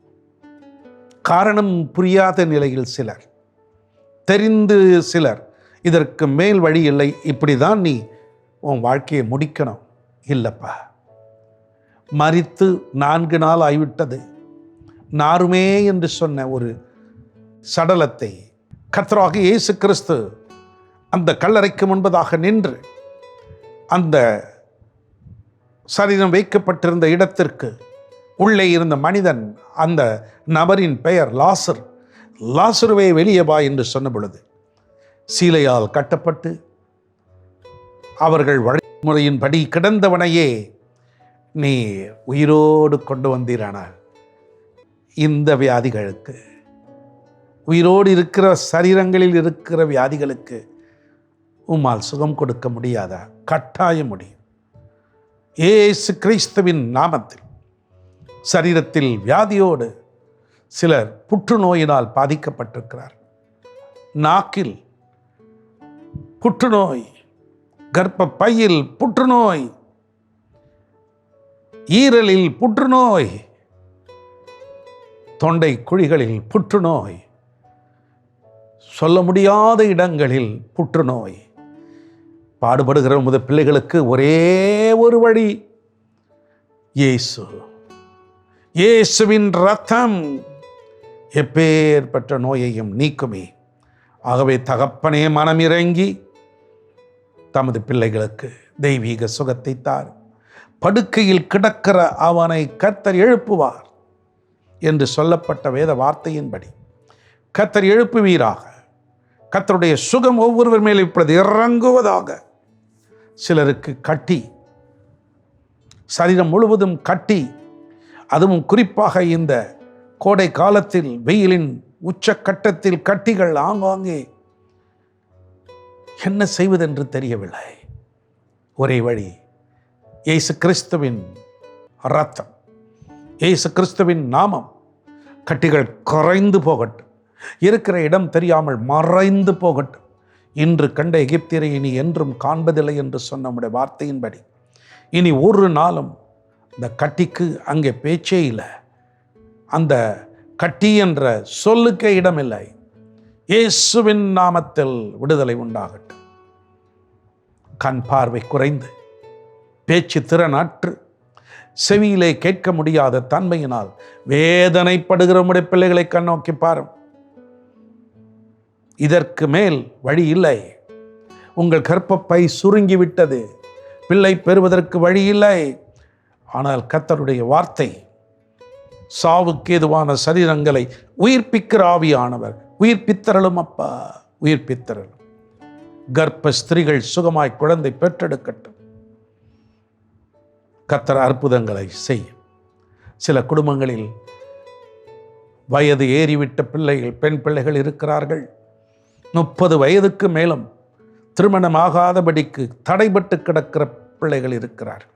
காரணம் புரியாத நிலையில் சிலர், தெரிந்து சிலர், இதற்கு மேல் வழி இல்லை, இப்படி தான் நீ உன் வாழ்க்கையை முடிக்கணும். இல்லைப்பா, மரித்து 4 நாள் ஆகிவிட்டது, நாருமே என்று சொன்ன ஒரு சடலத்தை கர்த்தராகிய இயேசு கிறிஸ்து அந்த கல்லறைக்கு முன்பதாக நின்று அந்த சரீரம் வைக்கப்பட்டிருந்த இடத்திற்கு உள்ளே இருந்த மனிதன், அந்த நபரின் பெயர் லாசர், லாசருவே வெளியே வா என்று சொன்ன பொழுது சீலையால் கட்டப்பட்டு அவர்கள் வழிமுறையின்படி கிடந்தவனையே நீ உயிரோடு கொண்டு வந்தீரானால், இந்த வியாதிகளுக்கு, உயிரோடு இருக்கிற சரீரங்களில் இருக்கிற வியாதிகளுக்கு உம்மால் சுகம் கொடுக்க முடியாதா? கட்டாயம் முடியும். இயேசு கிறிஸ்துவின் நாமத்தில் சரீரத்தில் வியாதியோடு சிலர் புற்றுநோயினால் பாதிக்கப்பட்டிருக்கிறார். நாக்கில் புற்றுநோய், கர்ப்ப பையில் புற்றுநோய், ஈரலில் புற்றுநோய், தொண்டை குழிகளில் புற்றுநோய், சொல்ல முடியாத இடங்களில் புற்றுநோய். பாடுபடுகிற உமது பிள்ளைகளுக்கு ஒரே ஒரு வழி, இயேசு. இயேசுவின் இரத்தம் எப்பேற்பட்ட நோயையும் நீக்குமே. ஆகவே தகப்பனே, மனமிறங்கி தமது பிள்ளைகளுக்கு தெய்வீக சுகத்தை தார். படுக்கையில் கிடக்கிற அவனை கர்த்தர் எழுப்புவார் என்று சொல்லப்பட்ட வேத வார்த்தையின்படி கர்த்தர் எழுப்புவீராக. கர்த்தருடைய சுகம் ஒவ்வொருவர் மேலும் இப்பொழுது இறங்குவதாக. சிலருக்கு கட்டி, சரீரம் முழுவதும் கட்டி, அதுவும் குறிப்பாக இந்த கோடை காலத்தில் வெயிலின் உச்சக்கட்டத்தில் கட்டிகள் ஆங்காங்கே, என்ன செய்வதென்று தெரியவில்லை. ஒரே வழி, இயேசு கிறிஸ்துவின் இரத்தம், இயேசு கிறிஸ்துவின் நாமம். கட்டிகள் குறைந்து போகட்டும், இருக்கிற இடம் தெரியாமல் மறைந்து போகட்டும். இன்று கண்ட எகிப்தியரை இனி என்றும் காண்பதில்லை என்று சொன்ன நம்முடைய வார்த்தையின்படி இனி ஒரு நாளும் இந்த கட்டிக்கு அங்கே பேச்சே இல்லை. அந்த கட்டி என்ற சொல்லுக்கே இடமில்லை. இயேசுவின் நாமத்தில் விடுதலை உண்டாகட்டும். கண் பார்வை குறைந்து, பேச்சு திறனற்று, செவியிலே கேட்க முடியாத தன்மையினால் வேதனைப்படுகிற உம்முடைய பிள்ளைகளை கண்ணோக்கி பாரும். இதற்கு மேல் வழி இல்லை. உங்கள் கர்ப்பப்பை சுருங்கிவிட்டது, பிள்ளை பெறுவதற்கு வழி இல்லை. ஆனால் கர்த்தருடைய வார்த்தை சாவுக்கு ஏதுவான சரீரங்களை உயிர்ப்பிக்கிற ஆவியானவர் உயிர்ப்பித்தரலும். அப்பா, உயிர்ப்பித்தரலும். கர்ப்ப ஸ்திரீகள் சுகமாய் குழந்தை பெற்றெடுக்கட்டும். கர்த்தர் அற்புதங்களை செய்யும். சில குடும்பங்களில் வயது ஏறிவிட்ட பிள்ளைகள், பெண் பிள்ளைகள் இருக்கிறார்கள். 30 வயதுக்கு மேலும் திருமணமாகாதபடிக்கு தடைபட்டு கிடக்கிற பிள்ளைகள் இருக்கிறார்கள்.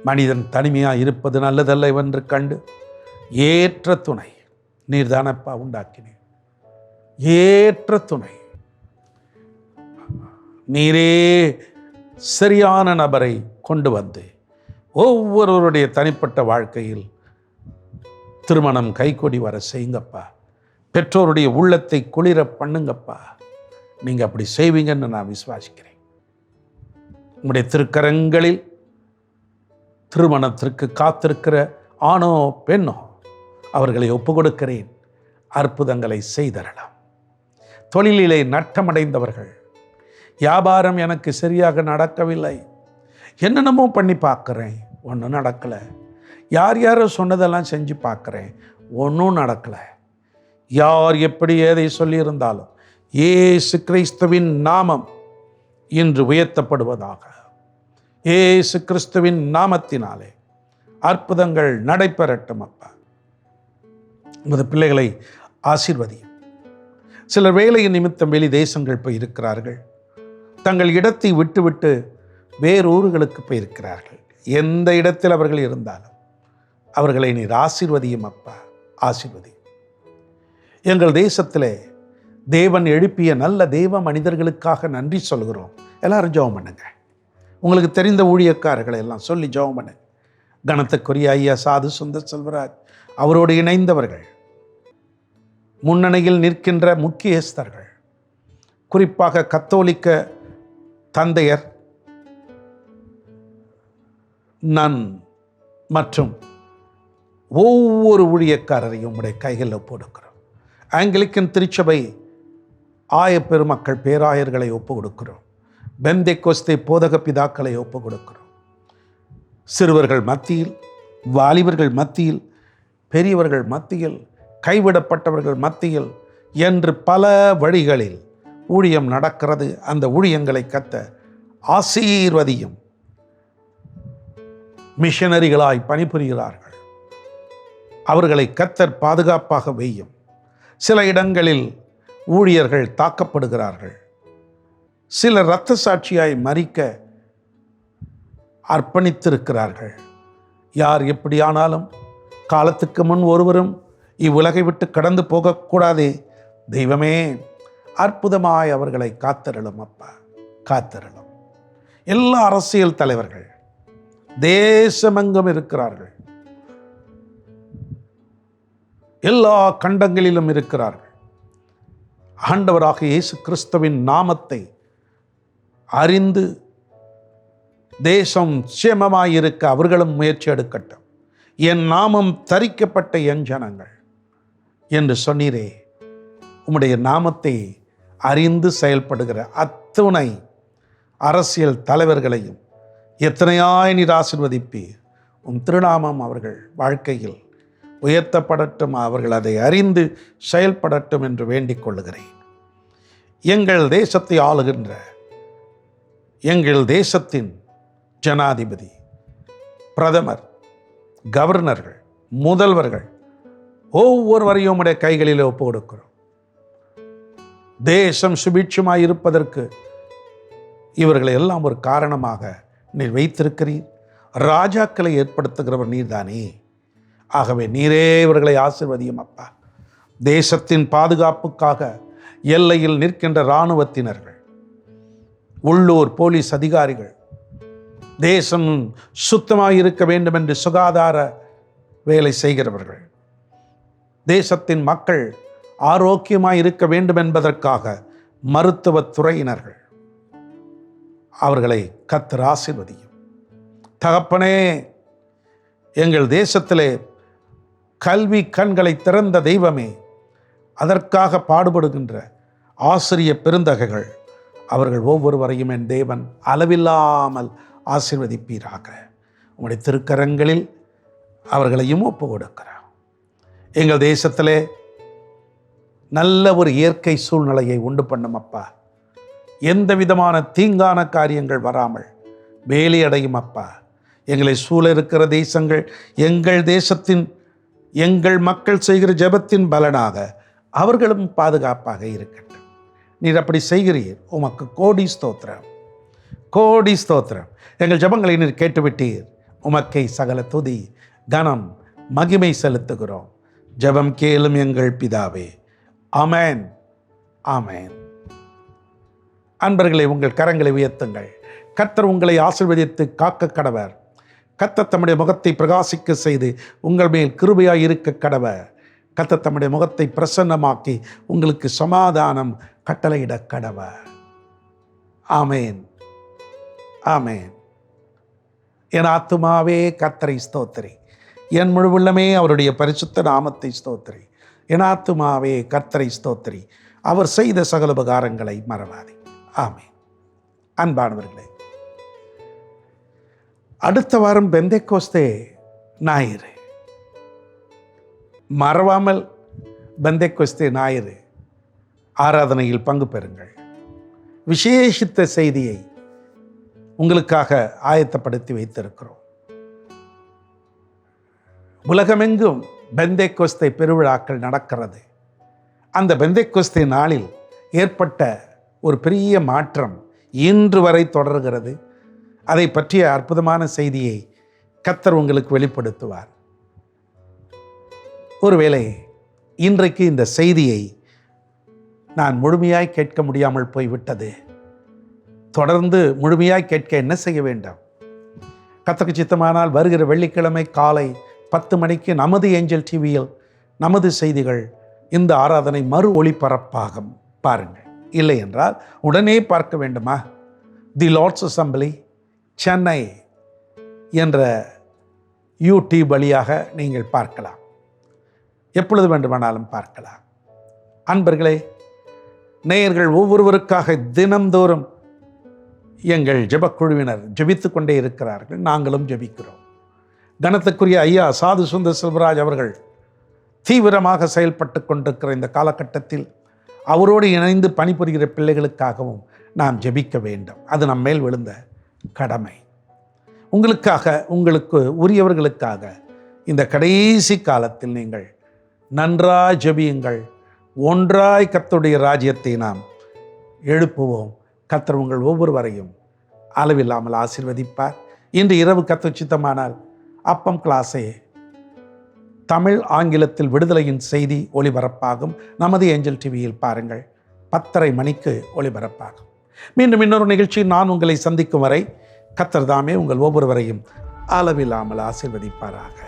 மனிதன் தனிமையாக இருப்பது நல்லதல்ல என்று கண்டு ஏற்ற துணை நீர்தானப்பா உண்டாக்கினேன். ஏற்ற துணை நீரே சரியான நபரை கொண்டு வந்து ஒவ்வொருவருடைய தனிப்பட்ட வாழ்க்கையில் திருமணம் கைகூடி வர செய்யுங்கப்பா. பெற்றோருடைய உள்ளத்தை குளிர பண்ணுங்கப்பா. நீங்கள் அப்படி செய்வீங்கன்னு நான் விசுவாசிக்கிறேன். உங்களுடைய திருக்கரங்களில் திருமணத்திற்கு காத்திருக்கிற ஆணோ பெண்ணோ அவர்களை ஒப்பு கொடுக்கிறேன். அற்புதங்களை செய்தரலாம். தொழிலிலே நட்டமடைந்தவர்கள், வியாபாரம் எனக்கு சரியாக நடக்கவில்லை, என்னென்னமோ பண்ணி பார்க்குறேன், ஒன்றும் நடக்கலை, யார் யாரோ சொன்னதெல்லாம் செஞ்சு பார்க்குறேன், ஒன்றும் நடக்கலை. யார் எப்படி ஏதை சொல்லியிருந்தாலும் இயேசு கிறிஸ்துவின் நாமம் இன்று உயர்த்தப்படுவதாக. இயேசு கிறிஸ்துவின் நாமத்தினாலே அற்புதங்கள் நடைபெறட்டும். அப்பா, உமது பிள்ளைகளை ஆசீர்வதியும். சிலர் வேலையின் நிமித்தம் வெளி தேசங்கள் போய் இருக்கிறார்கள். தங்கள் இடத்தை விட்டுவிட்டு வேறு ஊர்களுக்கு போயிருக்கிறார்கள். எந்த இடத்தில் அவர்கள் இருந்தாலும் அவர்களை நீர் ஆசீர்வதியும். அப்பா, ஆசீர்வதியும். எங்கள் தேசத்திலே தேவன் எழுப்பிய நல்ல தேவ மனிதர்களுக்காக நன்றி சொல்கிறோம். எல்லாரும் ஜெபம் பண்ணுங்க. உங்களுக்கு தெரிந்த ஊழியக்காரர்களை எல்லாம் சொல்லி ஜெபம் பண்ணுங்க. கனத்துக்குரிய ஐயா சாது சுந்தர் செல்வராஜ், அவரோடு இணைந்தவர்கள், முன்னணியில் நிற்கின்ற முக்கியஸ்தர்கள், குறிப்பாக கத்தோலிக்க தந்தையர் நன் மற்றும் ஒவ்வொரு ஊழியக்காரரையும் உடைய கைகளில் ஒப்புக்கொடுக்கிறோம். ஆங்கிலிக்கன் திருச்சபை ஆய பெருமக்கள் பேராயர்களை ஒப்பு கொடுக்கிறோம். பெந்தேகோஸ்தே போதக பிதாக்களை ஒப்பு கொடுக்கிறோம். சிறுவர்கள் மத்தியில், வாலிபர்கள் மத்தியில், பெரியவர்கள் மத்தியில், கைவிடப்பட்டவர்கள் மத்தியில் என்று பல வழிகளில் ஊழியம் நடக்கிறது. அந்த ஊழியங்களை கத்த ஆசீர்வதியும். மிஷனரிகளாய் பணிபுரிகிறார்கள், அவர்களை கத்தர் பாதுகாப்பாக வையும். சில இடங்களில் ஊழியர்கள் தாக்கப்படுகிறார்கள். சிலர் இரத்த சாட்சியாய் மரிக்க அர்ப்பணித்திருக்கிறார்கள். யார் எப்படியானாலும் காலத்துக்கு முன் ஒருவரும் இவ்வுலகை விட்டு கடந்து போகக்கூடாதே. தெய்வமே, அற்புதமாய் அவர்களை காத்தருளும். அப்பா, காத்தருளும். எல்லா அரசியல் தலைவர்கள் தேசமெங்கும் இருக்கிறார்கள், எல்லா கண்டங்களிலும் இருக்கிறார்கள். ஆண்டவராக இயேசு கிறிஸ்துவின் நாமத்தை அறிந்து தேசம் சேமமாயிருக்க அவர்களும் முயற்சி எடுக்கட்டும். என் நாமம் தரிக்கப்பட்ட என் ஜனங்கள் என்று சொன்னீரே, உம்முடைய நாமத்தை அறிந்து செயல்படுகிற அத்துணை அரசியல் தலைவர்களையும் எத்தனையாய் நீர் ஆசீர்வதிப்பீர். உம் திருநாமம் அவர்கள் வாழ்க்கையில் உயர்த்தப்படட்டும். அவர்கள் அதை அறிந்து செயல்படட்டும் என்று வேண்டிக் கொள்ளுகிறேன். எங்கள் தேசத்தை ஆளுகின்ற எங்கள் தேசத்தின் ஜனாதிபதி, பிரதமர், கவர்னர்கள், முதல்வர்கள் ஒவ்வொருவரையும் உடைய கைகளில் ஒப்பு கொடுக்கிறோம். தேசம் சுபிட்சமாய் இருப்பதற்கு இவர்களை எல்லாம் ஒரு காரணமாக நீர் வைத்திருக்கிறீர். ராஜாக்களை ஏற்படுத்துகிறவர் நீர்தானே. ஆகவே நீரே இவர்களை ஆசீர்வதியும். அப்பா, தேசத்தின் பாதுகாப்புக்காக எல்லையில் நிற்கின்ற இராணுவத்தினர்கள், உள்ளூர் போலீஸ் அதிகாரிகள், தேசம் சுத்தமாக இருக்க வேண்டும் என்று சுகாதார வேலை செய்கிறவர்கள், தேசத்தின் மக்கள் ஆரோக்கியமாக இருக்க வேண்டும் என்பதற்காக மருத்துவத்துறையினர்கள், அவர்களை கர்த்தர் ஆசீர்வதியும். தகப்பனே, எங்கள் தேசத்திலே கல்வி கண்களை திறந்த தெய்வமே, அதற்காக பாடுபடுகின்ற ஆசிரிய பெருந்தகைகள், அவர்கள் ஒவ்வொருவரையும் என் தேவன் அளவில்லாமல் ஆசீர்வதிப்பீராக. உங்களுடைய திருக்கரங்களில் அவர்களையும் ஒப்பு கொடுக்கிறோம். எங்கள் தேசத்திலே நல்ல ஒரு இயற்கை சூழ்நிலையை உண்டு பண்ணும். அப்பா, எந்த விதமான தீங்கான காரியங்கள் வராமல் வேலி அடையும். அப்பா, எங்களை சூழ இருக்கிற தேசங்கள் எங்கள் தேசத்தின் எங்கள் மக்கள் செய்கிற ஜெபத்தின் பலனாக அவர்களும் பாதுகாப்பாக இருக்கட்டும். நீர் அப்படி செய்கிறீர். உமக்கு கோடி ஸ்தோத்திரம், கோடி ஸ்தோத்திரம். எங்கள் ஜெபங்களை நீர் கேட்டுவிட்டீர். உமக்கை சகல துதி, கனம், மகிமை செலுத்துகிறோம். ஜெபம் கேளும் எங்கள் பிதாவே. ஆமென், ஆமென். அன்பர்களே, உங்கள் கரங்களை உயர்த்துங்கள். கர்த்தர் உங்களை ஆசீர்வதித்து காக்க கடவர். கர்த்தர் தம்முடைய முகத்தை பிரகாசிக்க செய்து உங்கள் மேல் கிருபையாய் இருக்க கடவர். கர்த்தர் தம்முடைய முகத்தை பிரசன்னமாக்கி உங்களுக்கு சமாதானம் கட்டளையிட கடவர். ஆமேன், ஆமேன். என் ஆத்துமாவே கர்த்தரை ஸ்தோத்திரி, என் முழு உள்ளமே அவருடைய பரிசுத்த நாமத்தை ஸ்தோத்திரி. என் ஆத்துமாவே கர்த்தரை ஸ்தோத்திரி, அவர் செய்த சகல உபகாரங்களை மறவாதே. ஆமேன். அன்பானவர்களே, அடுத்த வாரம் பெந்தேகோஸ்தே ஞாயிறு. மறவாமல் பெந்தேகோஸ்தே ஞாயிறு ஆராதனையில் பங்கு பெறுங்கள். விசேஷித்த செய்தியை உங்களுக்காக ஆயத்தப்படுத்தி வைத்திருக்கிறோம். உலகமெங்கும் பெந்தேகோஸ்தே பெருவிழாக்கள் நடக்கிறது. அந்த பெந்தேகோஸ்தே நாளில் ஏற்பட்ட ஒரு பெரிய மாற்றம் இன்று வரை தொடர்கிறது. அதை பற்றிய அற்புதமான செய்தியை கர்த்தர் உங்களுக்கு வெளிப்படுத்துவார். ஒருவேளை இன்றைக்கு இந்த செய்தியை நான் முழுமையாய் கேட்க முடியாமல் போய்விட்டது. தொடர்ந்து முழுமையாய் கேட்க என்ன செய்ய வேண்டும்? கர்த்தருக்கு சித்தமானால் வருகிற வெள்ளிக்கிழமை காலை 10 மணிக்கு நமது ஏஞ்சல் டிவியில் நமது செய்திகள் இந்த ஆராதனை மறு ஒளிபரப்பாகும். பாருங்கள். இல்லை என்றால் உடனே பார்க்க வேண்டுமா? தி லார்ட்ஸ் அசெம்பிளி சென்னை என்ற யூடியூப் வழியாக நீங்கள் பார்க்கலாம். எப்பொழுது வேண்டுமானாலும் பார்க்கலாம். அன்பர்களே, நேயர்கள் ஒவ்வொருவருக்காக தினந்தோறும் எங்கள் ஜெபக்குழுவினர் ஜெபித்து கொண்டே இருக்கிறார்கள். நாங்களும் ஜெபிக்கிறோம். கனத்துக்குரிய ஐயா சாது சுந்தர் செல்வராஜ் அவர்கள் தீவிரமாக செயல்பட்டு கொண்டிருக்கிற இந்த காலகட்டத்தில் அவரோடு இணைந்து பணிபுரிகிற பிள்ளைகளுக்காகவும் நாம் ஜெபிக்க வேண்டும். அது நம் மேல் விழுந்த கடமை. உங்களுக்காக, உங்களுக்கு உரியவர்களுக்காக இந்த கடைசி காலத்தில் நீங்கள் நன்றாய் ஜெபியுங்கள். ஒன்றாய் கர்த்தருடைய ராஜ்யத்தை நாம் எழுப்புவோம். கர்த்தர் உங்கள் ஒவ்வொருவரையும் அளவில்லாமல் ஆசீர்வதிப்பார். இன்று இரவு கர்த்தர் சித்தமானால் அப்பம் கிளாஸே தமிழ் ஆங்கிலத்தில் விடுதலையின் செய்தி ஒளிபரப்பாகும். நமது ஏஞ்சல் டிவியில் பாருங்கள். 10:30 மணிக்கு ஒளிபரப்பாகும். மீண்டும் இன்னொரு நிகழ்ச்சியில் நான் உங்களை சந்திக்கும் வரை கர்த்தர் தாமே உங்கள் ஒவ்வொருவரையும் அளவில்லாமல் ஆசீர்வதிப்பாராக.